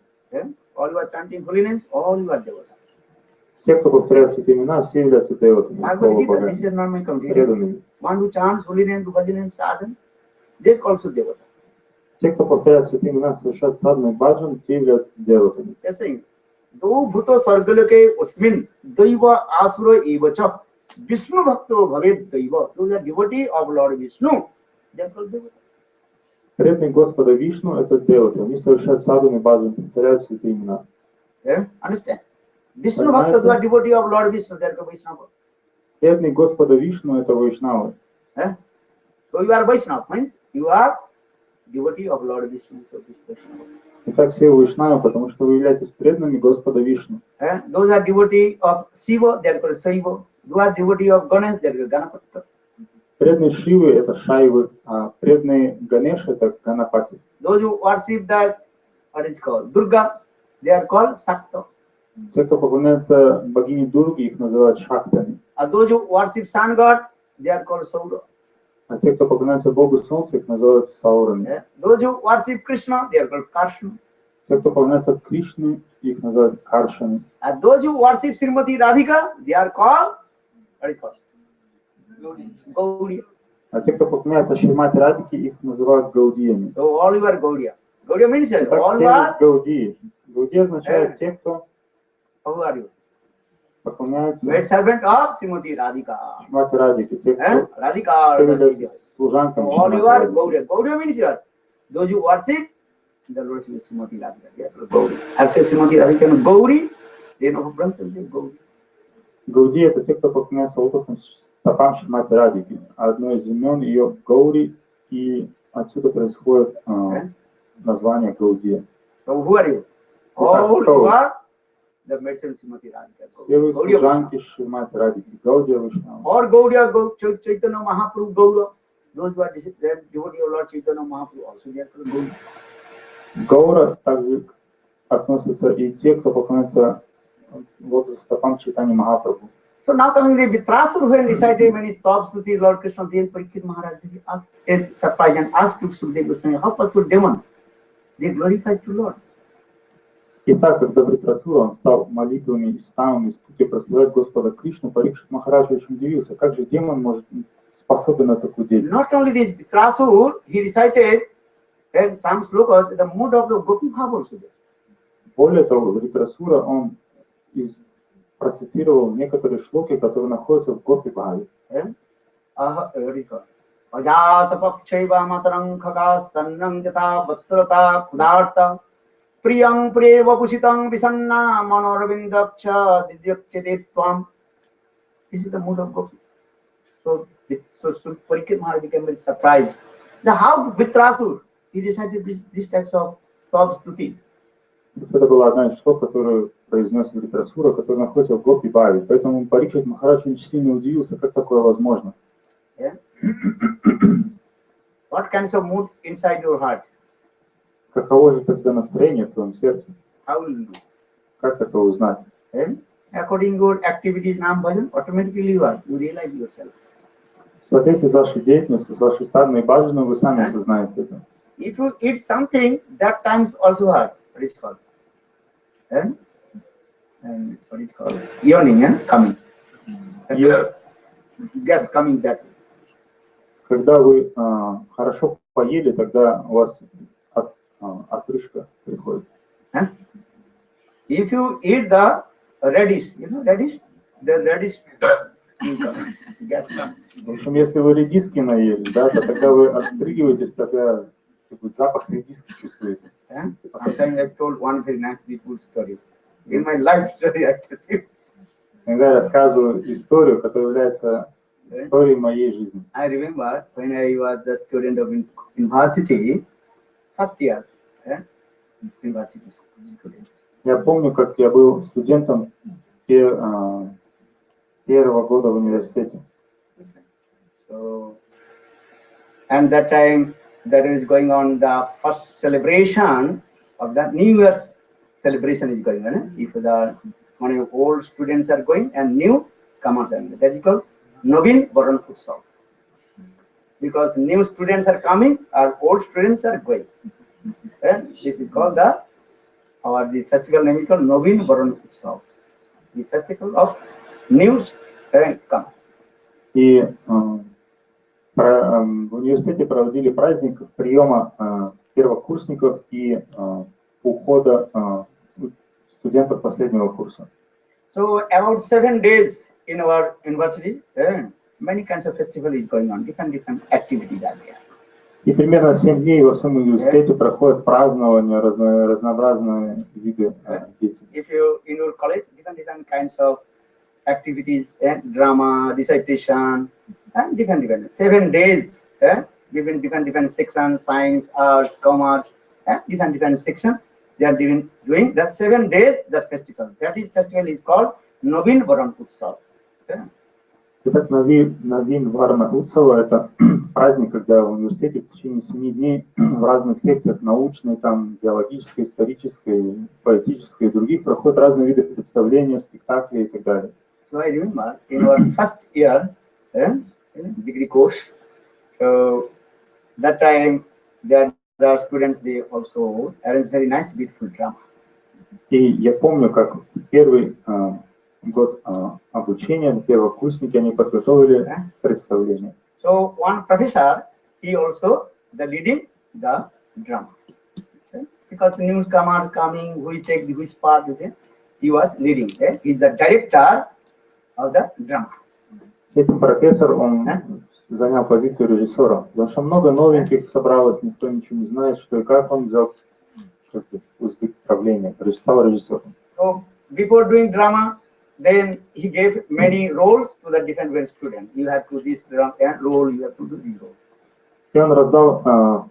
A: All who are chanting holy names, all you are devata.
D: Все, кто повторяет святые имена, все являются деватами,
A: Bhagavad Gita,
D: полубогами,
A: this is not my complaint.
D: преданными.
A: One who chants holy name, bhajan and sadhan, they are also devata.
D: Те, кто повторяет святые имена, совершают садхану и баджан, те являются деватами.
A: They are saying, do bhuto sargaloke usmin daiva asura evacha Vishnu bhakto bhavet daiva. Those are devotees of Lord Vishnu. They are called devata.
D: Преданные Господа Вишну — это деваты. Они совершают садханы, баджан, повторяют святые имена.
A: Yeah? Understand? Vishnu Bhakta, who are devotee of Lord Vishnu, they are called Vaishnava.
D: Преданные Господа Вишну — это вайшнавы.
A: Yeah? So you are Vaishnava, means you are devotee of Lord Vishnu. So this Vaishnava.
D: Итак, все вайшнавы, потому что вы являетесь преданными Господа Вишну.
A: Yeah? Those are devotee of Shiva, they are called Saiva. Those are devotee of Ganesh, they are called Ganapata.
D: Преданные Шивы — это Шайвы, а преданные Ганеш — это Ганапати.
A: Those who worship that, what is called Durga, they are called Sakta.
D: Те, кто поклоняется богине Дурги, их называют Шактами.
A: And those who worship Sun God, they are called Saura.
D: А те, кто поклоняется Богу Солнца, их называют Саурами.
A: Yeah? Those who worship Krishna, they are called Karshna.
D: Те, кто поклоняется Кришне, их называют Каршами.
A: And those who worship Srimati Radhika, they are called, what is called? Gaudiya.
D: А те, кто поклоняется Шримати Радхике, их называют Гаудиями.
A: So all you are Gaudiya. Gaudiya means
D: Итак,
A: all
D: все
A: you are,
D: Гаудии. Гаудии означает те, кто
A: who are you?
D: поклоняется
A: Maid servant of Srimati Radhika.
D: Шримати Радхике, те,
A: Eh?
D: кто
A: Radhika or
D: являются
A: Vasudeva.
D: служанками
A: So all
D: Шримати
A: you are
D: Радхики.
A: Gaudiya. Gaudiya means you are those who worship the Lord Srimati Radhika. They are called Gauri. Actually Srimati Radhika and Gauri, they know who brings them, Gauri.
D: Гаудии — это те, кто поклоняется лотосным стопам Шримати Радхики. Одно из имен ее Гаури, и отсюда происходит название Гаудия.
A: So who are you? All you are the maid servant Srimati Radhika.
D: Все вы
A: Gaudiya
D: служанки Шримати Радхики. Гаудия Вайшнава.
A: or Gaudiya, Chaitanya Mahaprabhu, Gaura. Those who are devotee of Lord Chaitanya Mahaprabhu also they are called Gaura.
D: Гаура также относятся и те, кто поклоняется стопам Чайтаньи Махапрабху.
A: So now coming to Vitrasur, when recited many stops to the Lord Krishna, then Parikshit Maharaj asked, in surprise and asked to Sukadeva Goswami, how possible demon? They glorified to Lord.
D: Итак, когда Вритрасура, он стал молитвами и ставами и стуки прославлять Господа Кришну, Парикшит Махарадж очень удивился, как же демон может способен на такую деятельность.
A: Not only this Vitrasur, he recited in some slokas the mood of the Gopi Bhava also there.
D: Более того, Вритрасура, он процитировал некоторые шлоки, которые находятся в Гопи Бхаве.
A: Ajata pakshaiva matarang khagas tannang jata vatsrata kudarta priyang preva pusitang visanna manorvindakcha didyakchede tvam. This is the mood of gopis. So Parikshit Maharaj became very surprised. The how Vitrasur, he recited these types of stops stuti.
D: Это была одна из шлок, которую произнес Вритрасура, которая находится в Гопи Бхаве. Поэтому Парикшит Махарадж очень сильно удивился, как такое возможно.
A: Yeah. What kinds of mood inside your heart?
D: Каково же тогда настроение в твоем сердце?
A: How will you know?
D: Как это узнать?
A: Yeah? According to your activities, Nam Bhajan, automatically you realize yourself.
D: В соответствии с вашей деятельностью, с вашей садханой баджаной, вы сами осознаете это.
A: If you eat something, that times also hard. What is called? And what is called? Yawning, coming.
D: Yeah.
A: Gas coming that way.
D: Когда вы хорошо поели, тогда у вас отрыжка приходит.
A: If you eat the radish, you know radish? The radish gas comes.
D: В общем, если вы редиски наели, да, то тогда вы отрыгиваетесь, тогда запах редиски чувствуете.
A: Sometimes I told one very nice beautiful story. In my life story, actually.
D: Иногда я рассказываю историю, которая является историей моей жизни.
A: I remember when I was the student of university, first year, university student.
D: Я помню, как я был студентом первого года в университете.
A: So, and that time, that is going on the first celebration of the New Year's celebration is going on. If the one of old students are going and new comers are going, that is called Novin Varan Utsav. Because new students are coming, our old students are going. And this is called the festival name is called Novin Varan Utsav. The festival of new students come.
D: И в университете проводили праздник приема первокурсников и ухода студентов последнего курса.
A: So about 7 days in our university, many kinds of festival is going on, different activities are there.
D: И примерно 7 дней во всем университете проходят празднования, разнообразные виды деятельности.
A: If you in your college, different kinds of activities, drama, recitation, and different 7 days, different sections, science, art, commerce, different sections. They are doing the 7 days that festival. Festival is called Novin Varan Utsav.
D: Итак, Новин Варна Утсава — это праздник, когда в университете в течение 7 дней в разных секциях научной, там, биологической, исторической, поэтической и других проходят разные виды представления, спектаклей и так далее.
A: So I remember in our first year degree course, that time the students, they also arranged very nice, beautiful drama.
D: И я помню, как первый год обучения, первокурсники, они подготовили представление.
A: So one professor, he also leading the drama. Because newcomer coming, who will take which part, he was leading. He is the director of the drama.
D: Этим профессор, он занял позицию режиссера, потому что много новеньких собралось, никто ничего не знает, что и как, он взял узды правления, стал режиссером.
A: So before doing drama, then he gave many roles to the different students. You have to do this role, you have to do this role.
D: И он раздал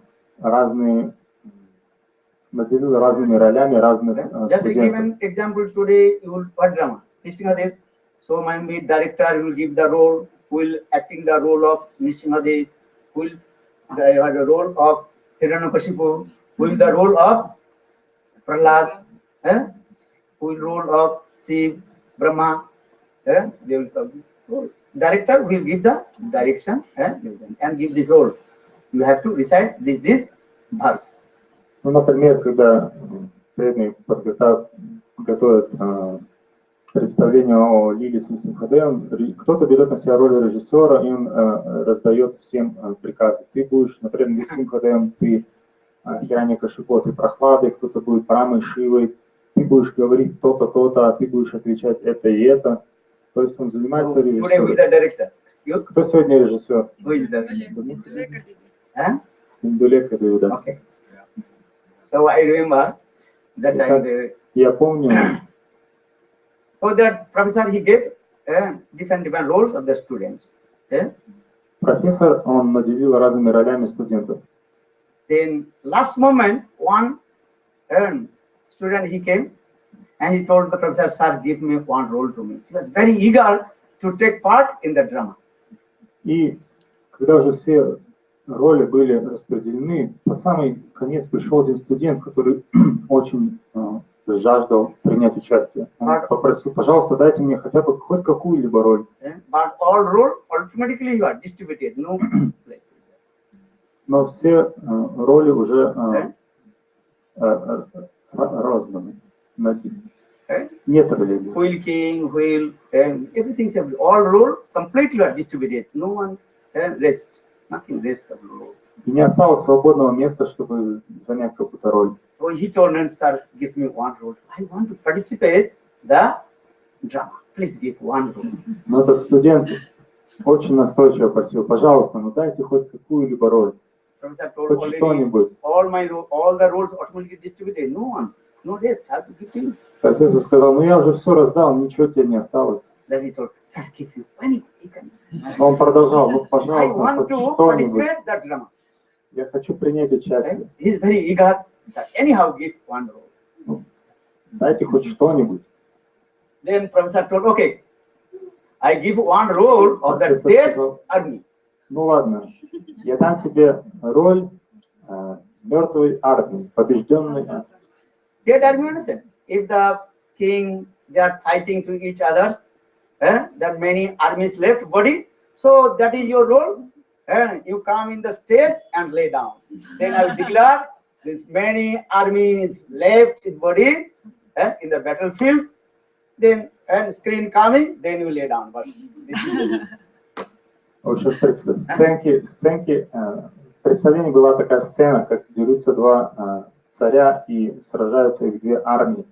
D: наделил разными ролями разных
A: Just to give an
D: студентов.
A: example, today you will what drama? Nrsimhadev. So my director will give the role, who will acting the role of Nrsimhadev, who will have the role of Hiranyakashipu, who will the role of Prahlad, who will role of Shiv, Brahma. They will so director will give the direction and give this role. You have to recite this verse.
D: Ну, например, когда преданные готовят представление о Лиле с Нрсимхадевом, кто-то берет на себя роль режиссера, и он раздает всем приказы. Ты будешь, например, Нрсимхадевом, ты Хираньякашипу, ты Прохладой, кто-то будет Брамой, Шивой, ты будешь говорить то-то, то-то, а ты будешь отвечать это и это. То есть он занимается режиссером. Кто сегодня режиссер? Индулека Девидас.
A: So I remember that time.
D: Я помню.
A: So that professor, he gave different roles of the students.
D: Профессор, он наделил разными ролями студентов.
A: Then last moment, one student, he came and he told the professor, "Sir, give me one role to me." He was very eager to take part in the drama.
D: И когда уже все роли были распределены, по самый конец пришел один студент, который очень жаждал принять участие. Он попросил, пожалуйста, дайте мне хотя бы хоть какую-либо роль.
A: But all role automatically you are distributed, no place.
D: Но все роли уже розданы. Нет роли.
A: Wheel king, wheel, everything, all role completely are distributed. No one rest, nothing rest of role.
D: И не осталось свободного места, чтобы занять какую-то роль.
A: So he told me, "Sir, give me one role. I want to participate the drama. Please give one role."
D: Но этот студент очень настойчиво просил, пожалуйста, ну дайте хоть какую-либо роль, хоть что-нибудь.
A: All the roles automatically distributed. No one, no rest. Have to give him.
D: Профессор сказал, ну я уже все раздал, ничего тебе не осталось.
A: Then he told, "Sir, give you anything you can."
D: Но он продолжал, ну
A: I
D: пожалуйста,
A: want
D: хоть
A: to
D: что-нибудь.
A: participate the drama.
D: Я хочу принять участие.
A: He is very eager. That anyhow give one role.
D: Дайте хоть что-нибудь.
A: Then professor told, "Okay, I give one role of the dead army."
D: Ну ладно, я дам тебе роль мертвой армии, побежденной армии.
A: Dead army, understand? If the king, they are fighting to each other, that many armies left body, so that is your role. You come in the stage and lay down. Then I will declare this many armies left in body in the battlefield. Then screen coming, then you lay down. But this is
D: В общем, в сценке представления была такая сцена, как дерутся два царя и сражаются их две армии.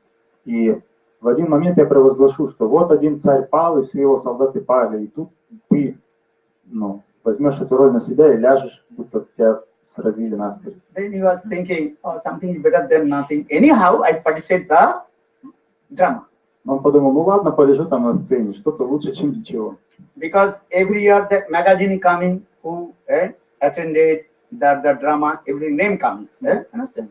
D: И в один момент я провозглашу, что вот один царь пал, и все его солдаты пали. И тут ты возьмешь эту роль на себя и ляжешь, будто тебя сразили насмерть.
A: Then he was thinking, oh, something is better than nothing. Anyhow, I participate the drama.
D: Он подумал, ну ладно, полежу там на сцене, что-то лучше, чем ничего.
A: Because every year the magazine coming who attended the drama, every name coming. Understand?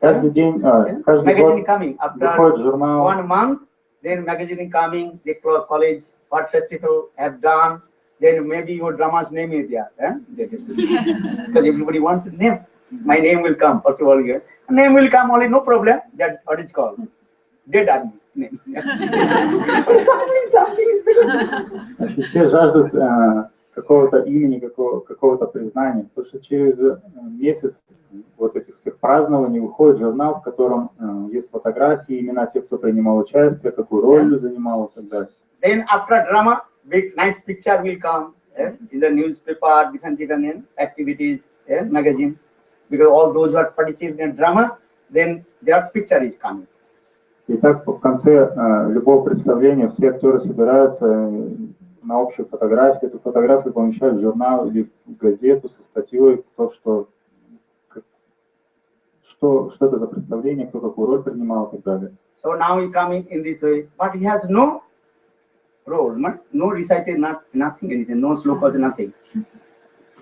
D: Каждый день, каждый
A: Magazine
D: год
A: coming after
D: выходит журнал.
A: 1 month. Then magazine coming, the college, what festival have done. Then maybe your drama's name is there. Because everybody wants a name. My name will come, first of all here. Name will come only, no problem. That what is called? Dead army name. something is better.
D: Все жаждут какого-то имени, какого-то признания, потому что через месяц вот этих всех празднований выходит журнал, в котором есть фотографии, имена тех, кто принимал участие, какую роль занимал и так далее.
A: Then after drama, big nice picture will come in the newspaper, different activities, magazine, because all those who are participating in drama, then their picture is coming.
D: Итак, в конце любого представления все актеры собираются на общую фотографию. Эту фотографию помещают в журнал или в газету со статьей, что это за представление, кто какую роль принимал и так далее.
A: So now he coming in this way, but he has no role, no recited, nothing, anything, no slokas, nothing.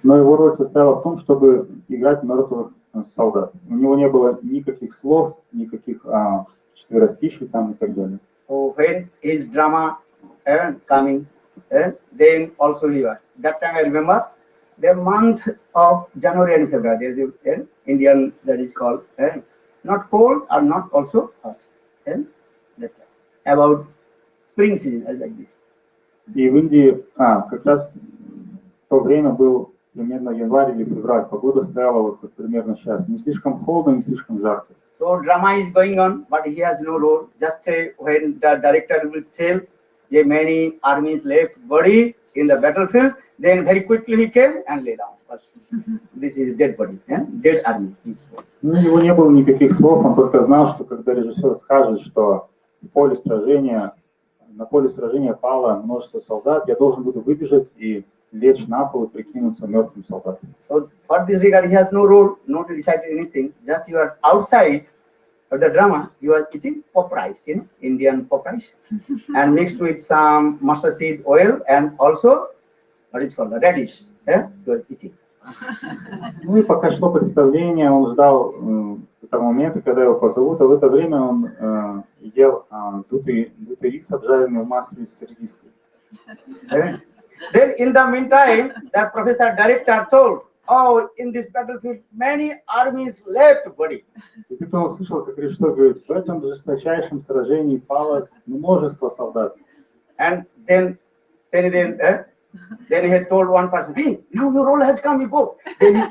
D: Но его роль состояла в том, чтобы играть мертвых солдат. У него не было никаких слов, никаких четверостишей там и так далее.
A: So when his drama coming, then also he was. That time I remember the month of January and February. There is an Indian that is called not cold or not also hot. That time. About spring season like this.
D: И в Индии, как раз в то время был примерно январь или февраль. Погода стояла вот примерно сейчас. Не слишком холодно, не слишком жарко.
A: So drama is going on, but he has no role. Just when the director will tell, many armies left body in the battlefield, then very quickly he came and lay down. This is dead body, dead army.
D: Ну, у него не было никаких слов, он только знал, что когда режиссер скажет, что на поле сражения пало множество солдат, я должен буду выбежать и лечь на пол и прикинуться мертвым солдатом.
A: So for this regard, he has no role, not decided anything. Just you are outside of the drama, you are eating pop rice, Indian pop rice, and mixed with some mustard seed oil and also what is called the radish. You are eating.
D: Ну и пока шло представление, он ждал этого момента, когда его позовут, а в это время он ел дутый рис, обжаренный в масле с редиской.
A: Then in the meantime, the professor director told, oh, in this battlefield, many armies left body.
D: И тут он услышал, как режиссер говорит, в этом жесточайшем сражении пало множество солдат.
A: And then he had told one person, hey, now your role has come, you go. Then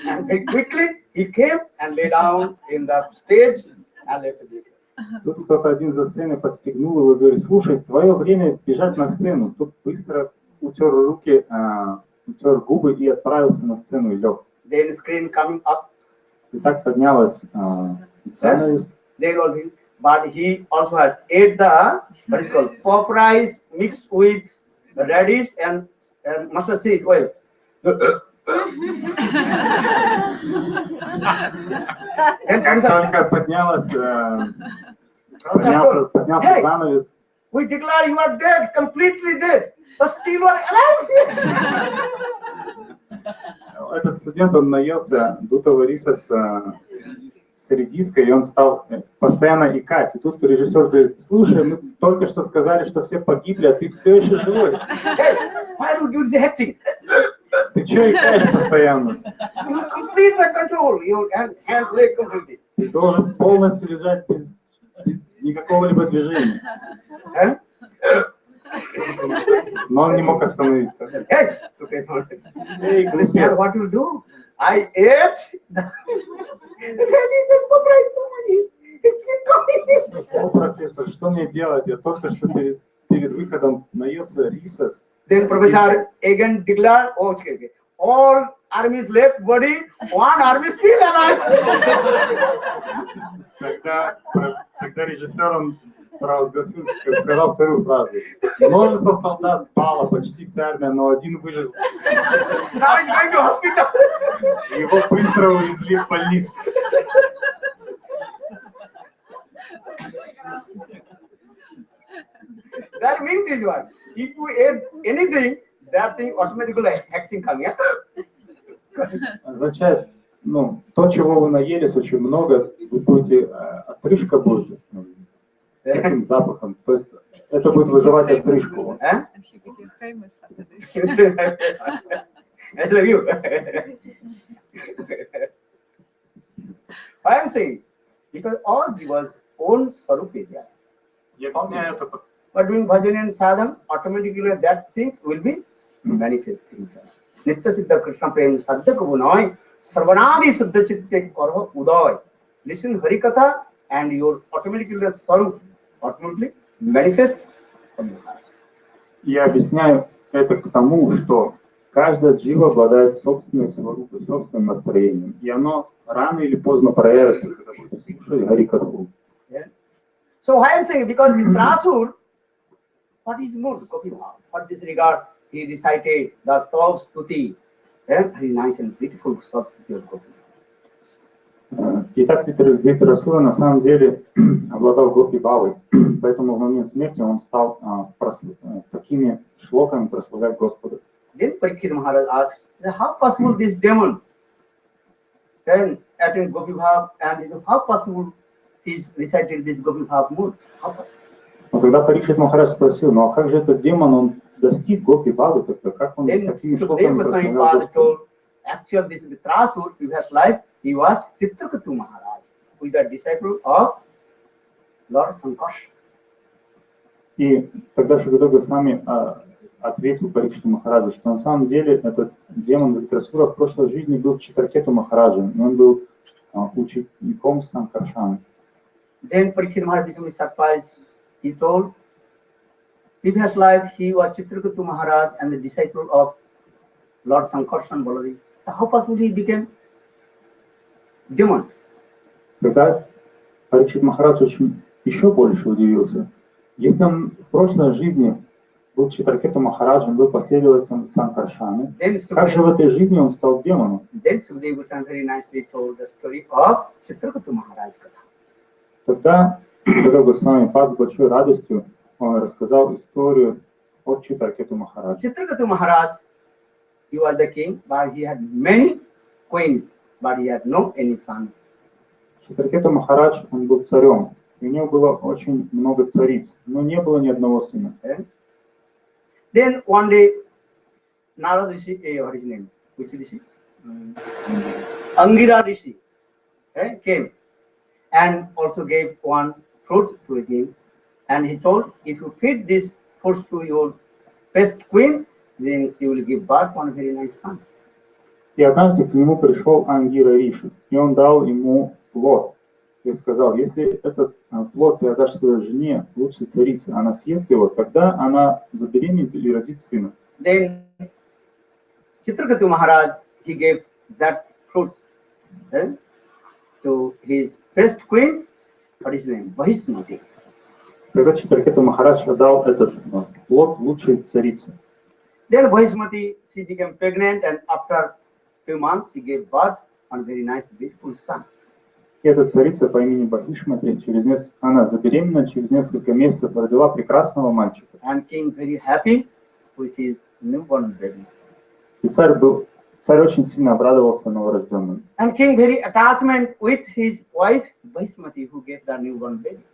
A: and very quickly he came and lay down in the stage and left the
D: Тут кто-то один за сценой подстегнул его и говорит, слушай, твое время бежать на сцену. Тут быстро утер руки, утер губы и отправился на сцену и лег.
A: Then screen coming up.
D: И так поднялась занавес.
A: But he also had ate the what is called pop rice mixed with radish and mustard seed oil.
D: Как только поднялся занавес.
A: We declare you are dead, completely dead, but still you are alive.
D: Этот студент, он наелся дутого риса с редиской, и он стал постоянно икать. И тут режиссер говорит, слушай, мы только что сказали, что все погибли, а ты все еще живой.
A: Hey, why would you do the acting?
D: Ты что икаешь постоянно?
A: You complete the control. Your hands leg completely.
D: Ты должен полностью лежать без никакого-либо движения. Но он не мог остановиться.
A: Hey, what you do? I ate the radish and pop rice so many. It's coming.
D: О, профессор, что мне делать? Я только что перед выходом наелся риса.
A: Then professor again declared, oh, all armies left body, one army still alive.
D: Когда режиссер он провозгласил, как сказал вторую фразу. Множество солдат пало, почти вся армия, но один выжил.
A: Now he's going to hospital.
D: Его быстро увезли в больницу.
A: That means is what? If you ate anything, that thing automatically acting coming.
D: Означает, ну, то, чего вы наелись очень много, вы будете, отрыжка будет с таким запахом. То есть это будет вызывать отрыжку.
A: I love you. I am saying, because all jivas own sarup is there.
D: Я объясняю это.
A: But doing bhajan and sadhana, automatically that things will be manifest inside. Nitya siddha Krishna prem sadhya kabunoi, sarvanadi siddha chitte karva udoy. Listen Harikatha and your automatically sarup automatically manifest from your heart.
D: Я объясняю это к тому, что каждая джива обладает собственной сварупой, собственным настроением. И оно рано или поздно проявится, когда будет слушать Харикатху.
A: So why I am saying, because with Trasur, what is mood? Gopi Bhav. For this regard, he recited the Stav Stuti. Very nice and beautiful Stav Stuti of Gopi.
D: Итак, Витрасура на самом деле обладал Гопи Бхавой, поэтому в момент смерти он стал такими шлоками прославлять Господа.
A: Then Parikshit Maharaj asked, how possible this demon can attain Gopi Bhav, and how possible he recited this Gopi Bhav mood? How possible?
D: Но когда Парикшит Махарадж спросил, ну а как же этот демон, он достиг Гопи Бхавы, как он
A: Then
D: такими
A: Sukadeva
D: шлоками
A: Goswami
D: прославлял
A: Pad
D: Господа?
A: told, actually this Vitrasur, previous life, he was Chitraketu Maharaj, who is the disciple of Lord Sankarsha.
D: И тогда Шрила Госвами ответил Парикшиту Махараджу, что на самом деле этот демон Витрасура в прошлой жизни был Читракету Махараджем, и он был учеником Санкаршаны.
A: Then Parikshit Maharaj became surprised. He told, previous life he was Chitraketu Maharaj and the disciple of Lord Sankarshan Baladev. How possibly he became demon?
D: Тогда Парикшит Махарадж еще больше удивился. Если он в прошлой жизни был Читракету Махараджем, был последователем Санкаршаны, как же в этой жизни он стал демоном?
A: Then Sukadeva Goswami very nicely told the story of Chitraketu Maharaj Katha.
D: Тогда Шрила Госвами Пад с большой радостью он рассказал историю о Читракету Махараджа.
A: Chitraketu Maharaj, he was the king, but he had many queens, but he had no any sons.
D: Читракету Махарадж, он был царем, и у него было очень много цариц, но не было ни одного сына.
A: Then one day, Narada Rishi, what is his name? Which Rishi? Angira Rishi came and also gave one fruits to him. And he told, if you feed this fruits to your best queen, then she will give birth one very nice son.
D: И однажды к нему пришел Ангира Риши, и он дал ему плод. И сказал, если этот плод ты отдашь своей жене, лучшей царице, она съест его, тогда она забеременеет и родит сына.
A: Then Chitraketu Maharaj, he gave that fruit to his best queen, what is his name? Vahismati.
D: Когда Читракету Махарадж отдал этот плод лучшей царице.
A: Then Vahismati, she became pregnant, and after few months, she gave birth on a very nice, beautiful son.
D: И эта царица по имени Бхишмати, она забеременела, через несколько месяцев родила прекрасного мальчика.
A: And king very happy with his newborn baby.
D: И царь очень сильно обрадовался новорожденным.
A: And king very attachment with his wife Vahismati, who gave the newborn baby.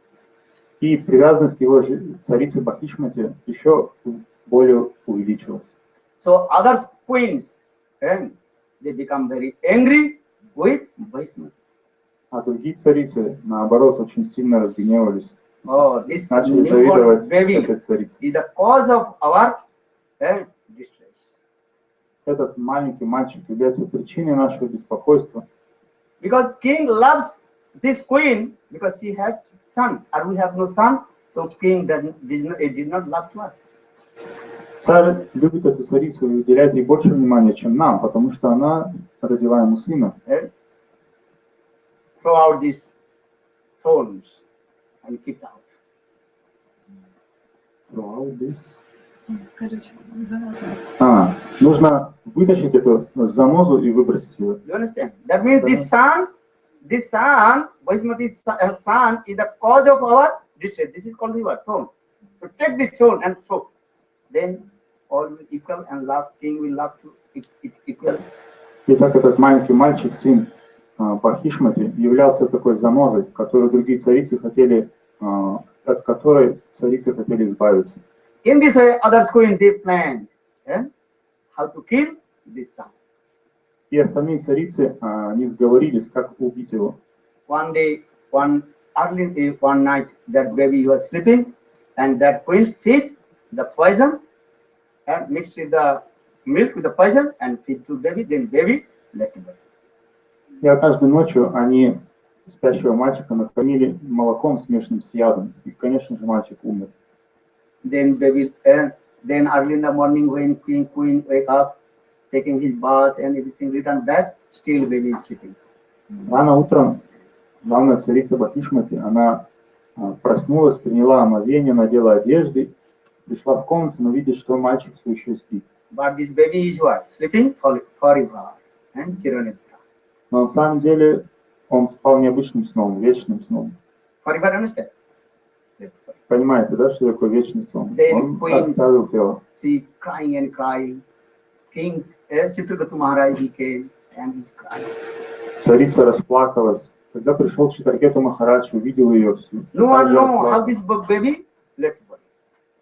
D: И привязанность его царицы Бхишмати еще более увеличилась.
A: So other queens, they become very angry with Vahismati.
D: А другие царицы, наоборот, очень сильно разгневались.
A: Oh, this
D: Начали
A: newborn
D: завидовать
A: baby
D: этой царице.
A: is the cause of our distress.
D: Этот маленький мальчик является причиной нашего беспокойства.
A: Because king loves this queen because she has son, and we have no son, so king did not love to us.
D: Царь любит эту царицу и уделяет ей больше внимания, чем нам, потому что она родила ему сына.
A: Throw out these thorns and keep out.
B: Короче, занос.
D: Нужно вытащить эту занозу и выбросить ее.
A: You understand? That means this sun, Vaismati sun is the cause of our distress. This is called river, thorn. So take this thorn and throw. Then all will equal and love, king will love to equal.
D: Итак, этот маленький мальчик, сын Пахишмати, являлся такой занозой, которую другие царицы хотели, от которой царицы хотели избавиться.
A: In this way, others queen they planned how to kill this son.
D: И остальные царицы, они сговорились, как убить его.
A: One day, one night, that baby was sleeping, and that queen feed the poison and mixed with the milk with the poison and feed to baby. Then baby let it go.
D: И однажды ночью они спящего мальчика накормили молоком, смешанным с ядом. И, конечно же, мальчик умер.
A: Then baby, then early in the morning when queen wake up, taking his bath and everything, return back, still baby is sleeping.
D: Рано утром главная царица Бхакишмати, она проснулась, приняла омовение, надела одежды, пришла в комнату, но видит, что мальчик все еще спит.
A: But this baby is what? Sleeping forever and chiranitra.
D: Но на самом деле он спал необычным сном, вечным сном.
A: Forever, understand?
D: Понимаете, да, что такое вечный сон?
A: Then
D: Он оставил тело.
A: She crying and crying. King Chitragatu Maharaj he came and he's crying.
D: Царица расплакалась. Когда пришел Читракету Махарадж, увидел ее всю.
A: No one know how this baby left body.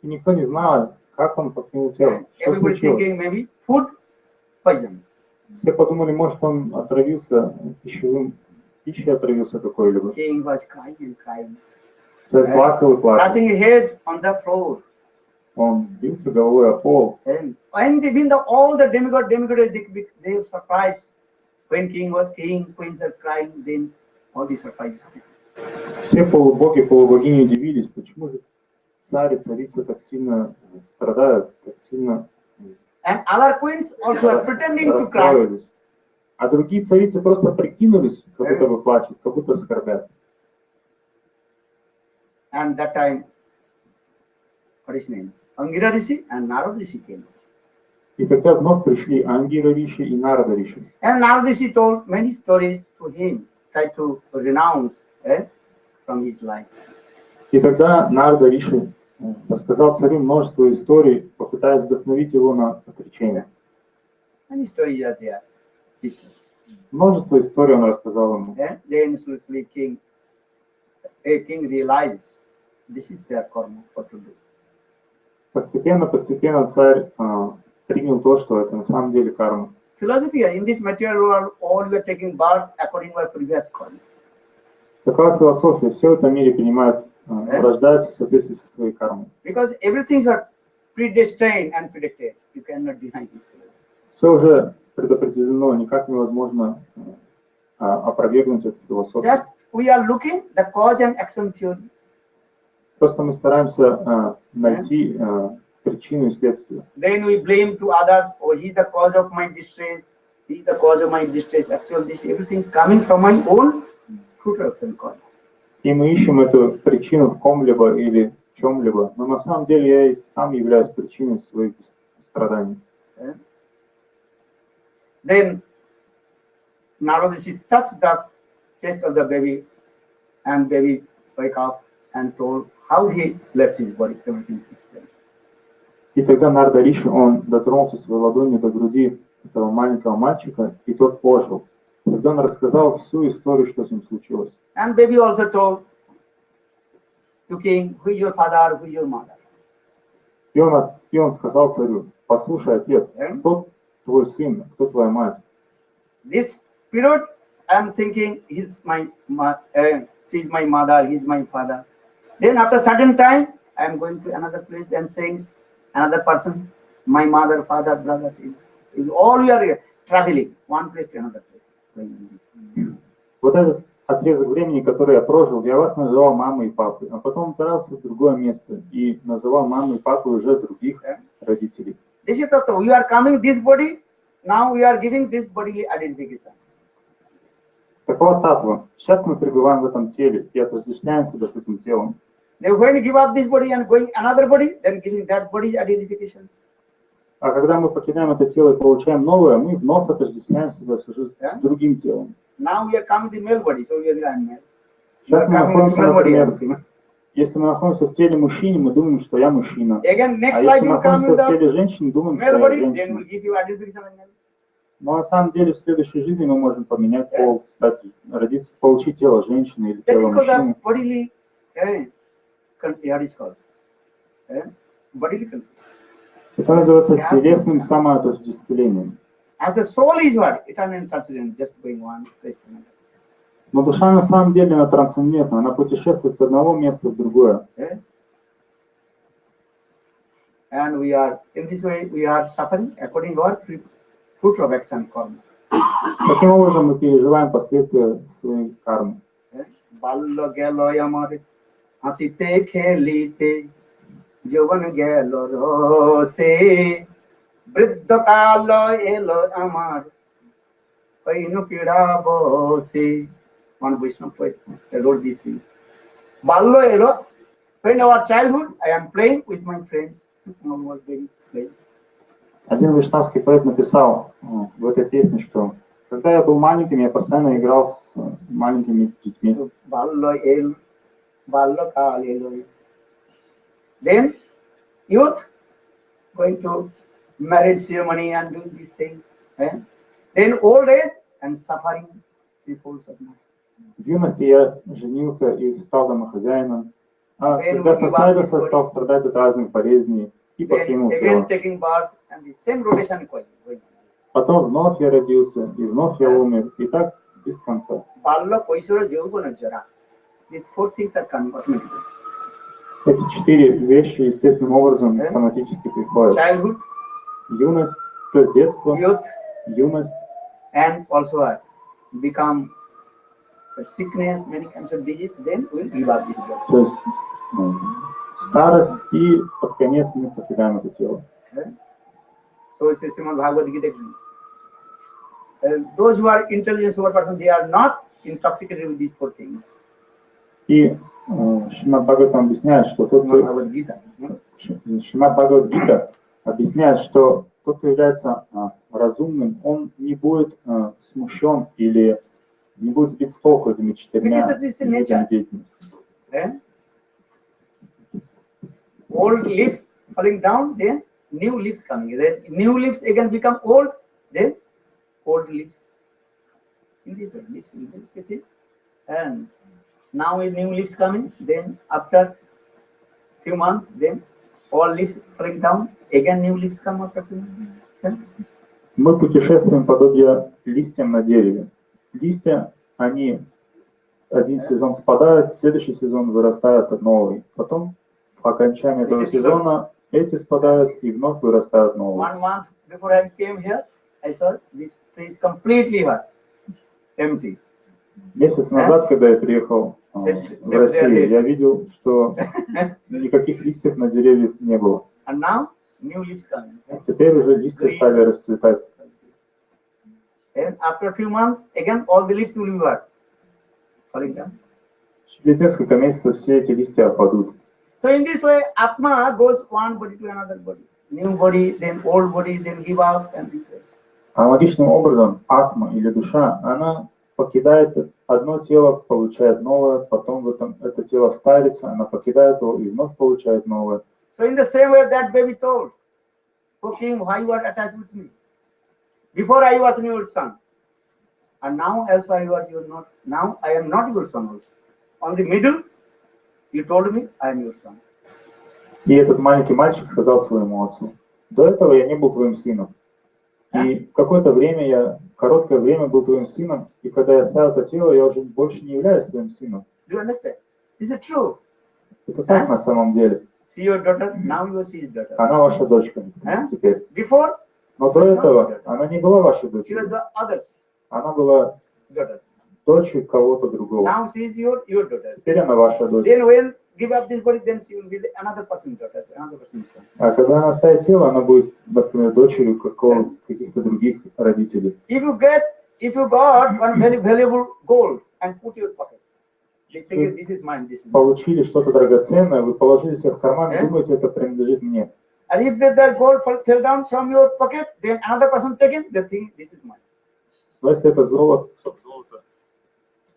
D: И никто не знал, как он покинул тело. Что
A: Everybody
D: случилось?
A: thinking maybe food poison.
D: Все подумали, может, он отравился пищей отравился какой-либо.
A: King was crying and crying.
D: Царь плакал и плакал.
A: Pressing his head on the floor.
D: Он бился головой о пол.
A: And even all the demigods, they were surprised. When queens are crying, then all these surprised.
D: Все полубоги, полубогини удивились, почему же царь и царица так сильно страдают, так сильно
A: And other queens also are pretending to cry.
D: расстроились. А другие царицы просто прикинулись, как будто бы плачут, как будто скорбят.
A: And that time, what is his name? Angira Rishi and Narada Rishi came.
D: И когда вновь пришли Ангира Риши и Нарада Риши,
A: And Narada Rishi told many stories to him, tried to renounce from his life.
D: и тогда Нарада Риши рассказал царю множество историй, попытаясь вдохновить его на отречение.
A: Many stories are there.
D: Множество историй он рассказал ему.
A: Then slowly king realized this is their karma, what to do.
D: Постепенно царь принял то, что это на самом деле карма.
A: Philosophy, in this material world, all we are taking birth according to our previous karma.
D: Такова философия. Все в этом мире принимают, рождаются в соответствии со своей кармой.
A: Because everything is predestined and predicted. You cannot deny this.
D: Все уже предопределено, никак невозможно опровергнуть эту философию.
A: Just we are looking the cause and action theory.
D: Просто мы стараемся найти причину и следствие.
A: Then we blame to others. Oh, he is the cause of my distress. He is the cause of my distress. Actually, this everything is coming from my own fruit action karma.
D: И мы ищем эту причину в ком-либо или в чем-либо. Но на самом деле я и сам являюсь причиной своих страданий.
A: Then Narada Rishi touched the chest of the baby, and baby wake up and told how he left his body. Everything is explained.
D: И тогда Нарада Риши, он дотронулся своей ладонью до груди этого маленького мальчика, и тот ожил. Тогда он рассказал всю историю, что с ним случилось.
A: And baby also told to king, who is your father, who is your mother.
D: И он сказал царю: послушай, отец, кто твой сын, кто твоя мать?
A: This period, I am thinking, she's my mother, he's my father. Then after certain time, I am going to another place and saying, another person, my mother, father, brother. All we are traveling, one place to another place.
D: Вот этот отрезок времени, который я прожил, я вас называл мамой и папой, а потом отправился в другое место и называл мамой и папой уже других родителей.
A: This is the we are coming this body, now we are giving this bodily identification.
D: Такова татва. Сейчас мы пребываем в этом теле и отождествляем себя с этим телом.
A: Then when you give up this body and going another body, then giving that body identification.
D: А когда мы покидаем это тело и получаем новое, мы вновь отождествляем себя с другим телом.
A: Now we are coming to the male body, so we are male.
D: Сейчас мы находимся, например, если мы находимся в теле мужчины, мы думаем, что я мужчина.
A: Again, next
D: А
A: life
D: если мы
A: you come
D: находимся
A: in
D: в теле
A: the
D: женщины, думаем, что
A: male
D: я
A: body, then
D: женщина.
A: we'll give you identification as male.
D: Но на самом деле в следующей жизни мы можем поменять пол, стать, родиться, получить тело женщины или тело мужчины.
A: Bodily, what is called? Bodily concept.
D: Это называется телесным самоотождествлением.
A: As the soul is what? Eternal transcendent, just going one place to another.
D: Но душа на самом деле она трансцендентна, она путешествует с одного места в другое.
A: And we are, in this way, we are suffering according to our fruit of action karma.
D: Таким образом мы переживаем последствия своей кармы.
A: Ballo gelo amar hasite khelite jovan gelo rose vriddha kalo elo amar painu pida bose. One Vaishnava poet wrote this thing. Ballo elo, when our childhood, I am playing with my friends. Small babies playing.
D: Один вайшнавский поэт написал в этой песне, что когда я был маленьким, я постоянно играл с маленькими детьми.
A: Then youth going to marriage ceremony and doing this thing. Then old age and suffering people.
D: В юности я женился и стал домохозяином, а когда состарился, стал страдать от разных болезней и покинул тело. Потом вновь я родился, и вновь я умер, и так без конца. Эти четыре вещи естественным образом автоматически приходят. Юность, то есть детство, юность,
A: and also become sickness, many kinds of disease, then we'll give up this body.
D: То есть старость, и под конец мы покидаем это тело.
A: So it's a Srimad Bhagavad Gita. Those who are intelligent super person, they are not intoxicated with these four things.
D: И Шримад Бхагаватам объясняет, что тот, Шримад Бхагават Гита объясняет, что тот, кто является разумным, он не будет смущен или не будет сбит с толку этими четырьмя видами деятельности.
A: Old leaves falling down, then new leaves coming. Then new leaves again become old, then old leaves. In this way, leaves, you see? And now new leaves coming, then after few months, then all leaves falling down, again new leaves come after few months.
D: Мы путешествуем подобие листьям на дереве. Листья, они один сезон спадают, следующий сезон вырастают новый. Потом, по окончании этого сезона, эти спадают и вновь вырастают новые.
A: 1 month before I came here, I saw this tree is completely empty.
D: Месяц назад, когда я приехал в Россию, я видел, что никаких листьев на деревьях не было.
A: And now, new leaves coming.
D: Теперь уже листья стали расцветать.
A: And after a few months, again all the leaves will be what? Falling down.
D: Через несколько месяцев все эти листья опадут.
A: So in this way, Atma goes one body to another body. New body, then old body, then give up, and this way.
D: Аналогичным образом, атма или душа, она покидает одно тело, получает новое, потом это тело старится, она покидает его и вновь получает новое.
A: So in the same way that baby told, "O king, why you are attached with me? Before I was your son, and now also I was your not. Now I am not your son also. On the middle, you told me I am your son."
D: И этот маленький мальчик сказал своему отцу: до этого я не был твоим сыном. И какое-то время короткое время был твоим сыном, и когда я оставил это тело, я уже больше не являюсь твоим сыном.
A: Do you understand? Is it true?
D: Это так на самом деле.
A: See your daughter, now you see his daughter.
D: Она ваша дочка теперь.
A: Before,
D: но до этого она не была вашей
A: she
D: дочерью.
A: was the others'
D: Она была
A: daughter.
D: дочерью кого-то другого.
A: Now she is your daughter.
D: Теперь она ваша дочь.
A: Then when give up this body, then she will be another person's daughter, another person's son.
D: А когда она оставит тело, она будет, например, дочерью каких-то других родителей.
A: If you got one very valuable gold and put in your pocket, This is mine. This is mine.
D: Получили что-то драгоценное, вы положили себе в карман, думаете, это принадлежит мне.
A: And if that gold fell down from your pocket, then another person taken the thing. This is mine.
D: Но если это золото,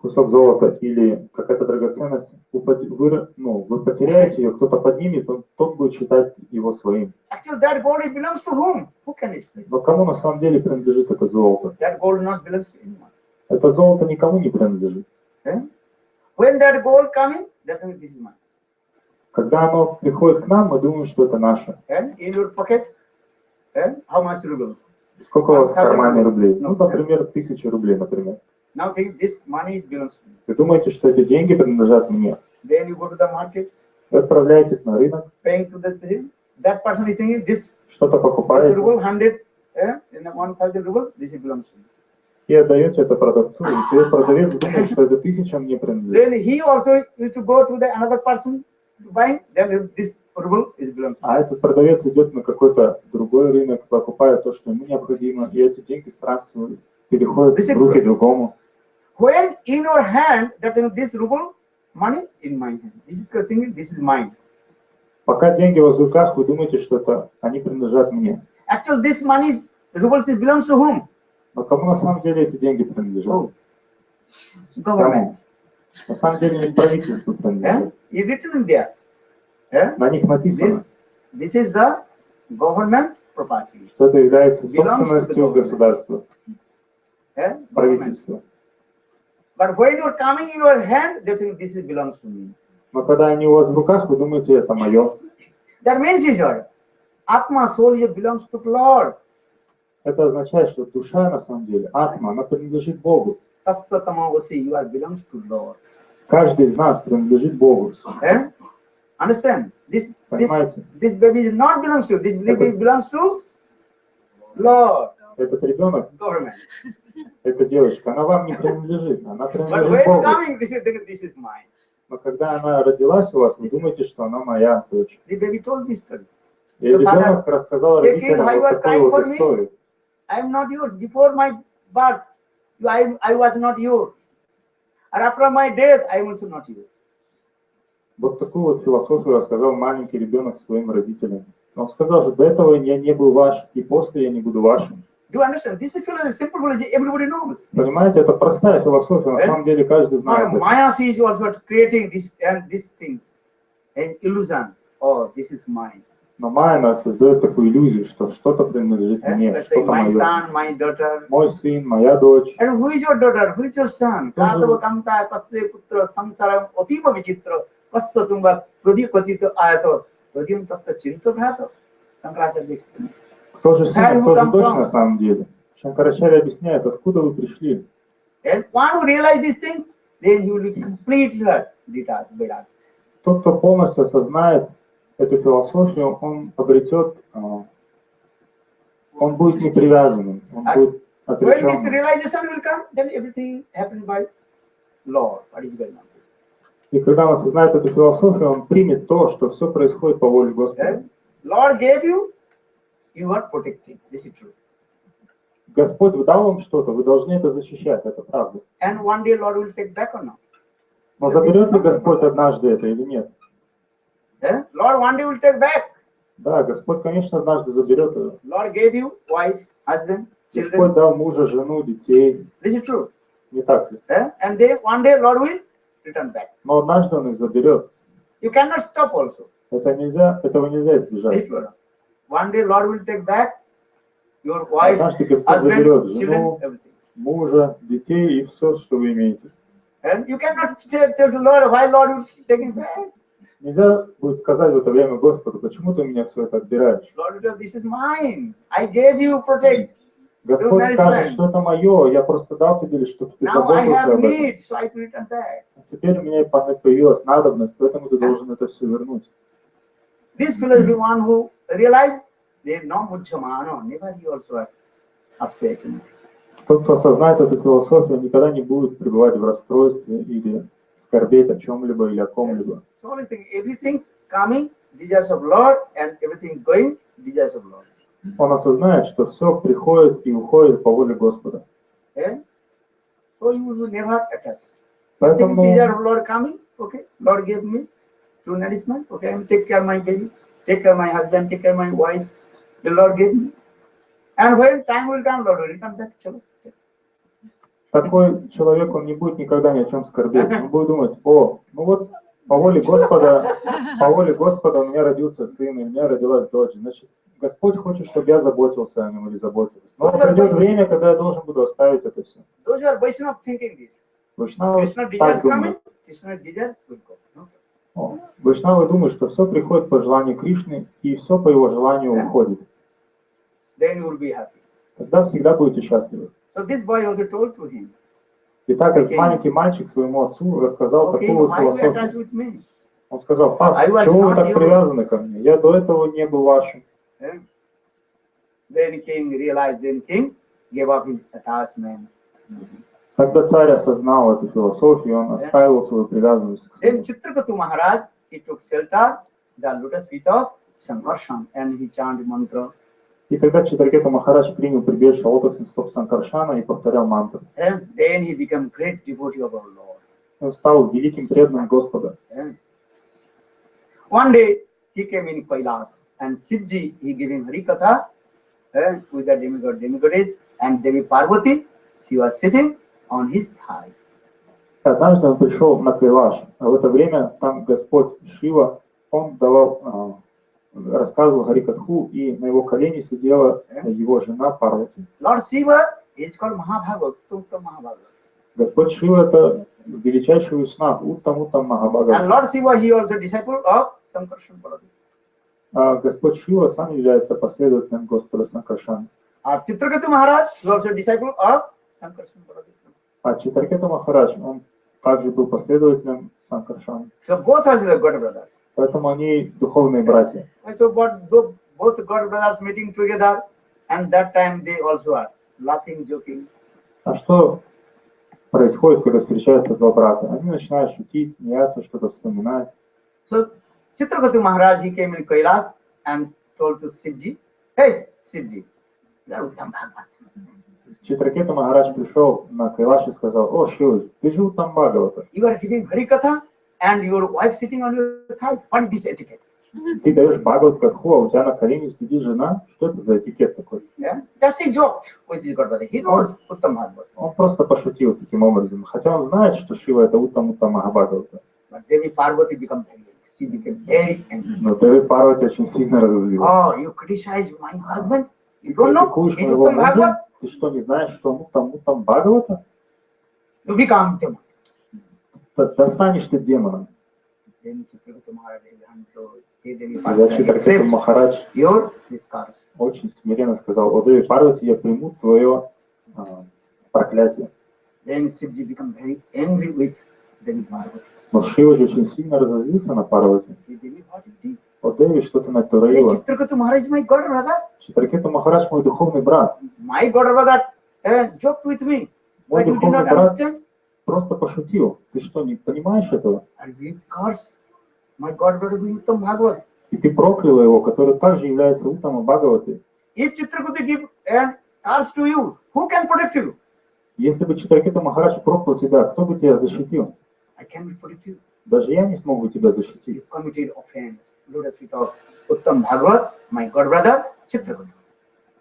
D: кусок золота или какая-то драгоценность, вы потеряете ее, кто-то поднимет, тот будет считать его своим.
A: Actually, that gold it belongs to whom? Who can explain?
D: Но кому на самом деле принадлежит это золото?
A: That gold not belongs to anyone.
D: Это золото никому не принадлежит.
A: When that gold coming, that means this is mine.
D: Когда оно приходит к нам, мы думаем, что это наше.
A: And in your pocket, how much rubles?
D: Сколько у вас в кармане рублей? Ну, например, 1000 рублей, например.
A: Now think this money belongs to me.
D: Вы думаете, что эти деньги принадлежат мне?
A: Then you go to the market,
D: Вы отправляетесь на рынок,
A: paying to the thing. That person is thinking this
D: что-то покупаете
A: ruble 100, in 1000 rubles, this belongs to me.
D: и отдаете это продавцу, и теперь продавец думает, что это 1000 мне принадлежит.
A: Then he also need to go to the another person to buy. Then this ruble is belongs to me.
D: А этот продавец идет на какой-то другой рынок, покупает то, что ему необходимо, и эти деньги странствуют, переходят в руки другому.
A: When in your hand, that this ruble money in my hand. This is the thing. This is mine.
D: Пока деньги у вас в руках, вы думаете, что это они принадлежат мне.
A: Actually, this money, rubles, belongs to whom?
D: Но кому на самом деле эти деньги принадлежат?
A: Government.
D: На самом деле не правительству принадлежат.
A: It's written there.
D: На них написано,
A: This is the government property.
D: что это является собственностью государства, правительства.
A: But when you're coming in your hand, they think this belongs to me.
D: Но когда они у вас в руках, вы думаете, это мое.
A: That means is what? Atma, soul, belongs to the Lord.
D: Это означает, что душа на самом деле, атма, она принадлежит Богу.
A: Tasya tamavasi, you are belongs to Lord.
D: Каждый из нас принадлежит Богу.
A: Understand? This
D: Понимаете?
A: baby not belongs to you. This baby belongs to Lord.
D: Этот ребенок,
A: Government.
D: эта девочка, она вам не принадлежит, она
A: But
D: принадлежит
A: when
D: Богу.
A: coming, this is mine.
D: Но когда она родилась у вас, вы думаете, что она моя дочь.
A: The baby told this story.
D: И ребенок рассказал родителям вот такую вот историю.
A: I am not yours. Before my birth, I was not yours. And after my death, I am also not yours.
D: Вот такую вот философию рассказал маленький ребенок своим родителям. Он сказал, что до этого я не был ваш, и после я не буду вашим.
A: Do you understand? This is philosophy, simple philosophy, everybody knows.
D: Понимаете, это простая философия, на самом деле каждый знает.
A: Maya is also creating this and these things, an illusion. Oh, this is mine.
D: Но Майя создает такую иллюзию, что что-то принадлежит мне,
A: Let's say
D: что-то
A: my
D: мое.
A: son, my daughter.
D: Мой сын, моя дочь.
A: And who is your daughter? Who is your son? Kadava kamta passe putra samsaram otiva vichitra pasya tumba pradhi patito ayato pradhim tattva chinta bhato. Shankaracharya explains.
D: Кто же сын, кто же дочь на самом деле? Шанкарачарья объясняет, откуда вы пришли.
A: And one who realizes these things, then he will be completely detached.
D: Тот, кто полностью осознает эту философию, он обретет, он будет не привязанным, он будет
A: When this
D: отреченным.
A: realization will come, then everything happens by law. What is going on?
D: И когда он осознает эту философию, он примет то, что все происходит по воле Господа.
A: Lord gave you, you are protecting. This is true.
D: Господь дал вам что-то, вы должны это защищать, это правда.
A: And one day Lord will take back or not?
D: Но заберет ли Господь однажды это или нет?
A: Lord one day will take back.
D: Да, Господь, конечно, однажды заберет это.
A: Lord gave you wife, husband,
D: Господь
A: children.
D: дал мужа, жену, детей.
A: This is true.
D: Не так ли?
A: And then one day Lord will return back.
D: Но однажды Он их заберет.
A: You cannot stop also.
D: Это нельзя, этого нельзя избежать.
A: One day Lord will take back your wife,
D: Однажды Господь
A: husband,
D: заберет
A: children,
D: жену,
A: everything.
D: мужа, детей и все, что вы имеете.
A: And you cannot tell the Lord why Lord will take it back.
D: Нельзя будет сказать в это время Господу, почему ты у меня все это отбираешь?
A: Lord will tell, this is mine. I gave you protect.
D: Господь скажет, что это мое, я просто дал тебе, чтобы ты
A: Now I
D: заботился
A: have
D: об этом.
A: need, so I return back.
D: Теперь у меня появилась надобность, поэтому ты должен это все вернуть.
A: This philosophy one who realized they no mujhamano, never he also upset.
D: Тот, кто осознает эту философию, никогда не будет пребывать в расстройстве или скорбеть о чем-либо или о ком-либо.
A: So only thing, everything's coming, desires of Lord, and everything going, desires of Lord.
D: Он осознает, что все приходит и уходит по воле Господа.
A: So you will never attach.
D: Поэтому
A: These are Lord coming, okay? Lord gave me two nourishment, okay? I take care of my baby, take care of my husband, take care of my wife. The Lord gave me. And when time will come, Lord will return back. Chalo.
D: такой человек, он не будет никогда ни о чем скорбеть. Он будет думать: о, ну вот по воле Господа у меня родился сын, и у меня родилась дочь. Значит, Господь хочет, чтобы я заботился о нем или заботилась. Но придет время, когда я должен буду оставить это все.
A: Those who are Vaishnava thinking this.
D: Вайшнавы
A: Krishna
D: так
A: desires coming,
D: думают.
A: Krishna desires will go. No?
D: Вайшнавы думают, что все приходит по желанию Кришны, и все по его желанию уходит.
A: Then you will be happy.
D: Тогда всегда будете счастливы.
A: So this boy also told to him,
D: И так как маленький мальчик своему отцу рассказал
A: okay,
D: такую
A: why you attached
D: философию.
A: with me?
D: Он сказал: пап,
A: I was
D: чего вы
A: not
D: так
A: your-
D: привязаны ко мне? Я до этого не был вашим.
A: Then king realized, then king gave up his attachment.
D: Когда царь осознал эту философию, он оставил свою привязанность к
A: Then
D: сыну.
A: Chitraketu Maharaj, he took shelter, the lotus feet of Sankarshan, and he chanted mantra.
D: И когда Читракета Махарадж принял прибежище лотосных стоп Санкаршана и повторял мантру,
A: And then he became great devotee of our Lord.
D: он стал великим преданным Господа.
A: And one day he came in Kailas, and Shivji, he gave him Harikatha with the demigoddess, and Devi Parvati, she was sitting on his thigh.
D: Однажды он пришел на Кайлаш, а в это время там Господь Шива, он рассказывал Харикатху, и на его колене сидела его жена Парвати.
A: Lord Shiva is called Mahabhagavad, Uttam Mahabhagavad.
D: Господь Шива — это величайший Вайшнав, Уттам
A: And
D: Махабхагават.
A: Lord Shiva, he also disciple of Sankarshan Parvati.
D: А Господь Шива сам является последователем Господа Санкаршана.
A: Chitraketu Maharaj, he also disciple of Sankarshan Parvati.
D: А Читракета Махарадж, он также был последователем Санкаршана.
A: So both are the God brothers.
D: Поэтому они духовные братья.
A: So both God brothers meeting together, and that time they also are laughing, joking.
D: А что происходит, когда встречаются два брата? Они начинают шутить, смеяться, что-то вспоминать.
A: So Chitraketu Maharaj, he came in Kailas and told to Shivji, hey Shivji, you are Uttam Bhagavat.
D: Читракета Махарадж пришел на Кайлаш и сказал: о, Шива, ты же Уттам Бхагавата.
A: You are giving Harikatha and your wife sitting on your thigh. What is this etiquette?
D: Ты даешь Бхагават Катху, а у тебя на колене сидит жена. Что это за этикет такой?
A: Yeah? Just he joked with his God brother. He knows Uttam Bhagavat.
D: Он просто пошутил таким образом, хотя он знает, что Шива — это Уттам Махабхагавата.
A: But Devi Parvati became very angry. She became very angry.
D: Но Деви Парвати очень сильно разозлилась.
A: Oh, you criticize my husband? You
D: Ты
A: don't know?
D: критикуешь
A: He's
D: моего
A: Uttam Bhagavat.
D: мужа? Ты что, не знаешь, что он Уттам Бхагавата?
A: You become demon.
D: Достанешь ты демоном.
A: Then Chitraketu Maharaj told, hey Devi
D: Я
A: Parvati,
D: Читракета
A: accept
D: Махарадж
A: your discourse.
D: очень смиренно сказал: о, Деви Парвати, я приму твое проклятие.
A: Then Shivji became very angry with Devi Parvati.
D: Но Шива же очень сильно разозлился на Парвати.
A: Hey Devi, what you did?
D: О, Деви, что ты
A: Hey,
D: натворила?
A: Chitraketu Maharaj is my God brother.
D: Читракета Махарадж мой духовный брат.
A: My God brother joked with me.
D: Мой
A: But you did
D: духовный
A: not
D: брат
A: understand.
D: просто пошутил. Ты что, не понимаешь этого?
A: And we curse my God brother being Uttam Bhagavat.
D: И ты прокляла его, который также является Уттама Бхагаватой.
A: If Chitraketu give a curse to you, who can protect you?
D: Если бы Читракета Махарадж проклял тебя, кто бы тебя защитил?
A: I cannot protect you.
D: Даже я не смог бы тебя
A: You
D: защитить.
A: committed offense. Lotus feet of Uttam Bhagavat, my God brother, Chitraketu.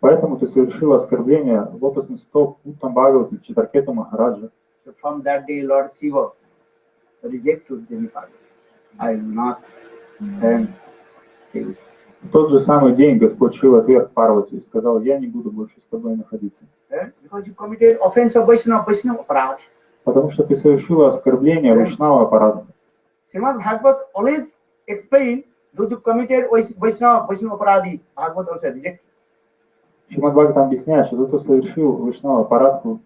D: Поэтому ты совершил оскорбление лотосных стоп Уттам Бхагаваты Читракета Махараджа.
A: So from that day, Lord Shiva rejected Devi Parvati. I will not stay with you.
D: В тот же самый день Господь Шива отверг Парвати и сказал: я не буду больше с тобой находиться.
A: Because you committed offense of Vaishnava Aparadh.
D: Потому что ты совершила оскорбление Вайшнава аппарата.
A: Srimad Bhagavad always explain those who committed Vaishnava Aparadhi. Bhagavad also rejected.
D: Шримад Бхагаватам объясняет, что тот, кто совершил Вайшнава аппаратку,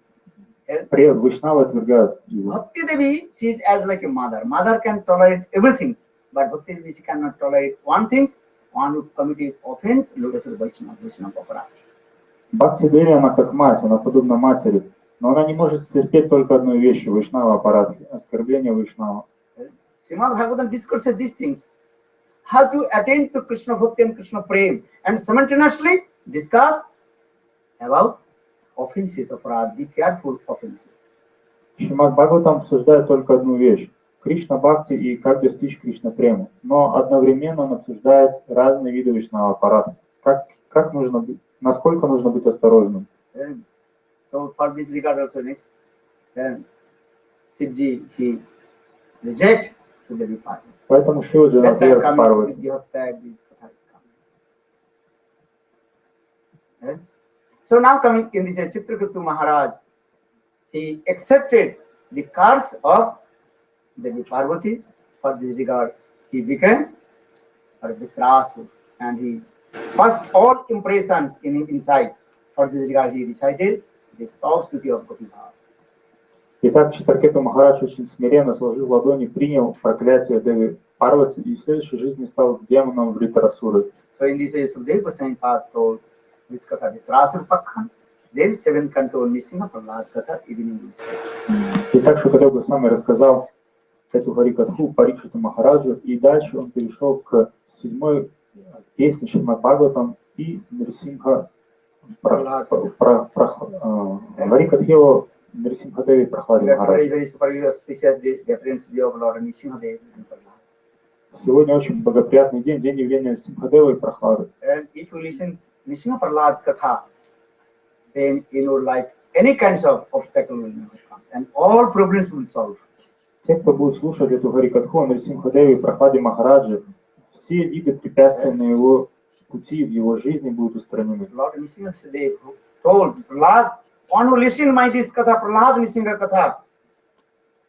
D: Вайшнава отвергают его.
A: Bhakti Devi, she is as like a mother. Mother can tolerate everything, but Bhakti Devi, she cannot tolerate one thing. One who committed offense, look at Vaishnava Aparadhi.
D: Бхакти Деви, она как мать, она подобна матери, но она не может терпеть только одной вещи — Вайшнава аппаратки, оскорбление Вайшнава.
A: Srimad Bhagavatam discusses these things. How to attain to Krishna Bhakti and Krishna Prem, and simultaneously discuss about offenses of Radha. Be careful offenses.
D: Шримад Бхагаватам обсуждает только одну вещь – Кришна Бхакти и как достичь Кришна Прему. Но одновременно он обсуждает разные виды вишного аппарата. Как нужно быть, насколько нужно быть осторожным.
A: So for this regard also next, then Sivji, he rejects to the department.
D: Поэтому Шрила
A: That time
D: отверг
A: comes
D: Парвати.
A: with your tag, this katha is coming. So now coming in this Chitraketu Maharaj, he accepted the curse of Devi Parvati. For this regard, he became a Vitrasur, and he first all impressions inside. For this regard, he recited this Stuti of Gopi Bhava.
D: Итак, Читракету Махарадж очень смиренно сложил ладони, принял проклятие Деви Парвати и в следующей жизни стал демоном Вритрасуры.
A: So in this way, Sukadeva Goswami told this katha Vitrasur Pakhan, then 7 canto Nishinga Prahlad katha evening.
D: Итак, Шукадев Госвами рассказал эту Харикатху Парикшиту Махараджу, и дальше он перешел к 7-й песне Шримад Бхагаватам и Нрисимха Харикатху Нрисимхадеви Прахладе Махараджа. Сегодня очень благоприятный день, день явления Нрисимхадева и Прахлады.
A: And if you listen Nishinga Prahlad katha, then in your life any kinds of obstacle will never come, and all problems will solve.
D: Те, кто будет слушать эту Харикатху Нрисимхадеви и Прахладе Махараджи, все виды препятствий на его пути в его жизни будут устранены.
A: Lord Nrsimhadev told Prahlad, one who listen my this katha, Prahlad Nrsimha katha,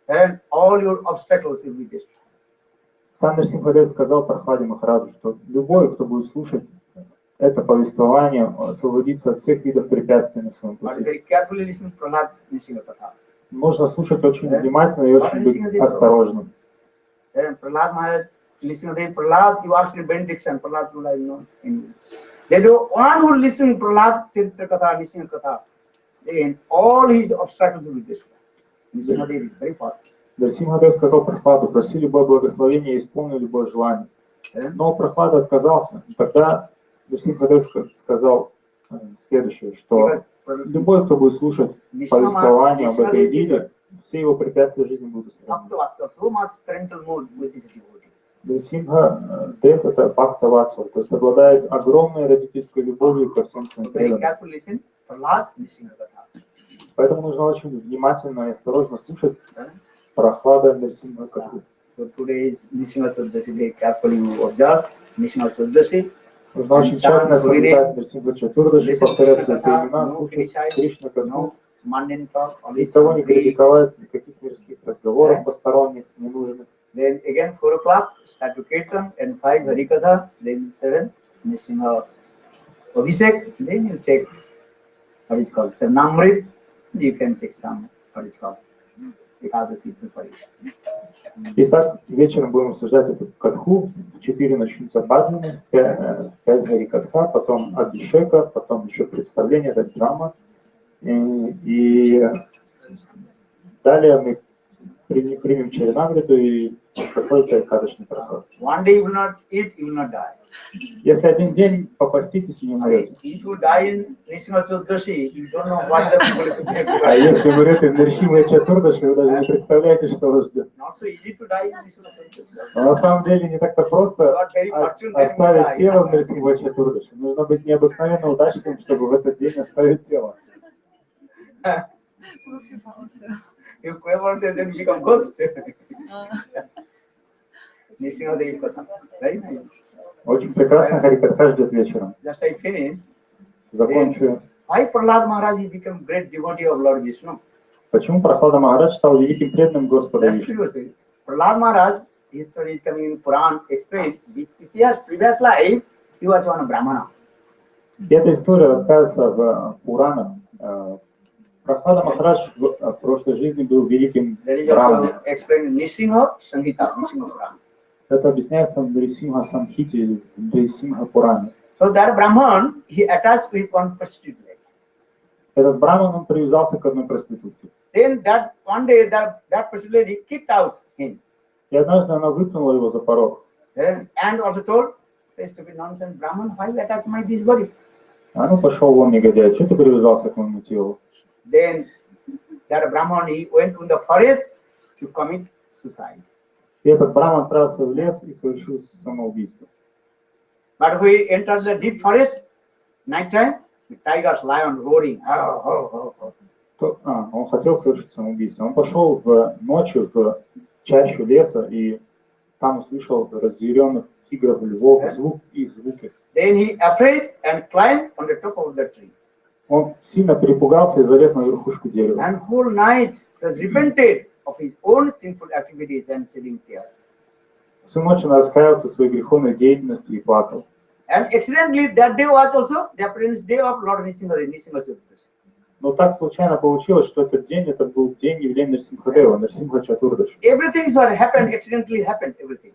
A: then all your obstacles will be destroyed.
D: Сам Нрисимхадев сказал Прахладе Махараджу, что любой, кто будет слушать это повествование, освободится от всех видов препятствий на своем
A: But
D: пути.
A: very carefully listen to Prahlad Nrsimha katha.
D: Нужно слушать очень внимательно и очень быть осторожным.
A: Then Prahlad Maharaj, Nrsimhadev, Prahlad, you asked me benediction, Prahlad will I know in. They do one who listen Prahlad Chitra katha, Nrsimha katha, then all his obstacles will be destroyed. Nrsimhadev is very powerful.
D: Нрисимхадев сказал Прахладу, проси любое благословение и исполни любое желание. Но Прахлада отказался. И тогда Нрисимхадев сказал следующее, что любой, кто будет слушать повествование об этой идее, все его препятствия жизни будут устранены. Нрисимхадев — это Бхакта Ватсал, то есть обладает огромной родительской любовью ко всем своим преданным. Поэтому нужно очень внимательно и осторожно слушать Прахлада Нрисимха Катху.
A: So today is Nrsimha Chaturdashi day. Carefully you observe Nrsimha Chaturdashi.
D: Нужно очень тщательно соблюдать Нрисимха Чатурдаши, повторять свои имена, слушать Кришна Катху. Никого не критиковать, никаких мирских разговоров посторонних, ненужных.
A: Then again 4 o'clock start to Kirtan and 5 Harikatha, then 7 Nrsimha Abhishek, then you take what is called Namrit, you can take some what is called Ekadasi preparation.
D: Итак, вечером будем обсуждать эту катху. В 4 начнутся баджаны, 5 Харикатха, потом Абхишека, потом еще представление, это драма. И далее мы примем Чаринамриту и какой-то Экадашный просад.
A: One day you will not eat, you will not die.
D: Если один день попаститесь, не умрете.
A: If you die in Nrsimha Chaturdashi, you don't know what the people are going to do.
D: А если умрете в Нрисимха Чатурдаши, вы даже не представляете, что вас ждет.
A: Not so easy to die in Nrsimha Chaturdashi.
D: Но на самом деле не так-то просто оставить тело в Нрисимха Чатурдаши. Нужно быть необыкновенно удачливым, чтобы в этот день оставить тело.
A: You go over there, then become ghost. Nrsimha Devi Katha. Very nice.
D: Очень прекрасно Харикатха ждет вечером.
A: Just I finished.
D: Закончу.
A: Why Prahlad Maharaj he became great devotee of Lord Vishnu?
D: Почему Прахлада Махарадж стал великим преданным Господа
A: That's
D: Вишну?
A: true. Prahlad Maharaj, his story is coming in Puran, explained. If he has previous life, he was one Brahmana.
D: Эта история рассказывается в Пуранах. Прахлада Махарадж в прошлой жизни был великим
A: There is
D: браманом.
A: also explained in Nrsimha Samhita, Nrsimha Puran.
D: Это объясняется в Нрисимха Самхите или в Нрисимха Пуране.
A: So that Brahman, he attached with one prostitute lady.
D: Этот браман, он привязался к одной проститутке.
A: Then that one day that prostitute lady kicked out him.
D: И однажды она выпнула его за порог.
A: Then, and also told, "Hey, stupid nonsense Brahman, why you attach my this body?"
D: А ну пошел вон, негодяй, что ты привязался к моему телу?
A: Then that Brahman, he went to the forest to commit suicide.
D: И этот браман отправился в лес и совершил самоубийство.
A: But when he entered the deep forest, night time, the tigers, lion roaring.
D: Он хотел совершить самоубийство. Он пошел ночью в чащу леса и там услышал разъяренных тигров, львов, их звуки.
A: Then he afraid and climbed on the top of the tree.
D: Он сильно перепугался и залез на верхушку дерева.
A: And whole night was repented of his own sinful activities and shedding tears.
D: Всю ночь он раскаялся в своей греховной деятельности и плакал.
A: And accidentally that day was also the appearance day of Lord Nrsimha.
D: Но так случайно получилось, что этот день, это был день явления Нрсимхадева, Нрсимха Чатурдаши.
A: Everything what happened, accidentally happened, everything.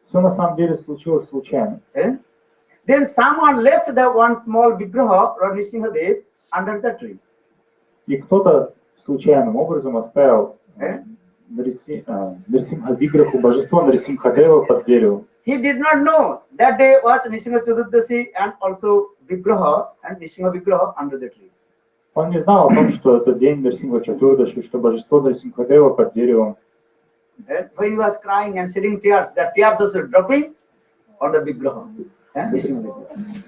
D: Все на самом деле случилось случайно.
A: Then someone left the one small vigraha, Lord Nrsimhadev, under the tree.
D: И кто-то случайным образом оставил Нрсимха Виграху, божество Нрсимхадева под деревом.
A: He did not know that day was Nrsimha Chaturdashi and also vigraha and Nrsimha vigraha under the tree.
D: Он не знал о том, что это день Нрсимха Чатурдаши, что божество Нрсимхадева под деревом.
A: And when he was crying and shedding tears, the tears also dropping on the vigraha.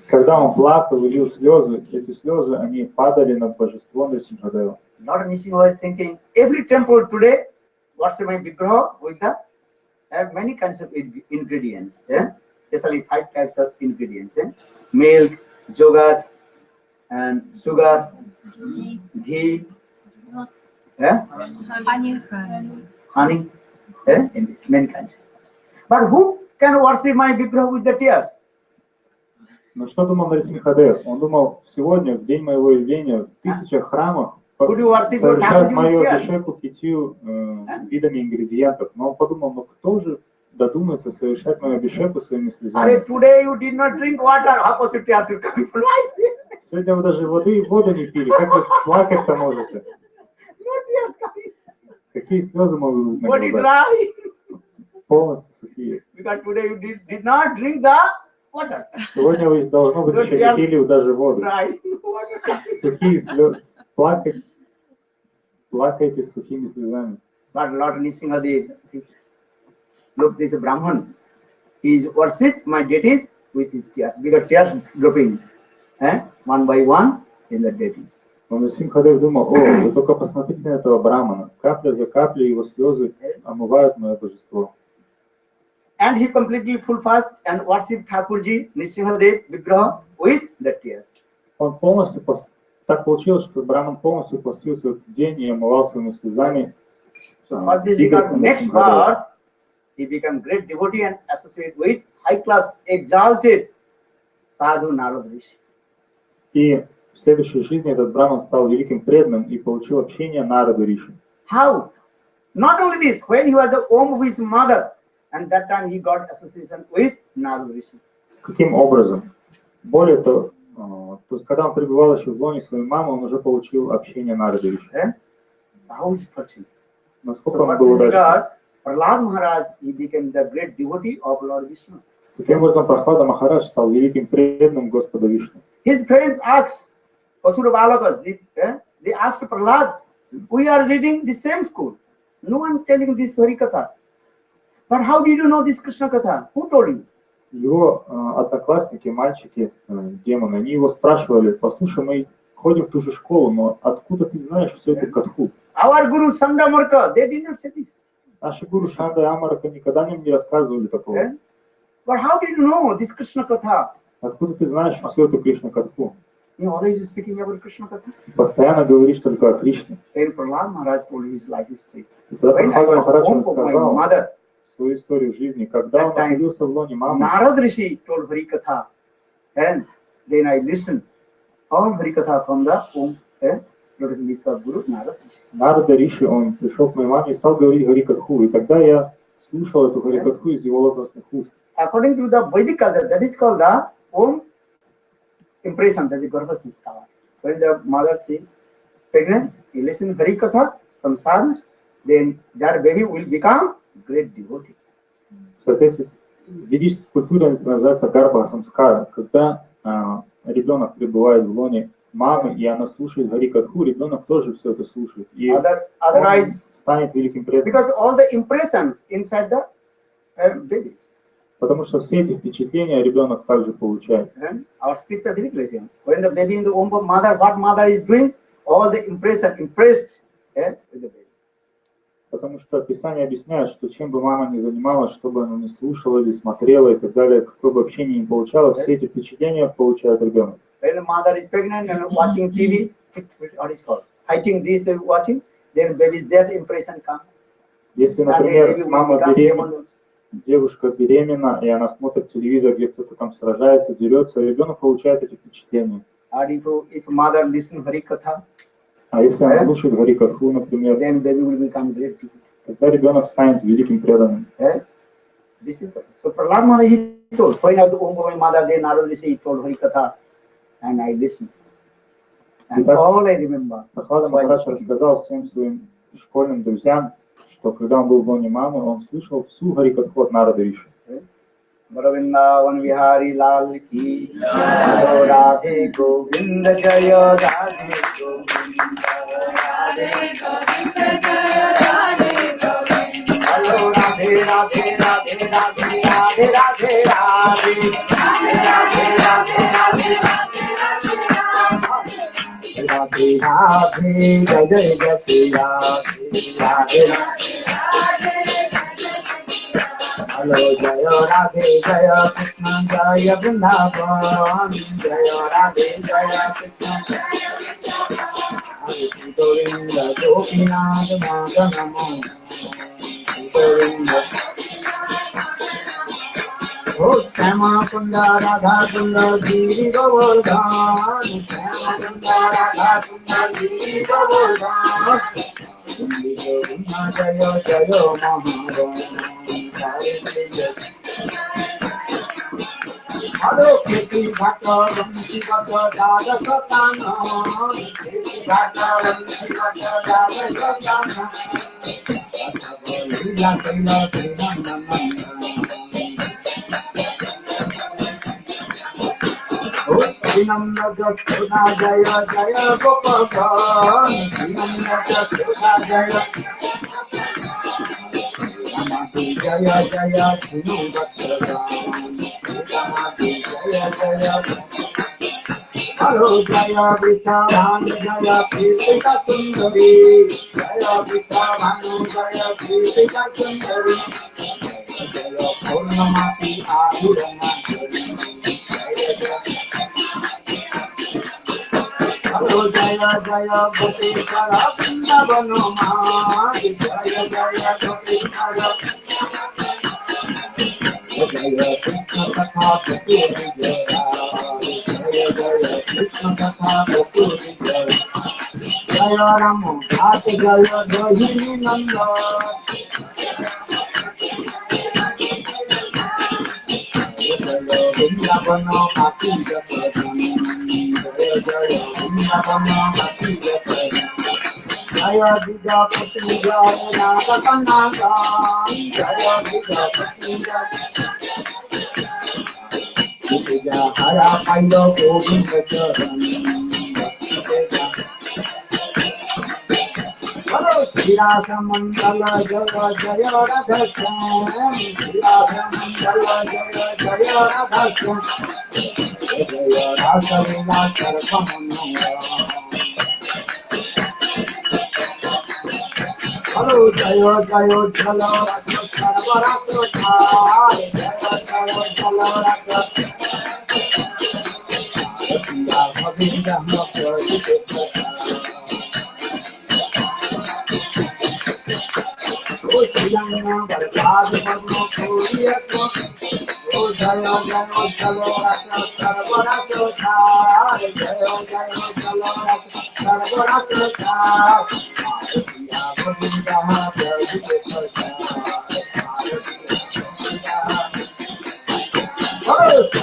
D: Когда он плакал и лил слезы, эти слезы, они падали на божество Нрсимхадева.
A: Lord Nrsimha was thinking, every temple today, what's my vigraha with the have many kinds of ingredients, especially 5 types of ingredients, milk, yogurt, and sugar, ghee, honey, and many kinds. But who can worship my vigraha with the tears?
D: Но что думал Нрсимхадев? Он думал, сегодня, в день моего явления, в тысячах храмах совершают мою абхишеку 5 видами ингредиентов. Но он подумал, ну кто же додумается совершать мою абхишеку своими слезами? Сегодня вы даже воду не пили. Как вы плакать-то можете? Какие слезы могут быть на глазах? Полностью сухие. Сегодня вы, должно быть, еще не пили даже воду. Сухие слезы. Плакайте сухими слезами.
A: But Lord Nrsimhadev, look, this Brahman, he is worshipped my deities with his tears, because tears dropping, one by one in the deities.
D: Но Нрсимхадев думал, вы только посмотрите на этого брамана. Капля за каплей его слезы омывают мое божество.
A: And he completely full fast and worshipped Thakurji, Nrsimhadev Vigraha with the tears.
D: Он полностью, так получилось, что браман полностью постился в этот день и омывал своими слезами.
A: So for this regard, next birth, he became great devotee and associated with high class, exalted Sadhu Narad Rishi.
D: И в следующей жизни этот браман стал великим преданным и получил общение Нарады Риши.
A: How? Not only this, when he was the womb of his mother, and that time he got association with Narad Rishi.
D: Каким образом? Более того, то есть, когда он пребывал еще в лоне своей мамы, он уже получил общение Нарады Риши.
A: How is fortune?
D: Насколько он был удачным?
A: Prahlad Maharaj, he became the great devotee of Lord Vishnu.
D: Таким образом, Прахлада Махарадж стал великим преданным Господа Вишну.
A: His friends asked, Asura Balakas, they asked Prahlad, we are reading the same school. No one telling this Harikatha. But how did you know this Krishna Katha? Who told you?
D: Его одноклассники, мальчики, демоны, они его спрашивали, послушай, мы ходим в ту же школу, но откуда ты знаешь всю эту катху?
A: Our Guru Sanda Marka, they did not say this.
D: Наши гуру Шанда и Амарака никогда нам не рассказывали такого.
A: But how did you know this Krishna Katha?
D: Откуда ты знаешь всю эту Кришна катху?
A: You always speaking about Krishna Katha.
D: Постоянно говоришь только о Кришне.
A: Then Prahlad Maharaj told his life history.
D: Тогда
A: When I
D: Прахлада
A: was
D: Махарадж
A: home of my
D: рассказал
A: mother,
D: свою историю жизни, когда он находился в лоне мамы.
A: Narad Rishi told Harikatha, and then I listened all Harikatha from the home, Lotus of Guru Narad Rishi.
D: Нарада Риши, он пришел к моей маме и стал говорить Харикатху, и тогда я слушал эту Харикатху из его лотосных уст.
A: According to the Vedic culture, that is called the home impression, that is Garbha Sanskara. When the mother is pregnant, he listens Harikatha from sadhus, then that baby will become great devotee.
D: В соответствии с ведической культурой это называется гарба самскара, когда ребенок пребывает в лоне мамы, и она слушает Хари Катху, ребенок тоже все это слушает. И
A: Otherwise,
D: он станет великим преданным.
A: because all the impressions inside the babies.
D: Потому что все эти впечатления ребенок также получает.
A: Our scripture very clear. When the baby in the womb of mother, what mother is doing, all the impressed with the baby.
D: Потому что Писание объясняет, что чем бы мама ни занималась, что бы она ни слушала или смотрела и так далее, какое бы общение ни получала, все эти впечатления получает ребенок.
A: When the mother is pregnant and watching TV, what is called? Hiding this watching, then baby's that impression comes.
D: Если, например, мама беременна, девушка беременна, и она смотрит телевизор, где кто-то там сражается, дерется, ребенок получает эти впечатления.
A: If mother listen Hari Katha,
D: а если она слушает Хари Катху, например,
A: then baby will become great.
D: Тогда ребенок станет великим преданным.
A: This is so Prahlad Maharaj he told, when I was my mother, then Narada he told Hari Katha, and I listened. And all I remember.
D: Прахлада Махарадж рассказал всем своим школьным друзьям, что когда он был в лоне мамы, он слышал всю Хари Катху от Нарады Риши.
A: Vrindavan Vihari Lal ki Jai, Radhe Govinda Jaya, Radhe Govinda, Radhe Govinda Jaya, Radhe Govinda. Hello Radhe Radhe Radhe Radhe Radhe Radhe Radhe Radhe Radhe Radhe Radhe Jai Jai Jai Radhe Radhe. Hello, Jaya Radhe Jaya Krishna Jaya Vrindavan Jaya Radhe Jaya Krishna Hare Govinda Gopinath Madanamo Govinda Oh Shama Kunda Radha Kunda Giri Govardhan Shama Kunda Radha Kunda Giri Govardhan Govinda Jaya Jaya Maharan Hello, Kiti Bhatta, Ramsi Bhatta, Dada Satana. Kiti Bhatta, Ramsi Bhatta, Dada Satana. Lila Kaila Kaila Oh, Sinam Naga Suna Jaya Jaya Gopakan. Sinam Naga Suna Jaya. Namati Jaya Jaya Sinu Bhatta. Jaya Jaya Hello Jaya Vishwavan Jaya Krishna Sundari Jaya Vishwavan Jaya Krishna Sundari Jaya Purnamati Adhuramantari Jaya Jaya Hello Jaya Jaya Bhuteshwara Vrindavanoma Jaya Jaya Bhuteshwara Jaya Krishna Katha Bhakti Jaya Jaya Jaya Krishna Katha Bhakti Jaya Jaya Ramo Bhati Jaya Rohini Nanda Jaya Vrindavana Bhakti Jaya Jaya Vrindavana Bhakti Jaya Jaya Vida Putri Jaya Nagakananda Jaya Vida Putri Jaya Hara Pailo Govinda Charan Hello Shirasa Mandala Jaya Jaya Radha Shyam Shirasa Mandala Jaya Jaya Radha Shyam Jaya Rasa Lila Sarvamanoya Hello Jaya Jaya Jala Radha Sarvarata Jaya Jaya Jala Radha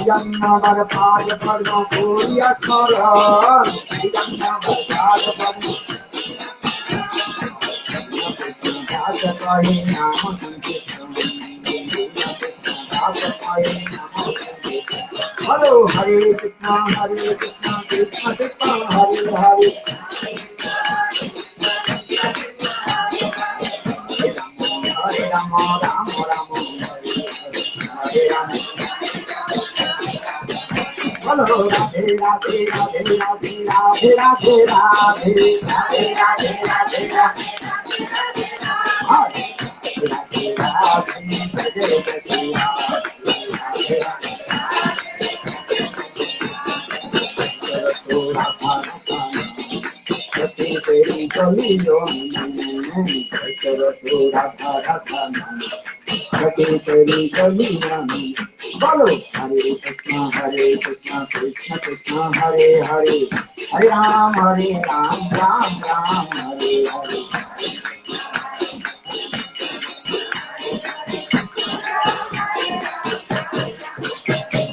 A: Janna Bharapaya Parma Puriya Kara Janna Bharapaya Parma Bhajapaye Nama Sankirtan Bhajapaye Nama Sankirtan Hello, Hare Krishna, Krishna Krishna, Hare Hare. Hare Rama, Rama Rama, Hare Rama. Hello, Radhe Radhe Radhe Radhe Radhe Radhe Radhe Radhe Radhe Radhe Radhe. Follow Hare Krishna, Krishna Krishna, Hare Hare, Hare Ram, Ram Ram, Hare Hare.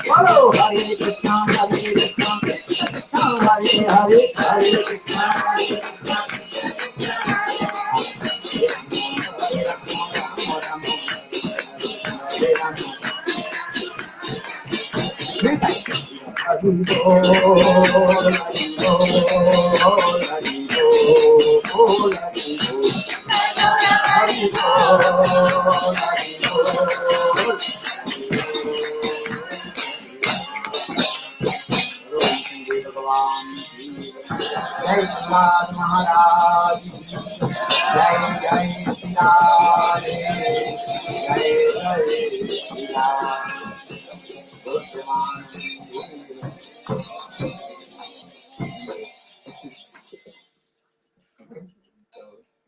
A: Follow Hare Krishna, Krishna Krishna, Hare Hare, Hare Krishna, Krishna. Jai Maharaj, Jai Jai Sita, Jai Jai Sita.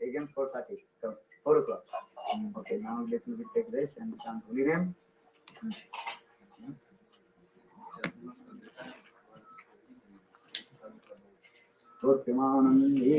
A: Again 4:30. So 4 o'clock. Okay, now let me take rest and chant holy name. Bhaktimanande